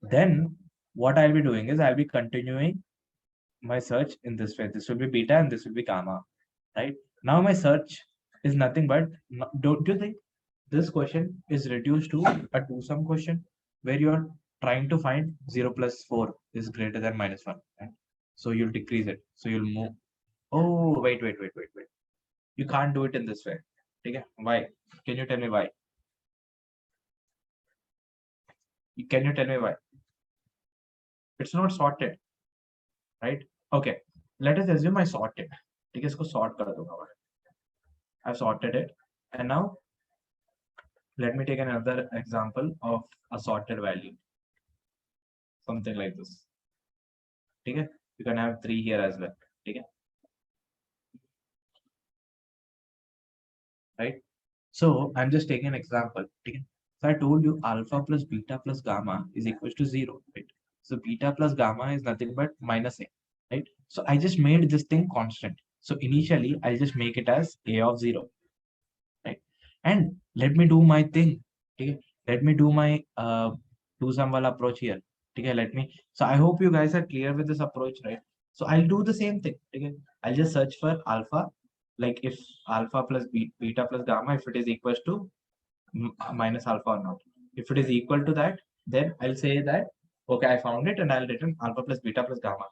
Then what I'll be doing is I'll be continuing my search in this way. This will be beta and this will be gamma, right? Now my search is nothing but, don't you think this question is reduced to a two sum question where you're trying to find 0 plus 4 is greater than -1, right? So you'll decrease it, so you'll move. Oh, wait, you can't do it in this way, okay? Why? Can you tell me why? Can you tell me why? It's not sorted, right? Okay, let us assume I sorted, ठीक है? इसको sort कर दूंगा मैं. I've sorted it, and now let me take another example of a sorted value, something like this, ठीक है? You can have 3 here as well, ठीक है? Right? So I'm just taking an example, ठीक है? So I told you alpha plus beta plus gamma is equal to 0, right? So beta plus gamma is nothing but minus a, right? So I just made this thing constant. So initially I'll just make it as a of 0, right? And let me do my thing, okay? Let me do my two sum wala approach here, okay? Let me, so I hope you guys are clear with this approach, right? So I'll do the same thing, okay? I'll just search for alpha, like if alpha plus beta plus gamma, if it is equals to minus alpha or not. If it is equal to that, then I'll say that okay, I found it, and I'll return alpha plus beta plus gamma.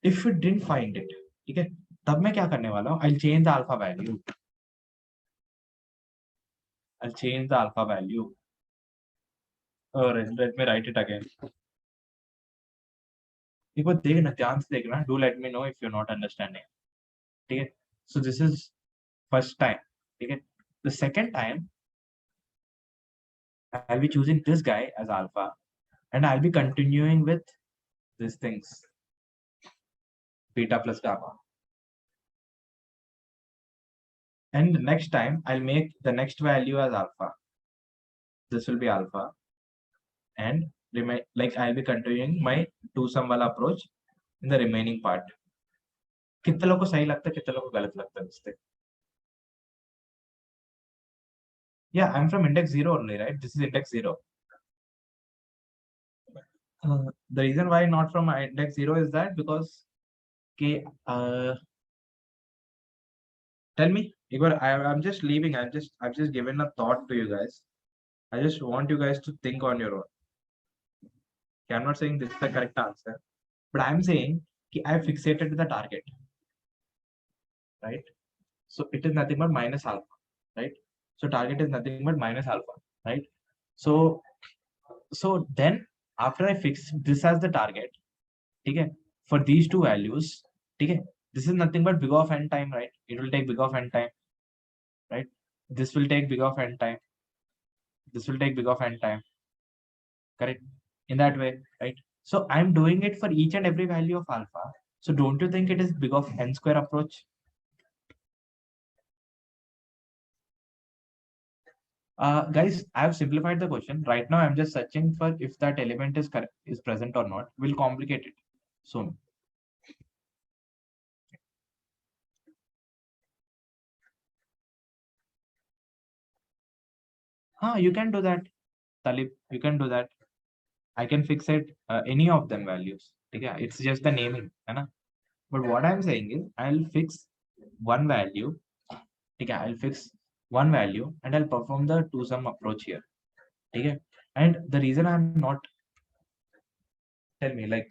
If it didn't find it, okay, तब मैं क्या करने वाला हूँ? I'll change the alpha value. I'll change the alpha value. Or let me write it again. एक बार देखना, ध्यान से देखना. Do let me know if you're not understanding. Okay. So this is first time. Okay. The second time, I'll be choosing this guy as alpha, and I'll be continuing with these things, beta plus gamma. And next time I'll make the next value as alpha. This will be alpha, and like I'll be continuing my two sum wala approach in the remaining part. कितने लोगों को सही लगता है, कितने लोगों को गलत लगता है mistake? Yeah, I'm from index 0 only, right? This is index 0. The reason why not from index 0 is that because tell me, Igor, I'm just leaving. I've just given a thought to you guys. I just want you guys to think on your own. Okay, I'm not saying this is the correct answer, but I'm saying I fixated the target, right? So it is nothing but minus alpha. right? So target is nothing but minus alpha, right? So then after I fix this as the target, okay, for these two values, okay, this is nothing but big of n time, right? It will take big of n time, right? This will take big of n time. This will take big of n time, correct? In that way, right? So I'm doing it for each and every value of alpha. So don't you think it is big of n square approach? Guys, I have simplified the question. Right now, I'm just searching for if that element is correct, is present or not. We'll complicate it soon. You can do that, Talib. You can do that. I can fix it any of them values. Yeah, it's just the naming, है But what I'm saying is, I'll fix one value. Okay, I'll fix one value and I'll perform the two sum approach here. Okay, and the reason I'm not, tell me, like,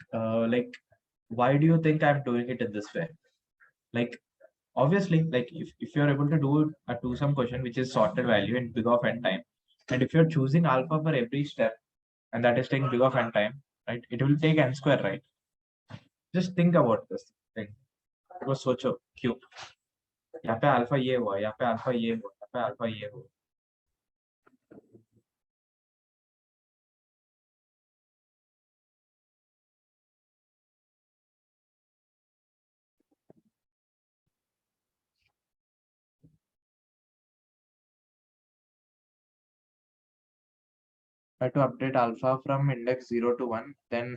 why do you think I'm doing it in this way? Like, obviously, like if you're able to do a two sum question which is sorted value in big of n time, and if you're choosing alpha for every step, and that is taking big of n time, right? It will take n square, right? Just think about this thing. वो सोचो क्यों यहाँ पे alpha ये हुआ, यहाँ पे alpha ये हुआ, यहाँ पे अल्फा ये हुआ. I have to update alpha from index 0 to 1, then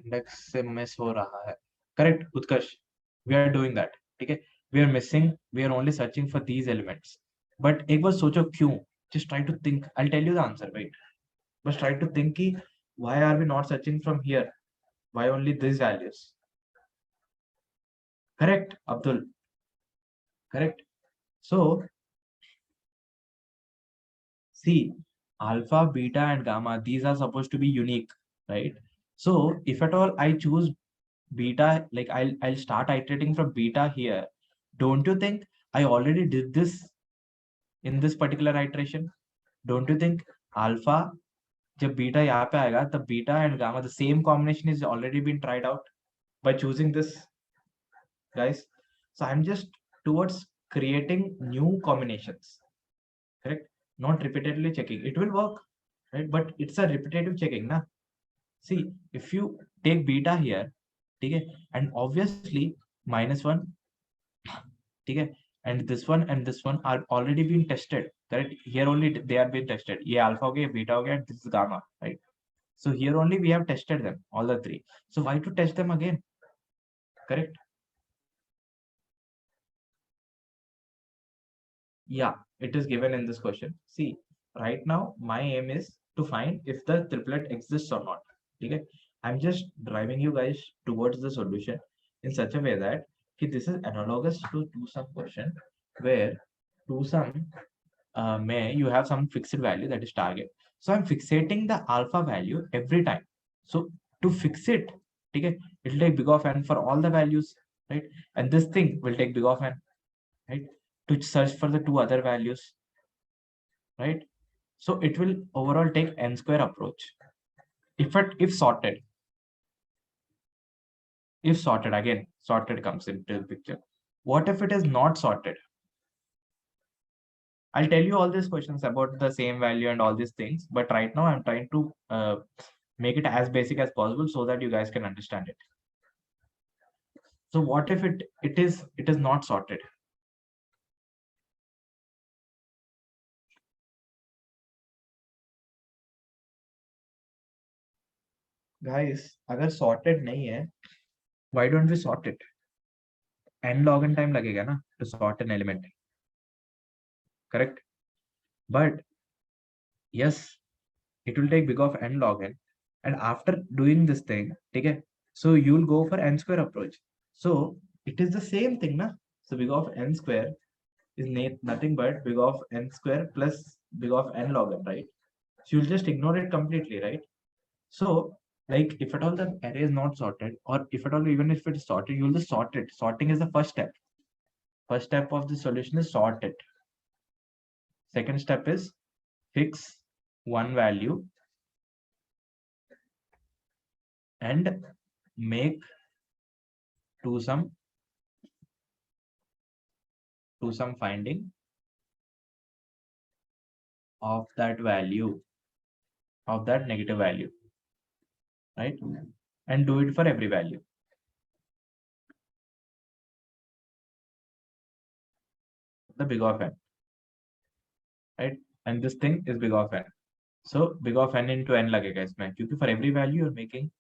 index से miss हो रहा है. Correct, Utkarsh. We are doing that. Okay, we are missing. We are only searching for these elements. But एक बार सोचो क्यों? Just try to think. I'll tell you the answer. Wait. Just try to think कि why are we not searching from here? Why only these values? Correct, Abdul. Correct. So see, alpha, beta, and gamma, these are supposed to be unique, right? So if at all I choose beta, like I'll start iterating from beta here. Don't you think I already did this in this particular iteration? Don't you think alpha, जब beta यहाँ पे आएगा, तब beta and gamma, the same combination is already been tried out by choosing this, guys. So I'm just towards creating new combinations, correct? Not repeatedly checking. It will work, right? But it's a repetitive checking, na? See, if you take beta here, okay, and obviously -1, okay, and this one and this one are already being tested, correct? Here only they are being tested. ये alpha हो गया, beta हो गया, and this is gamma, right? So here only we have tested them, all the three. So why to test them again? Correct? Yeah, it is given in this question. See, right now my aim is to find if the triplet exists or not. Okay, I'm just driving you guys towards the solution in such a way that this is analogous to two sum question where two sum may you have some fixed value that is target. So I'm fixating the alpha value every time. So to fix it, okay, it will take big of n for all the values, right? And this thing will take big of n, right? To search for the two other values, right? So it will overall take n square approach. If sorted, again, sorted comes into the picture. What if it is not sorted? I'll tell you all these questions about the same value and all these things, but right now I'm trying to make it as basic as possible so that you guys can understand it. So what if it is not sorted? Guys, अगर sorted नहीं है, why don't we sort it? N log n time लगेगा ना to sort an element, correct? But yes, it will take big of n log n, and after doing this thing, okay, so you'll go for n square approach. So it is the same thing, na? So big of n square is nothing but big of n square plus big of n log n, right? So you'll just ignore it completely, right? So like if at all the array is not sorted, or if at all even if it is sorted, you'll just sort it. Sorting is the first step. First step of the solution is sort it. Second step is fix one value and make to some finding of that value, of that negative value, right? And do it for every value. The big of n, right? And this thing is big of n. So big of n into n लगेगा इसमें, क्योंकि for every value you're making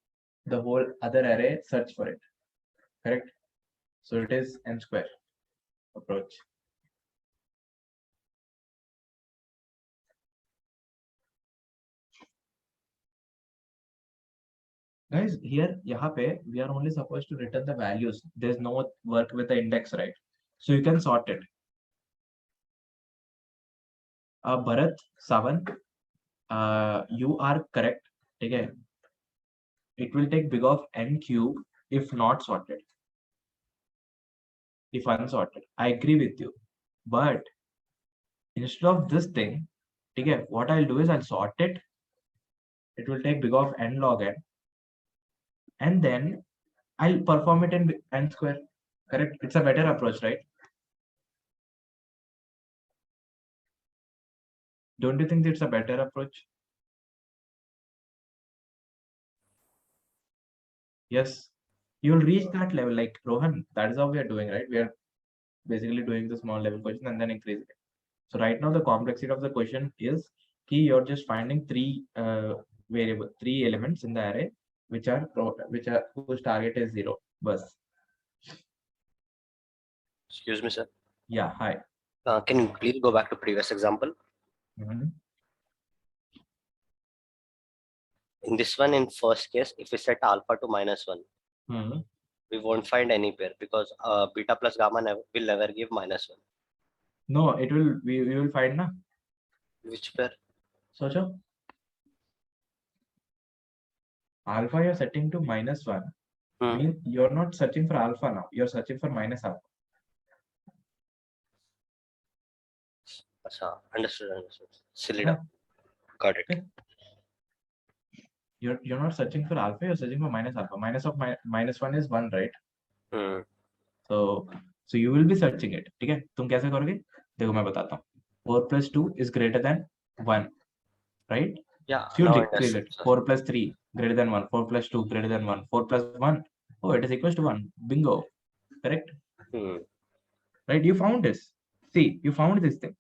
the whole other array search for it, correct? So it is n square approach. Guys, here यहाँ पे we are only supposed to return the values. There's no work with the index, right? So you can sort it. Bharat, Savan, you are correct. Okay. It will take big of n cube if not sorted. If unsorted. I agree with you. But instead of this thing, okay, what I'll do is I'll sort it. It will take big of n log n. And then I'll perform it in n square. Correct? It's a better approach, right? Don't you think it's a better approach? Yes. You'll reach that level like Rohan. That is how we are doing, right? We are basically doing the small level question and then increasing it. So right now the complexity of the question is key. You're just finding three elements in the array which are whose target is 0. Bus. Excuse me, sir. Yeah. Hi. Can you please go back to previous example? In this one, in first case, if we set alpha to -1, we won't find any pair because beta plus gamma will never give -1. No, it will. We will find na. Which pair? Socho. Alpha you're setting to -1. Means you're not searching for alpha now. You're searching for minus alpha. Understood. Silly. Got it. Okay. You're not searching for alpha. You're searching for minus alpha. Minus of -1 is 1, right? So you will be searching it. ठीक है? तुम कैसे करोगे? देखो मैं बताता हूँ. 4 plus 2 is greater than 1, right? Yeah. So you'll decrease it. 4 plus 3 greater than 1. 4 plus 2 greater than 1. 4 plus 1. Oh, it is equals to 1. Bingo. Correct? Right? You found this. See, you found this thing.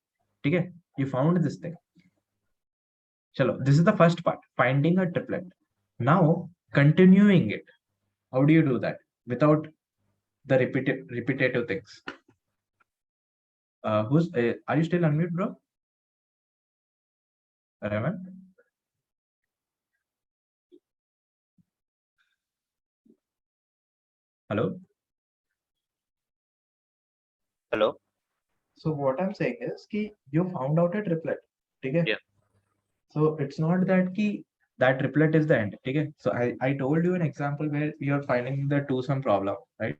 Okay? You found this thing. Chalo, this is the first part. Finding a triplet. Now, continuing it. How do you do that? Without the repetitive things. Are you still unmute, bro? Raman? Hello? Hello? So what I'm saying is ki you found out a triplet. Okay? Yeah. So it's not that that triplet is the end. Okay? So I told you an example where you're finding the two-sum problem, right?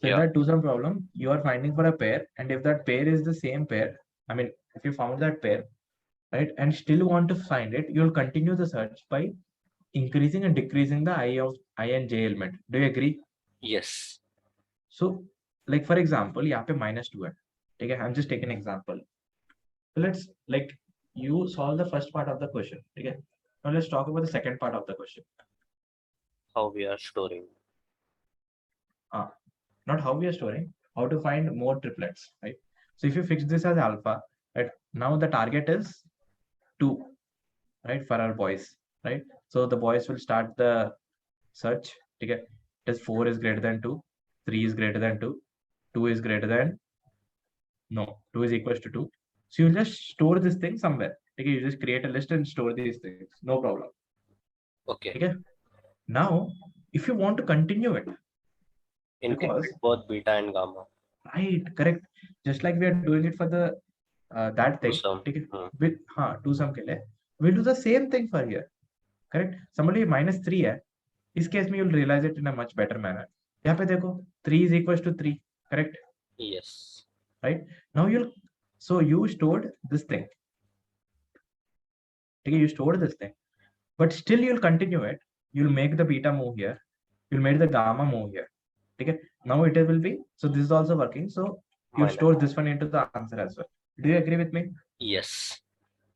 So in that two-sum problem, you are finding for a pair, and if that pair is the same pair, I mean, if you found that pair, right, and still want to find it, you'll continue the search by increasing and decreasing the I and j element. Do you agree? Yes. So, like for example, यहाँ पे -2 है. Okay, I'm just taking an example. So let's you solve the first part of the question. Okay. Now let's talk about the second part of the question. How we are storing. Not how we are storing, how to find more triplets, right? So if you fix this as alpha, right, now the target is 2, right, for our boys, right? So the boys will start the search. Okay, it is 4 is greater than 2, 3 is greater than 2, 2 is greater than 2 is equals to 2. So you just store this thing somewhere. Okay, you just create a list and store these things, no problem. Okay. Okay. Now, if you want to continue it, Include both beta and gamma. Right, correct. Just like we are doing it for the that thing. With two-sum ke liye, we'll do the same thing for here. Correct. Somebody -3 hai. This case you'll realize it in a much better manner. यहाँ पे देखो 3 is equals to 3. Correct. Yes. Right. Now you stored this thing. Okay, you stored this thing, but still you'll continue it. You'll make the beta move here. You'll make the gamma move here. Okay, now it will be, so this is also working. So you Minus. store this one into the answer as well. Do you agree with me? Yes.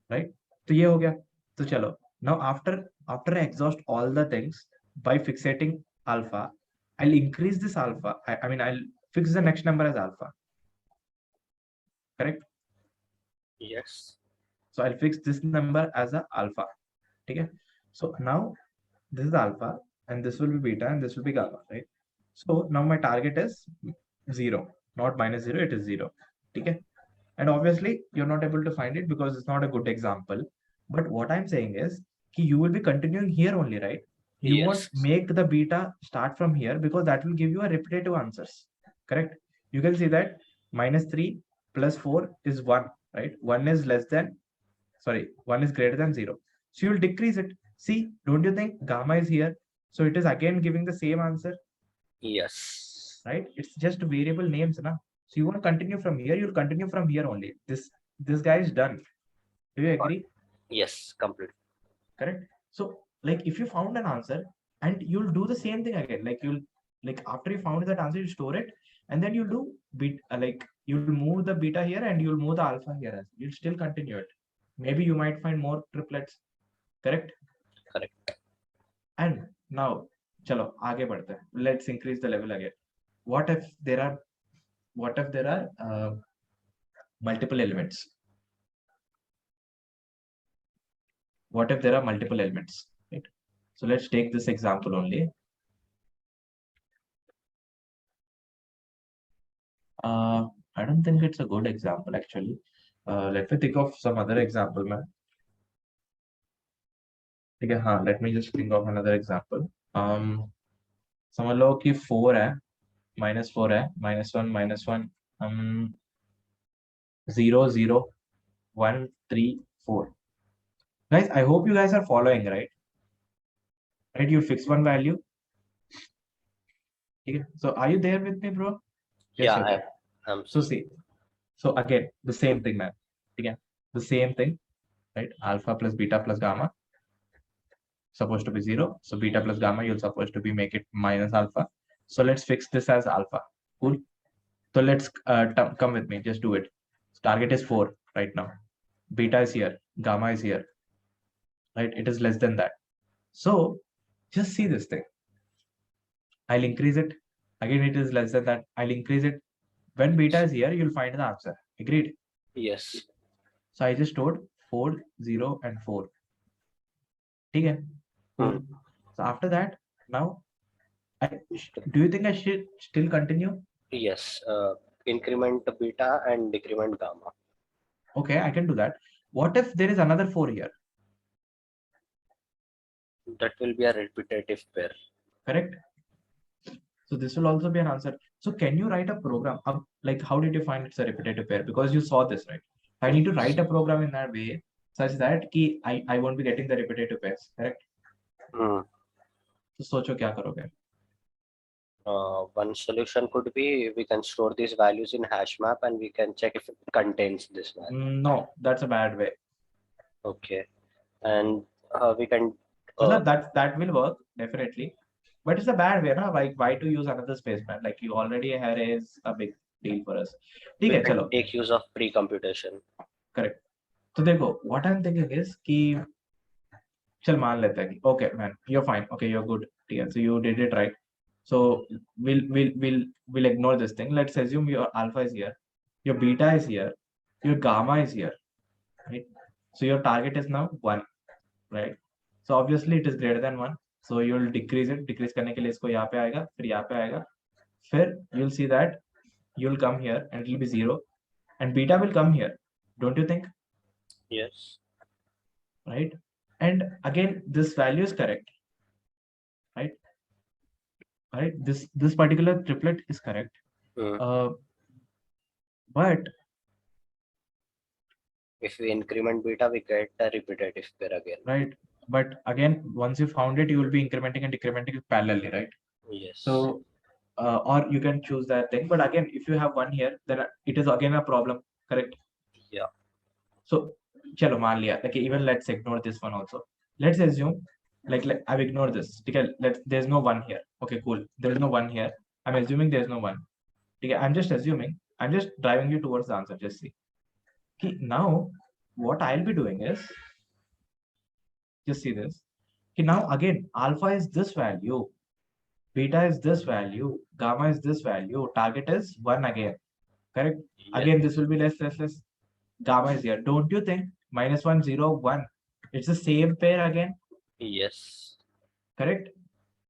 Right? So ये हो गया. So chalo. Now after I exhaust all the things by fixating alpha, I'll increase this alpha. I mean I'll fix the next number as alpha. Correct? Yes. So I'll fix this number as a alpha. Okay. So now this is alpha and this will be beta and this will be gamma, right? So now my target is 0, not -0, it is 0. Okay. And obviously you're not able to find it because it's not a good example. But what I'm saying is you will be continuing here only, right? You Yes. won't make the beta start from here because that will give you a repetitive answers. Correct? You can see that -3 plus 4 is 1, right? 1 is less than, sorry, 1 is greater than 0. So you'll decrease it. See, don't you think gamma is here? So it is again giving the same answer, Yes. right? It's just variable names now. So you won't continue from here, you'll continue from here only. This guy is done. Do you agree? Yes, completely. Correct. So like if you found an answer and you'll do the same thing again, like you'll, like after you found that answer, you store it and then you'll do like you'll move the beta here and you'll move the alpha here as you'll still continue it. Maybe you might find more triplets. Correct? Correct. And now chalo aage badhte hain. Let's increase the level again. What if there are multiple elements? What if there are multiple elements, right? So let's take this example only. I don't think it's a good example actually. Let me think of some other example, man. Okay, let me just think of another example. समझ लो कि 4 है, -4 है, -1, 0, 0, 1, 3, 4. Guys, I hope you guys are following, right? Right, you fix one value. Okay, so are you there with me, bro? Yes, Yeah, you're there. So see, so again, the same thing, man. Again, the same thing, right? Alpha plus beta plus gamma supposed to be 0. So beta plus gamma, you're supposed to be make it minus alpha. So let's fix this as alpha. Cool. So let's come with me. Just do it. Target is 4 right now. Beta is here. Gamma is here. Right? It is less than that. So just see this thing. I'll increase it. Again, it is less than that. I'll increase it. When beta is here, you'll find the answer. Agreed? yes. So I just stored 4, 0, and 4. Okay. Cool. So after that, now, do you think I should still continue? Yes. Increment beta and decrement gamma. Okay, I can do that. What if there is another 4 here? That will be a repetitive pair. Correct? So this will also be an answer. So can you write a program? Like how did you find it's a repetitive pair? Because you saw this, right? I need to write a program in that way such that I won't be getting the repetitive pairs. Correct? Hmm. So सोचो क्या करोगे? One solution could be we can store these values in hash map and we can check if it contains this value. No, that's a bad way. Okay. And we can. That will work definitely, but it's a bad way, na? Like why to use another spaceman? Like you already have is a big deal for us. We ठीक है, can चलो. take use of pre-computation. Correct. So देखो, what I'm thinking is कि चल मान लेते हैं कि okay man, you're fine, okay, you're good, ठीक है, so you did it right. So we'll ignore this thing. Let's assume your alpha is here, your beta is here, your gamma is here, right? So your target is now 1, right? So obviously it is greater than 1. So you'll decrease it. Decrease करने के लिए इसको यहाँ पे आएगा, फिर यहाँ पे आएगा, फिर you'll see that you'll come here and it will be 0, and beta will come here. Don't you think? Yes. Right? And again, this value is correct, right? Right? This particular triplet is correct. But if we increment beta, we get a repetitive pair again. Right. But again, once you found it, you will be incrementing and decrementing it parallelly, right? Yes. So, or you can choose that thing. But again, if you have 1 here, then it is again a problem, correct? Yeah. So चलो मान लिया, like even let's ignore this one also. Let's assume like I've ignored this. Okay, there's no one here. Okay, cool. There's no one here. I'm assuming there's no one. Okay, I'm just assuming. I'm just driving you towards the answer. Just see. Okay, now what I'll be doing is just see this. Okay, now again, alpha is this value, beta is this value, gamma is this value, target is 1 again. Correct? Yes. Again, this will be less. Gamma is here. Don't you think? -1, 0, 1. It's the same pair again. Yes. Correct?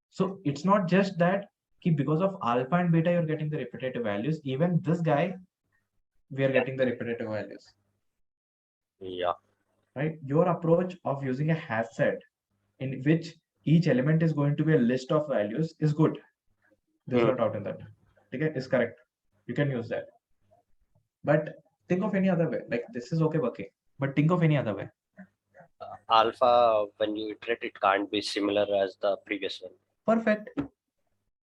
So it's not just that because of alpha and beta, you're getting the repetitive values. Even this guy, we are getting the repetitive values. Yeah. Right? Your approach of using a hash set in which each element is going to be a list of values is good. There's no doubt in that. Okay, is correct. You can use that. But think of any other way. Like this is okay working, but think of any other way. Alpha, when you iterate, it can't be similar as the previous one. Perfect.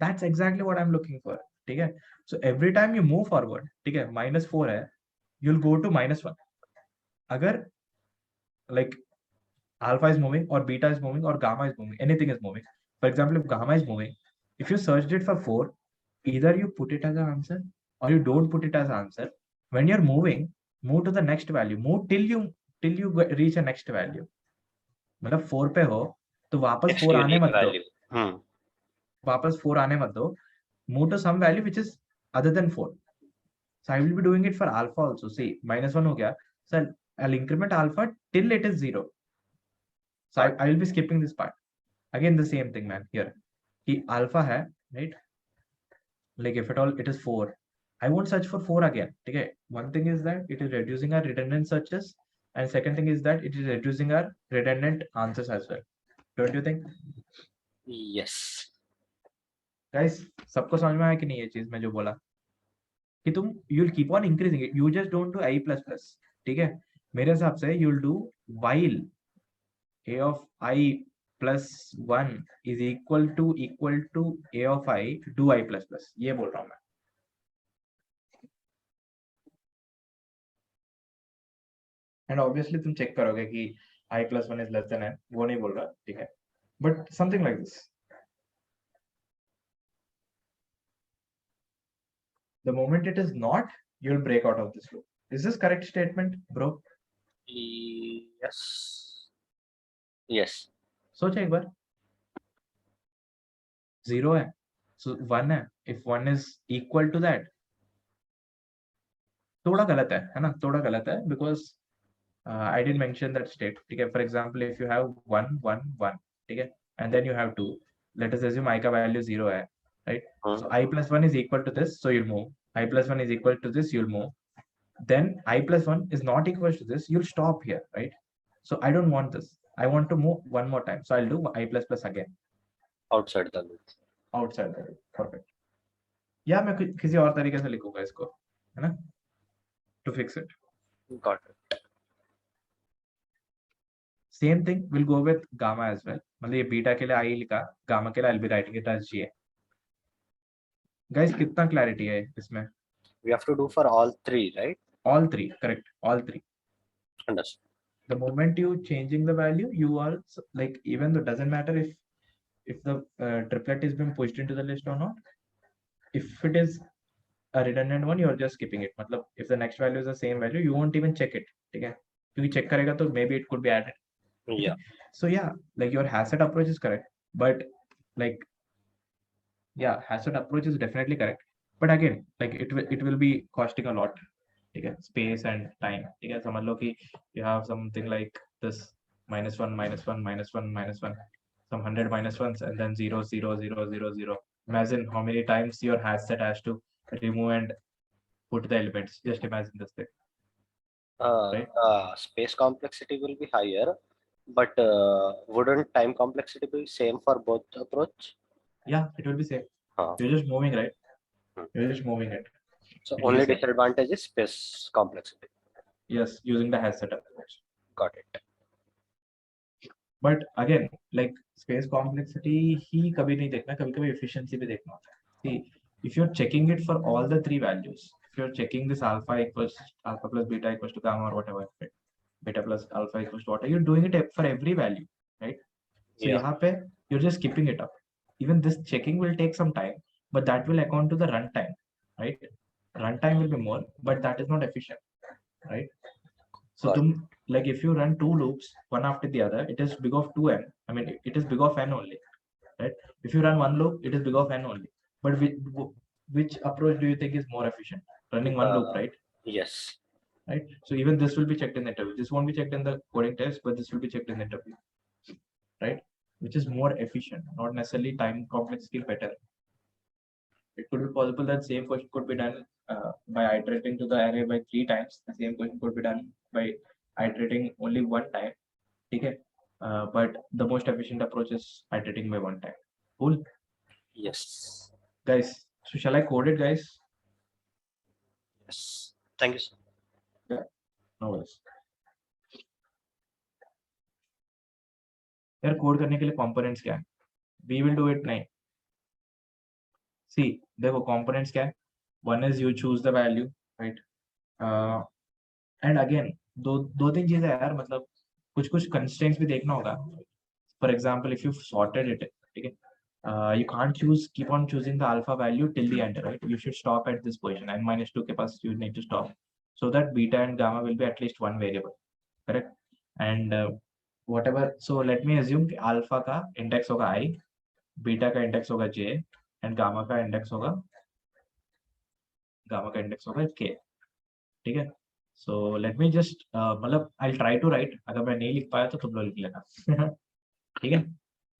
That's exactly what I'm looking for. Okay. So every time you move forward, okay, -4 hai, you'll go to -1. Agar like alpha is moving or beta is moving or gamma is moving, anything is moving. For example, if gamma is moving, if you searched it for 4, either you put it as an answer or you don't put it as an answer. When you're moving, move to the next value. Move till you reach a next value. मतलब 4 पे हो तो वापस 4 आने मत दो. वापस 4 आने मत दो. Move to some value which is other than 4. So I will be doing it for alpha also. See, -1 हो गया. So I'll increment alpha till it is 0. So I will be skipping this part. Again, the same thing, man. Here, कि alpha है, right? Like if at all it is 4, I won't search for 4 again. Okay. One thing is that it is reducing our redundant searches, and second thing is that it is reducing our redundant answers as well. Don't you think? Yes. Guys, सबको समझ में आया कि नहीं ये चीज मैं जो बोला कि तुम you'll keep on increasing it. You just don't do i++. ठीक है? मेरे हिसाब से you'll do while a of i plus 1 is equal to a of I, do i++. ये बोल रहा हूँ मैं. एंड ऑब्वियसली तुम चेक करोगे कि i+1 is less than n, वो नहीं बोल रहा, ठीक है, but something like this. The moment it is not, you'll break out of this loop. Is this correct statement, bro? Yes. Yes. सोच एक बार. 0 है, so 1 है. If 1 is equal to that, थोड़ा गलत है ना? थोड़ा गलत है because I didn't mention that state. ठीक है? For example, if you have 1 1 1, ठीक है, and then you have 2. Let us assume I का value 0 है, right? So i+1 is equal to this, so you'll move. i+1 is equal to this, you'll move. Then i+1 is not equal to this, you'll stop here, right? So I don't want this. I want to move one more time. So I'll do i++ again. Outside the loop. Outside the loop. Perfect. या मैं किसी और तरीके से लिखूंगा इसको, है ना? To fix it. Got it. Same thing will go with gamma as well. मतलब ये बीटा के लिए I लिखा, गामा के लिए I'll be writing it as G. Guys, कितना clarity है इसमें? We have to do for all 3, right? All 3, correct. All 3. Understood. The moment you changing the value, you are like, even though it doesn't matter if the triplet is being pushed into the list or not. If it is a redundant one, you are just skipping it. मतलब if the next value is the same value, you won't even check it. ठीक है? क्योंकि check करेगा तो maybe it could be added. Yeah. So yeah, like your hash set approach is correct, but like yeah, hash set approach is definitely correct. But again, like it will be costing a lot. ठीक है? Space and time. ठीक है? समझ लो कि you have something like this -1 -1 -1 -1, some 100 -1s and then 0 0 0 0 0. Imagine how many times your hash set has to remove and put the elements. Just imagine this thing. Right? Space complexity will be higher, but wouldn't time complexity be same for both approach? Yeah, it will be same. You're just moving, right? You're just moving it. So It only is same. disadvantage is space complexity. Yes, using the hash set approach. Got it. But again, like space complexity ही कभी नहीं देखना, कभी-कभी efficiency भी देखना होता है. See, if you're checking it for all the 3 values, if you're checking this alpha equals alpha plus beta equals to gamma or whatever, right? beta plus alpha equals to what, you're doing it for every value, right? So Yeah. यहाँ पे you're just skipping it up. Even this checking will take some time, but that will account to the runtime, right? Runtime will be more, but that is not efficient, right? So Got tum, like if you run 2 loops one after the other, it is big of 2n. I mean, it is big of n only, right? If you run one loop, it is big of n only. But which approach do you think is more efficient? Running one loop, right? Yes. Right. So even this will be checked in the interview. This won't be checked in the coding test, but this will be checked in the interview, right? Which is more efficient, not necessarily time complexity better. It could be possible that same question could be done by iterating to the array by 3 times. The same question could be done by iterating only 1 time. Okay. But the most efficient approach is iterating by 1 time. Cool. Yes. Guys, so shall I code it, guys? Yes. Thank you, sir. No worries. यार code करने के लिए components क्या है? We will do it नहीं. See, देखो components क्या है? One is you choose the value, right? And again, दो तीन चीजें यार, मतलब कुछ constraints भी देखना होगा. For example, if you've sorted it, ठीक है? You can't keep on choosing the alpha value till the end, right? You should stop at this position. n-2 के पास you need to stop, so that beta and gamma will be at least one variable, correct? And whatever, so let me assume कि alpha का index होगा I, beta का index होगा j, and gamma का index होगा k, ठीक है? So let me just मतलब I'll try to write, अगर मैं नहीं लिख पाया तो तुम लोग लिख लेना. ठीक है?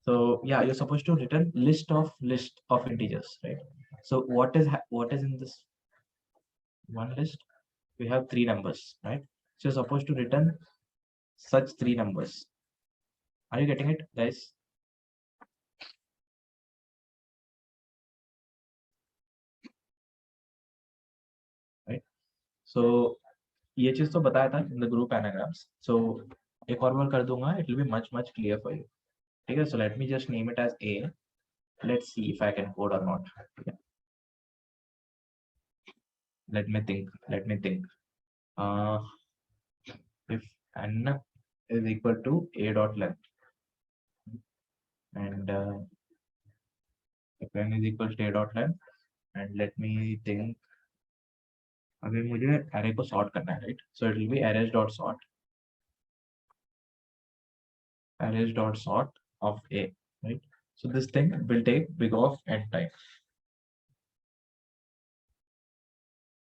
So yeah, you're supposed to return list of integers, right? So what is in this one list? We have 3 numbers, right? So you're supposed to return such 3 numbers. Are you getting it, guys? Right? So ये चीज तो बताया था in the group anagrams. So एक और बार कर दूंगा, it will be much clear for you. ठीक है? So let me just name it as A. Let's see if I can code or not. Okay. Let me think. If n is equal to a dot length, and if n is equal to a dot length, and let me think. अभी मुझे array को sort करना है, right? So it will be arrays dot sort of a, right? So this thing will take big of n time,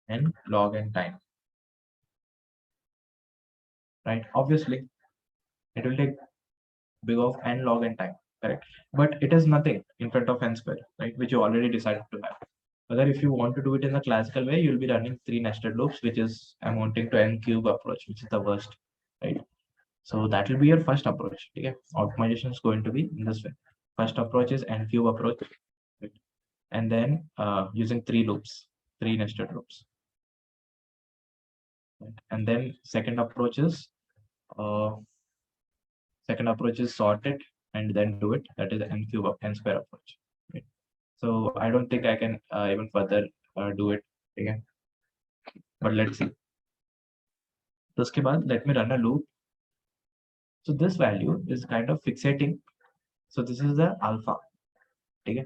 n log n time, right? Obviously, it will take big of n log n time, correct? But it is nothing in front of n square, right? Which you already decided to have. Whether if you want to do it in the classical way, you'll be running 3 nested loops, which is amounting to n cube approach, which is the worst, right? So that will be your first approach. Okay, optimization is going to be in this way. First approach is n cube approach, right? And then using 3 nested loops. Right? And then second approach is sort it and then do it. That is n cube of n square approach. Right? So I don't think I can even further do it again. But let's see. So उसके बाद let me run a loop. So this value is kind of fixating. So this is the alpha. Okay.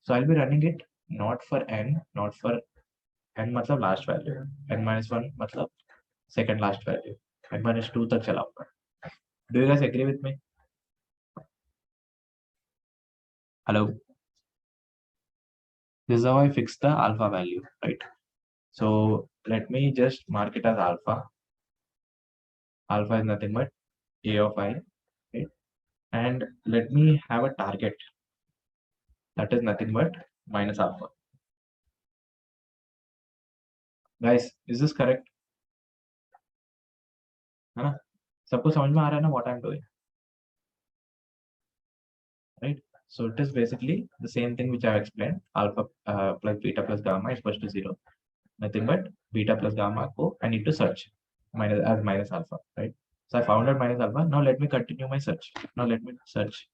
So I'll be running it not for n मतलब last value, n-1 मतलब second last value, n-2 तक चलाऊंगा. Do you guys agree with me? Hello. This is how I fix the alpha value, right? So let me just mark it as alpha. Alpha is nothing but a of I, right? And let me have a target that is nothing but minus alpha. Guys, is this correct? सबको समझ में आ रहा है ना what I'm doing, right? So it is basically the same thing which I explained. Alpha plus beta plus gamma is equal to 0. Nothing but beta plus gamma को I need to search minus alpha, right? So I found out minus alpha. Now let me continue my search. Now let me search.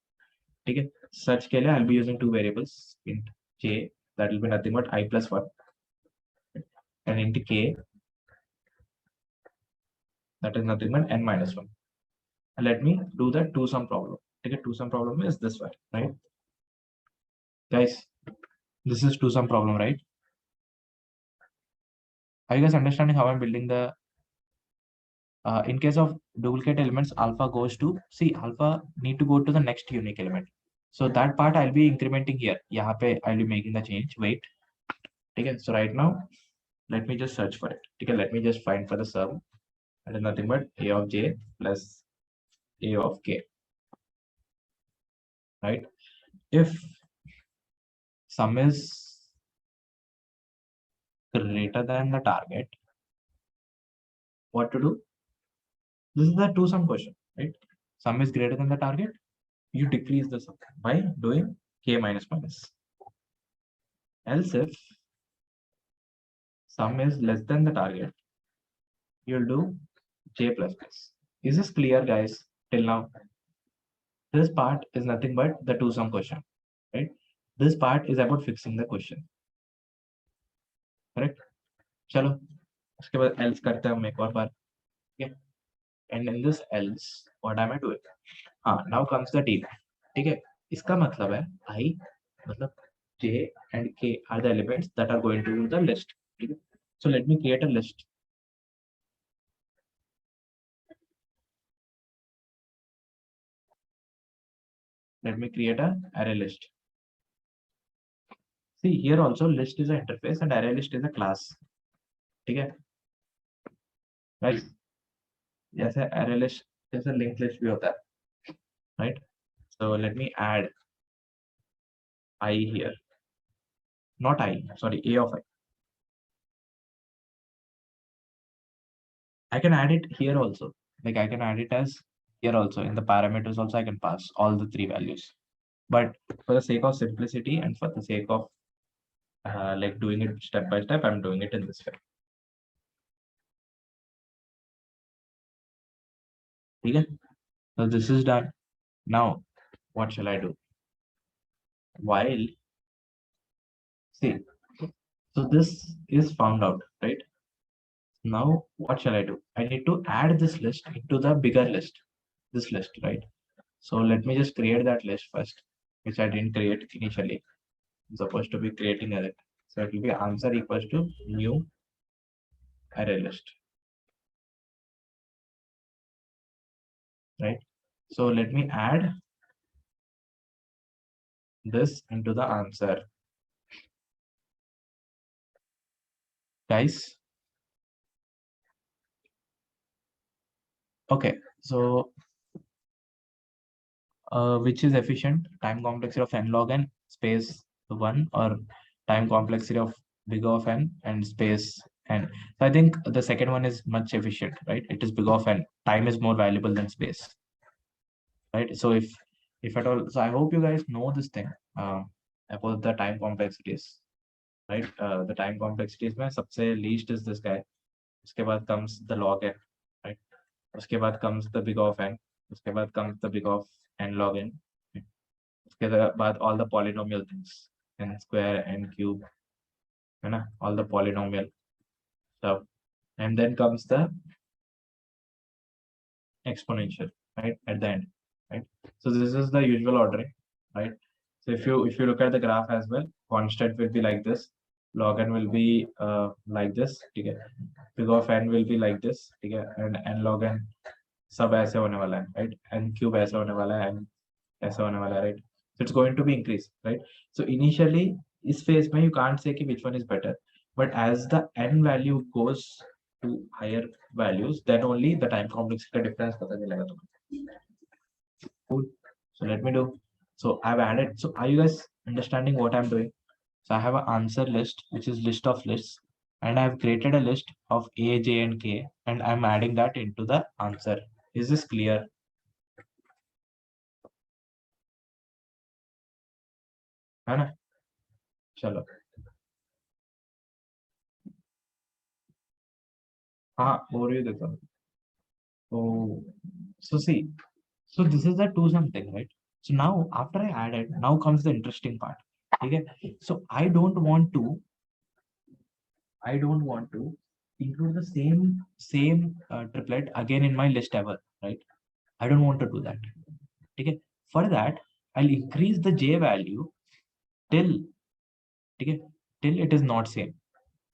Okay, search के लिए I'll be using 2 variables, int j, that will be nothing but I plus 1, and int k, that is nothing but n minus 1. And let me do the two sum problem. Take a two sum problem is this way, right? Guys, this is two sum problem, right? Are you guys understanding how I'm building the in case of duplicate elements, alpha goes to, see, alpha need to go to the next unique element. So that part I'll be incrementing here. Yahan pe I'll be making the change. Wait. Okay, so right now, let me just search for it. Okay, let me just find for the sum. That is nothing but a of j plus a of k. Right? If sum is greater than the target, what to do? This is the two sum question, right? Sum is greater than the target, you decrease the sum by doing k minus minus. Else if sum is less than the target, you'll do j plus plus. Is this clear, guys, till now? This part is nothing but the two sum question, right? This part is about fixing the question, correct? Chalo, उसके बाद else करते हैं हम एक और बार, okay? And in this else, what am I doing? Now comes the t. ठीक है, इसका मतलब है I मतलब j and k are the elements that are going to the list. ठीक है, so let me create a list. Let me create a array list. See, here also list is an interface and array list is a class. ठीक है, right? जैसे array list जैसे linked list भी होता है, right? So let me add I here, not I, sorry, a of I. I can add it here also, like I can add it as here also. In the parameters also I can pass all the three values, but for the sake of simplicity and for the sake of like doing it step by step, I'm doing it in this way. Okay, so this is done. Now what shall I do? While, see, so this is found out, right? Now what shall I do? I need to add this list into the bigger list, this list, right? So let me just create that list first, which I didn't create initially. I'm supposed to be creating it. So it will be answer equals to new array list, right? So let me add this into the answer. Guys, okay, so which is efficient, time complexity of n log n space 1 or time complexity of big of n and space n? So I think the second one is much efficient, right? It is big of n. Time is more valuable than space, right? So if at all, so I hope you guys know this thing about the time complexities, right? The time complexities में सबसे least is this guy. उसके बाद comes the log n, right? उसके बाद comes the big of n. उसके बाद comes the big of n log n. उसके बाद all the polynomial things, n square, n cube, है ना? All the polynomial stuff, and then comes the exponential, right, at the end, right? So this is the usual ordering, right? So if you look at the graph as well, constant will be like this, log n will be like this, okay? Big of n will be like this, okay? And n log n सब ऐसे होने वाला है, right? n cube ऐसे होने वाला है, n ऐसे होने वाला है, right? So it's going to be increased, right? So initially इस phase में you can't say कि which one is better, but as the n value goes to higher values, then only the time complexity difference पता चलेगा तुम्हें. Cool. So let me do. So I've added. So are you guys understanding what I'm doing? So I have an answer list, which is list of lists, and I've created a list of A, J, and K, and I'm adding that into the answer. Is this clear? है ना? चलो. हाँ, overview देता हूँ. So see, so this is the two something, right? So now after I added, now comes the interesting part. Okay, so I don't want to include the same triplet again in my list ever, right? I don't want to do that. Okay. For that, I'll increase the j value till, okay, till it is not same.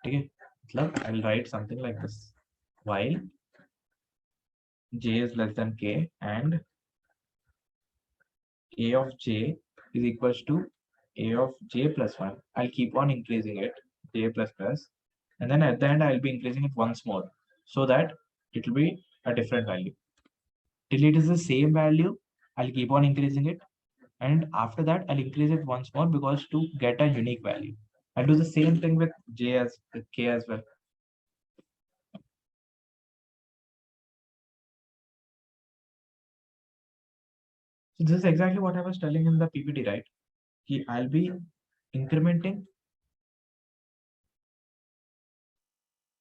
Okay. I'll write something like this: while j is less than k and a of j is equals to a of j plus 1. I'll keep on increasing it, j plus plus, and then at the end I'll be increasing it once more so that it will be a different value. Till it is the same value, I'll keep on increasing it, and after that I'll increase it once more because to get a unique value. I'll do the same thing with k as well. So this is exactly what I was telling in the PPT, right? I'll be incrementing,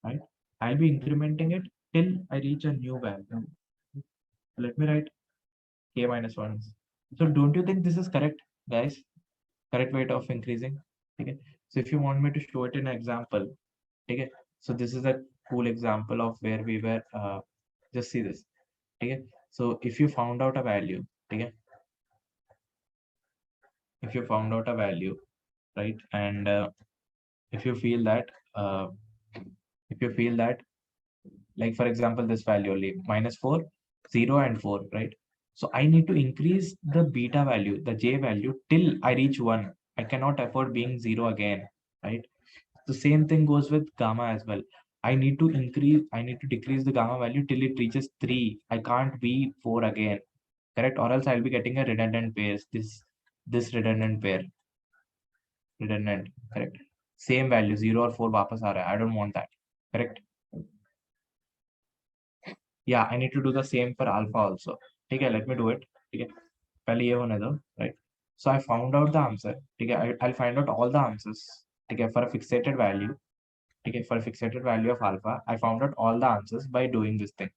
right? I'll be incrementing it till I reach a new value. Let me write k minus 1. So don't you think this is correct, guys? Correct rate of increasing. Okay. So if you want me to show it in an example, okay. So this is a cool example of where we were. Just see this. Okay. So if you found out a value, okay. If you found out a value, right, and if you feel that, like for example, this value only -4, 0, and 4, right? So I need to increase the beta value, the j value, till I reach 1. I cannot afford being 0 again, right? The same thing goes with gamma as well. I need to decrease the gamma value till it reaches 3. I can't be 4 again, correct? Or else I'll be getting a redundant pair. This redundant pair, redundant, correct? Same value 0 or 4 वापस आ रहा है. I don't want that, correct? Yeah, I need to do the same for alpha also. Okay, let me do it. Okay, पहले ये होने दो, right? So I found out the answer. Okay, I'll find out all the answers. Okay, for a fixated value. Okay, for a fixated value of alpha, I found out all the answers by doing this thing.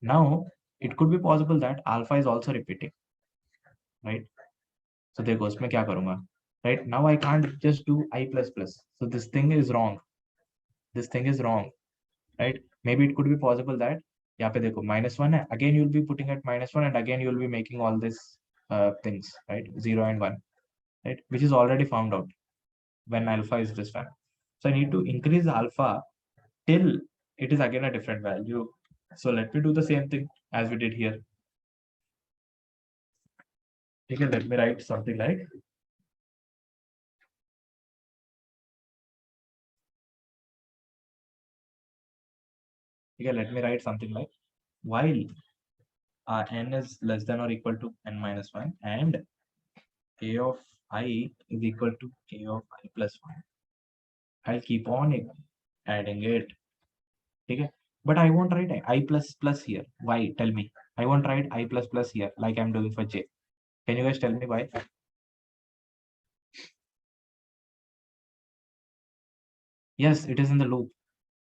Now, it could be possible that alpha is also repeating, right? So there goes, मैं क्या करूँगा? Right, now I can't just do I plus plus. So this thing is wrong. This thing is wrong, right? Maybe it could be possible that यहाँ पे देखो -1 है. Again, you'll be putting at -1, and again you'll be making all this things, right? 0 and 1, right? Which is already found out when alpha is this one. So I need to increase alpha till it is again a different value. So let me do the same thing as we did here. Okay, let me write something like, okay, let me write something like, while n is less than or equal to n minus 1 and a of I is equal to a of I plus 1. I'll keep on adding it. Okay, but I won't write I plus plus here. Why? Tell me. I won't write I plus plus here like I'm doing for j. Can you guys tell me why? Yes, it is in the loop.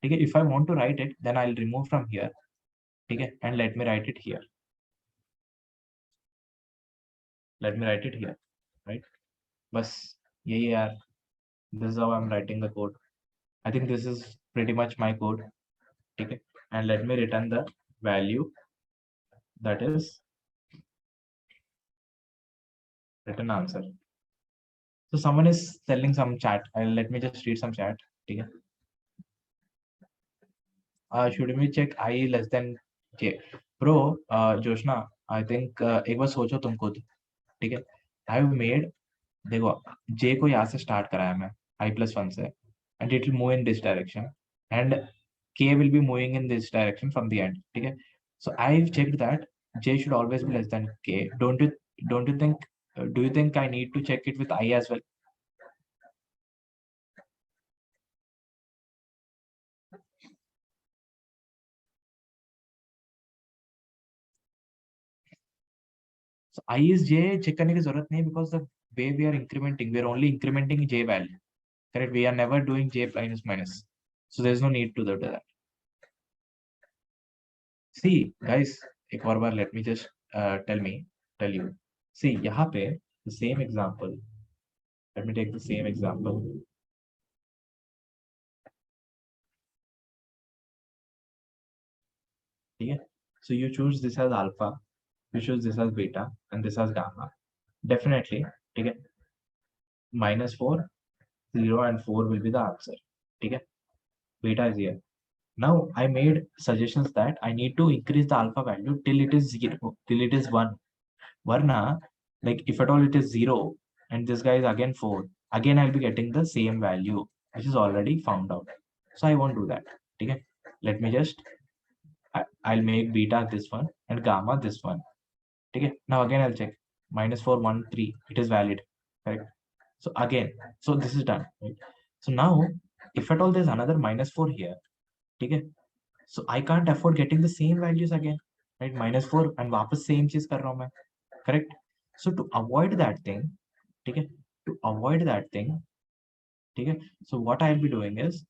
Okay, if I want to write it, then I'll remove from here. Okay, and let me write it here. Let me write it here, right? Bas, yahi yaar. This is how I'm writing the code. I think this is pretty much my code. Okay, and let me return the value that is return answer. So someone is telling some chat. Let me just read some chat. Okay. Should we check I less than j? Bro, Joshna, I think एक बार सोचो तुम खुद, ठीक है? I've made, देखो j को यहाँ से start कराया मैं I plus 1 से, and it will move in this direction, and k will be moving in this direction from the end, ठीक है? So I've checked that j should always be less than k. Don't you think? Do you think I need to check it with I as well? So I is j check करने की जरूरत नहीं, because the way we are incrementing, we are only incrementing j value. Correct? We are never doing j minus. So there's no need to do that. See, guys, एक और बार let me just tell you. See, यहाँ पे the same example. Let me take the same example. ठीक है. So you choose this as alpha, you choose this as beta, and this as gamma. Definitely, ठीक है. -4, 0 and 4 will be the answer. ठीक है. Beta is here. Now I made suggestions that I need to increase the alpha value till it is 0, till it is 1. Varna, like if at all it is 0 and this guy is again 4, again I'll be getting the same value, which is already found out. So I won't do that. Okay, let me just, I'll make beta this one and gamma this one. Okay, now again I'll check -4, 1, 3, it is valid, correct? So again, so this is done, right? So now if at all there's another -4 here, okay, so I can't afford getting the same values again, right? -4 and वापस same चीज कर रहा हूं मैं, correct? So to avoid that thing, okay, to avoid that thing, okay, so what I'll be doing is,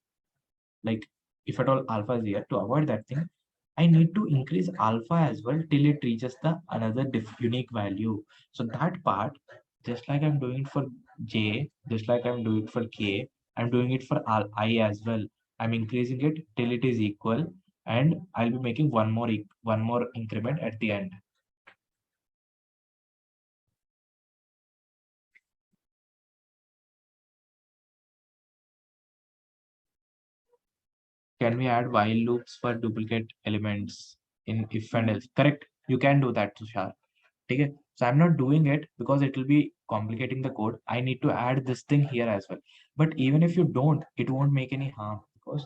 like if at all alpha is here, to avoid that thing, I need to increase alpha as well till it reaches the another unique value. So that part, just like I'm doing it for J, just like I'm doing it for K, I'm doing it for I as well. I'm increasing it till it is equal, and I'll be making one more increment at the end. Can we add while loops for duplicate elements in if and else? Correct. You can do that, Tushar. Okay. So I'm not doing it because it will be complicating the code. I need to add this thing here as well. But even if you don't, it won't make any harm because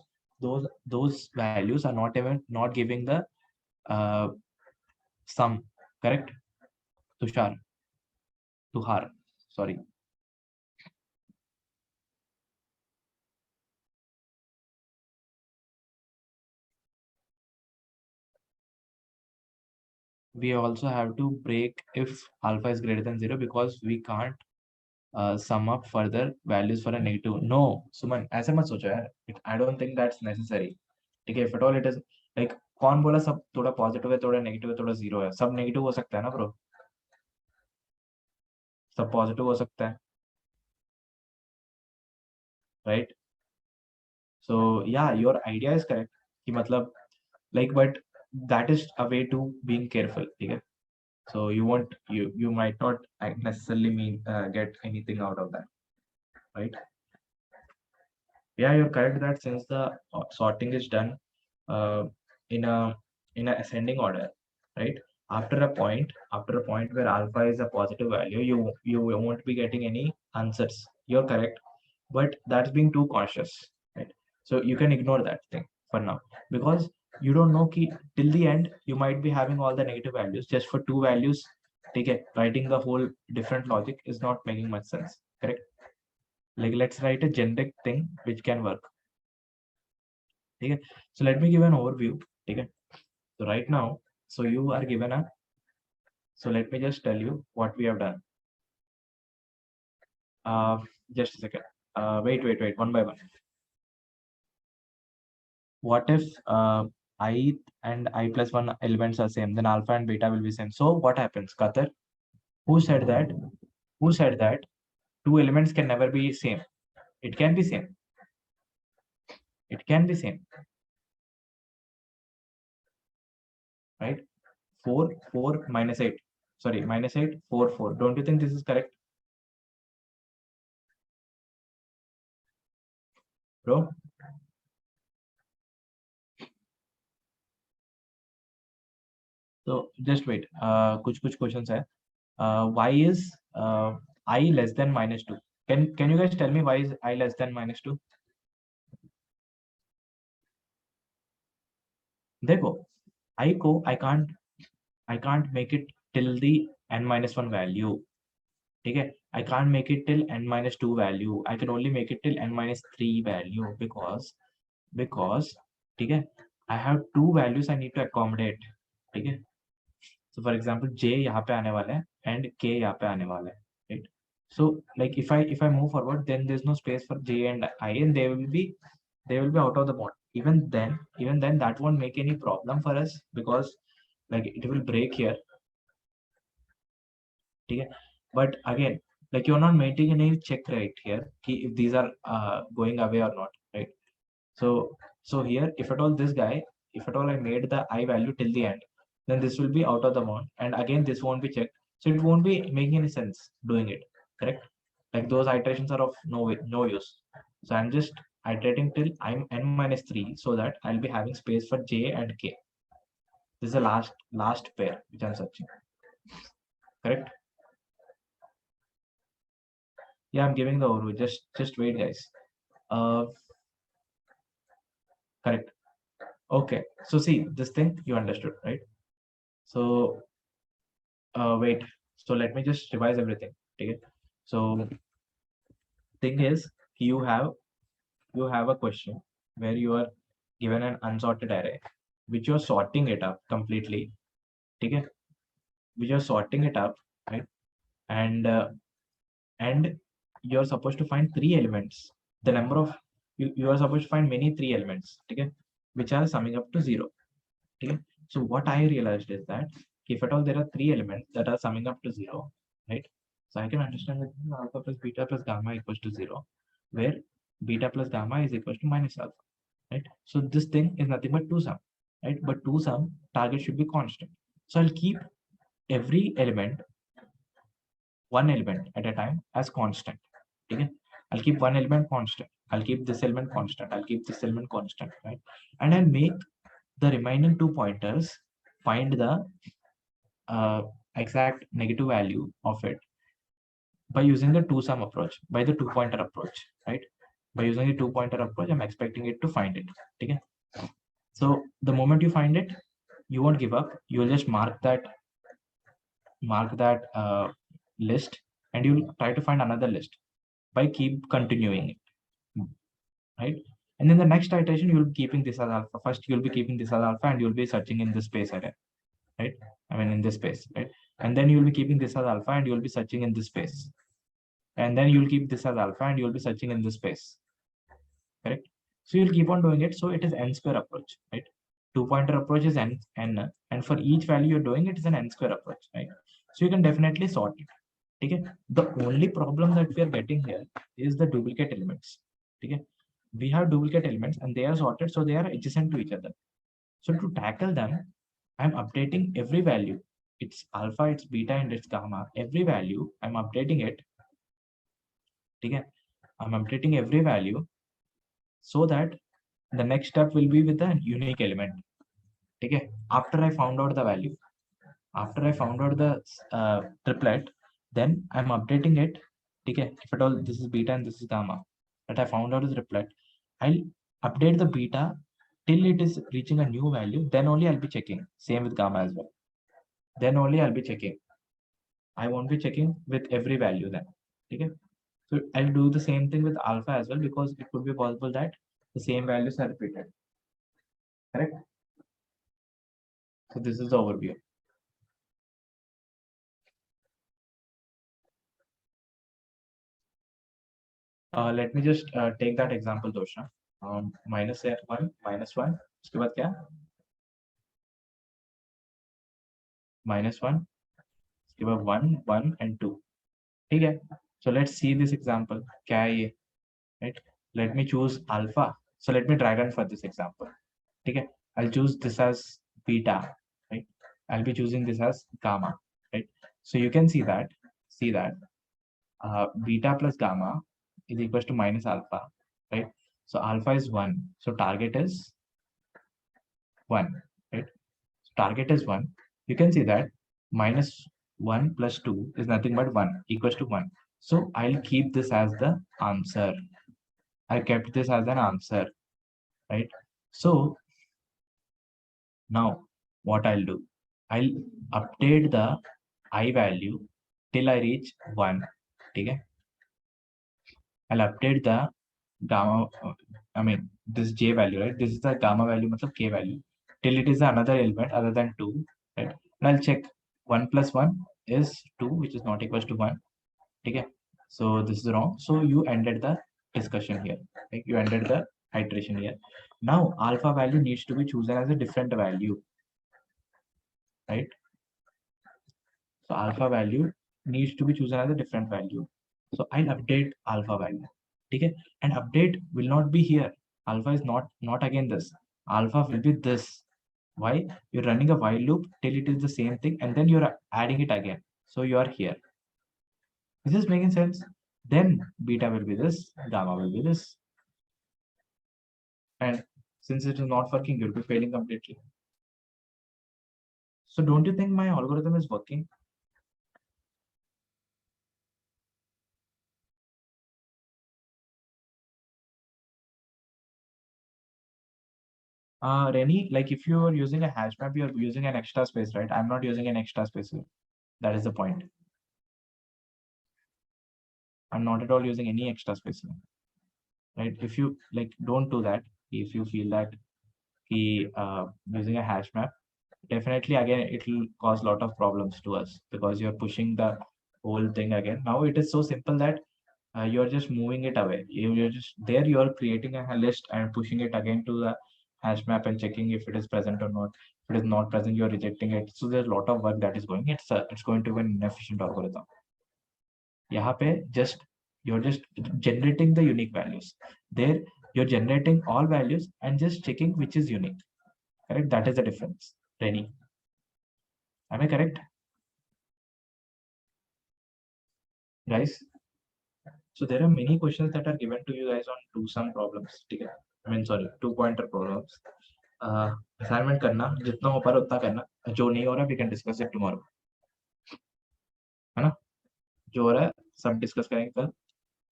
those values are not giving the sum. Correct. Tushar. Tuhar. Sorry. We also have to break if alpha is greater than 0 because we can't sum up further values for a negative. No, Suman, ऐसे मत सोचो यार. I don't think that's necessary. ठीक है, if at all it is like कौन बोला सब थोड़ा पॉजिटिव है, थोड़ा नेगेटिव है, थोड़ा जीरो है, सब नेगेटिव हो सकता है ना ब्रो, सब पॉजिटिव हो सकता है, right? So yeah, your idea is correct कि मतलब like, but that is a way to being careful. ठीक है, so you might not necessarily mean get anything out of that, right? Yeah, you're correct that since the sorting is done in a ascending order, right? After a point where alpha is a positive value, you won't be getting any answers. You're correct, but that's being too cautious, right? So you can ignore that thing for now because you don't know ki till the end you might be having all the negative values just for two values. Take it, writing the whole different logic is not making much sense, correct? Like let's write a generic thing which can work. Okay, so let me give an overview. Okay, so right now, so you are given a, so let me just tell you what we have done. Just a second. Wait, one by one. What if I and I plus 1 elements are same, then alpha and beta will be same. So what happens, Qatar? Who said that? Who said that two elements can never be same? It can be same. It can be same. Right? 4, 4, -8. Sorry, -8, 4, 4. Don't you think this is correct? Bro? So just wait. कुछ questions है. Why is I less than -2? Can you guys tell me why is I less than -2? देखो, I को I can't make it till the n-1 value. ठीक है? I can't make it till n-2 value. I can only make it till n-3 value because ठीक है? I have two values I need to accommodate. ठीक है? So for example, J यहाँ पे आने वाला है and K यहाँ पे आने वाला है, right? So like if I move forward, then there's no space for J and I, and they will be out of the mode. Even then that won't make any problem for us because like it will break here. Okay? But again, like you're not making any check right here if these are going away or not, right? So here, if at all this guy if at all I made the I value till the end, then this will be out of the bound, and again this won't be checked. So it won't be making any sense doing it, correct? Like those iterations are of no use. So I'm just iterating till I'm n minus 3 so that I'll be having space for j and k. This is the last pair which I'm searching, correct? Yeah, I'm giving the overview. Just wait, guys. Correct. Okay. So see this thing you understood, right? So wait. So let me just revise everything. Okay. So thing is, you have a question where you are given an unsorted array, which you're sorting it up completely. Okay. Which you're sorting it up, right? And you're supposed to find 3 elements. The number of you are supposed to find many 3 elements, okay, which are summing up to 0. Okay. So what I realized is that if at all there are 3 elements that are summing up to 0, right? So I can understand that alpha plus beta plus gamma equals to 0, where beta plus gamma is equals to minus alpha, right? So this thing is nothing but 2 sum, right? But 2 sum target should be constant. So I'll keep every element, one element at a time as constant. Okay. I'll keep one element constant. I'll keep this element constant. I'll keep this element constant, right? And I'll make the remaining 2 pointers find the exact negative value of it by using the 2 sum approach, by the 2 pointer approach, right? By using the 2 pointer approach, I'm expecting it to find it. Okay. So the moment you find it, you won't give up. You will just mark that list, and you'll try to find another list by keep continuing it, right? And then the next iteration, you'll be keeping this as alpha. First, you'll be keeping this as alpha, and you'll be searching in this space array, right? I mean, in this space, right? And then you'll be keeping this as alpha, and you'll be searching in this space. And then you'll keep this as alpha, and you'll be searching in this space, correct? So you'll keep on doing it. So it is n square approach, right? 2 pointer approach is n, and for each value you're doing, it is an n square approach, right? So you can definitely sort it. Okay. The only problem that we are getting here is the duplicate elements. Okay. We have duplicate elements and they are sorted, so they are adjacent to each other. So to tackle them, I'm updating every value. It's alpha, it's beta, and it's gamma. Every value, I'm updating it. Okay. I'm updating every value so that the next step will be with a unique element. Okay. After I found out the value, after I found out the triplet, then I'm updating it. Okay. If at all this is beta and this is gamma, but I found out the triplet, I'll update the beta till it is reaching a new value. Then only I'll be checking. Same with gamma as well. Then only I'll be checking. I won't be checking with every value then. Okay. So I'll do the same thing with alpha as well, because it could be possible that the same values are repeated. Correct? So this is the overview. Let me just take that example, Dosha. -1, -1. उसके बाद क्या? -1. उसके बाद 1, 1 and 2. ठीक है? So let's see this example. क्या है ये? Right? Let me choose alpha. So let me drag and for this example. ठीक है? I'll choose this as beta. Right? I'll be choosing this as gamma. Right? So you can see that beta plus gamma is equals to minus alpha, right? So alpha is 1. So target is 1, right? So target is 1. You can see that -1 plus 2 is nothing but 1 equals to 1. So I'll keep this as the answer. I kept this as an answer, right? So now what I'll do, I'll update the I value till I reach 1. Okay. I'll update the gamma, I mean this j value, right? This is the gamma value, matlab k value, till it is another element other than 2, right? And I'll check 1 plus 1 is 2, which is not equals to 1. Okay. So this is wrong. So you ended the discussion here. Right? You ended the iteration here. Now alpha value needs to be chosen as a different value, right? So alpha value needs to be chosen as a different value. So I'll update alpha value. Okay, and update will not be here. Alpha is not again this. Alpha will be this. Why? You're running a while loop till it is the same thing, and then you're adding it again. So you are here. Is this making sense? Then beta will be this, gamma will be this. And since it is not working, you'll be failing completely. So don't you think my algorithm is working? Rennie, like if you are using a hash map, you're using an extra space, right? I'm not using an extra space here. That is the point. I'm not at all using any extra space here. Right? If you like, don't do that. If you feel that using a hash map, definitely again it will cause a lot of problems to us because you're pushing the whole thing again. Now it is so simple that you're just moving it away. You're just there, you're creating a list and pushing it again to the hash map and checking if it is present or not. If it is not present, you're rejecting it. So there's a lot of work that is going. It's going to be an inefficient algorithm. You're just generating the unique values. There you're generating all values and just checking which is unique. Correct? That is the difference. Rennie, am I correct? Guys, so there are many questions that are given to you guys on two sum problems. Okay? I mean, sorry, 2-pointer problems. Assignment करना जितना हो पा रहा उतना करना, जो नहीं हो रहा we can discuss it tomorrow, है ना? जो हो रहा है सब डिस्कस करेंगे कल.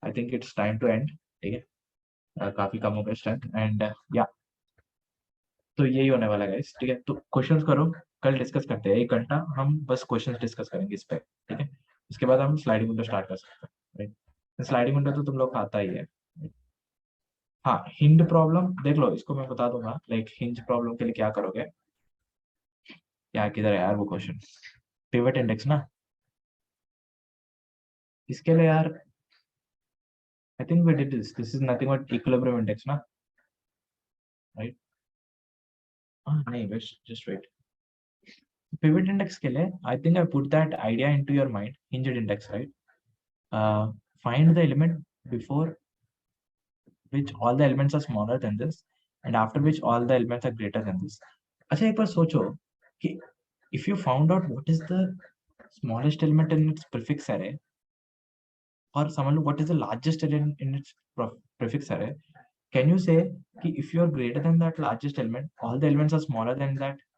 I think it's time to end. ठीक है, काफी कम हो गया स्ट्रेंथ एंड या तो यही होने वाला है ठीक है. तो क्वेश्चंस करो, कल डिस्कस करते हैं 1 घंटा हम बस क्वेश्चंस डिस्कस करेंगे इस पे. ठीक है, उसके बाद हम स्लाइडिंग विंडो स्टार्ट कर सकते हैं. राइट, स्लाइडिंग विंडो तो तुम लोग आता ही है. हाँ, हिंज प्रॉब्लम देख लो, इसको मैं बता दूंगा. लाइक हिंज प्रॉब्लम के लिए क्या करोगे, क्या किधर है यार वो क्वेश्चन, पिवट इंडेक्स ना, इसके लिए यार I think we did this is nothing but equilibrium index ना, राइट? नहीं, जस्ट वेट. Pivot index के लिए I think I put that idea into your mind. Hinged index, right? Find the element before which all the elements are smaller than this, and after which all the elements are greater than this. अच्छा एक बार सोचो कि if you found out what is the smallest element in its prefix array, or समझ लो what is the largest element in its prefix array, can you say कि if you are greater than that largest element, all the elements are smaller than that?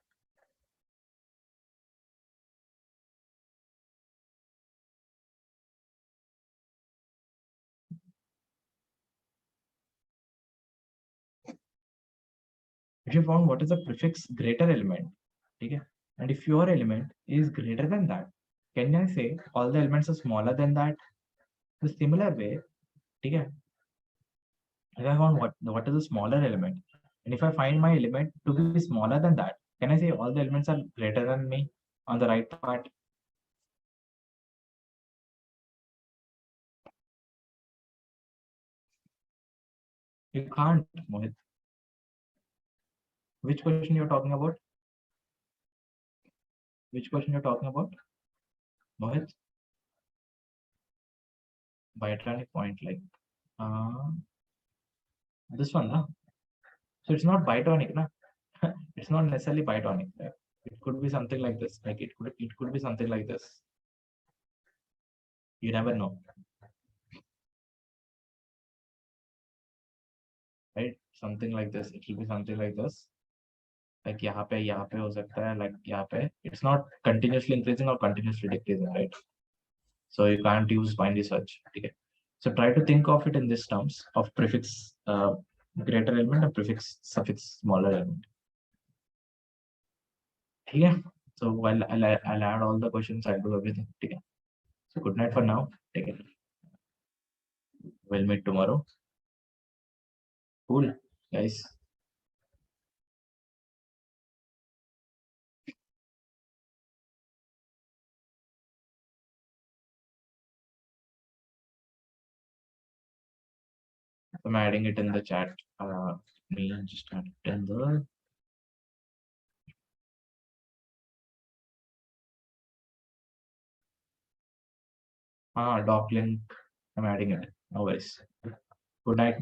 If you found what is the prefix greater element, okay, and if your element is greater than that, can I say all the elements are smaller than that? The similar way, okay, if I found what is the smaller element, and if I find my element to be smaller than that, can I say all the elements are greater than me on the right part? You can't, Mohit. Which question you're talking about? Which question you're talking about, Mohit? Biatronic point, like this one, no? So it's not bitonic, no? It's not necessarily bitonic. Right? It could be something like this. Like it could be something like this. You never know, right? Something like this. It will be something like this. Like यहाँ पे हो सकता है. Like यहाँ पे. It's not continuously increasing or continuously decreasing, right? So you can't use binary search. Okay. So try to think of it in these terms of prefix greater element and prefix suffix smaller element. Okay. So while I'll add all the questions, I'll do everything. Okay. So good night for now. Take it. We'll meet tomorrow. Cool, guys. I'm adding it in the chat. Me just add it in the doc link. I'm adding it. No worries. Good night.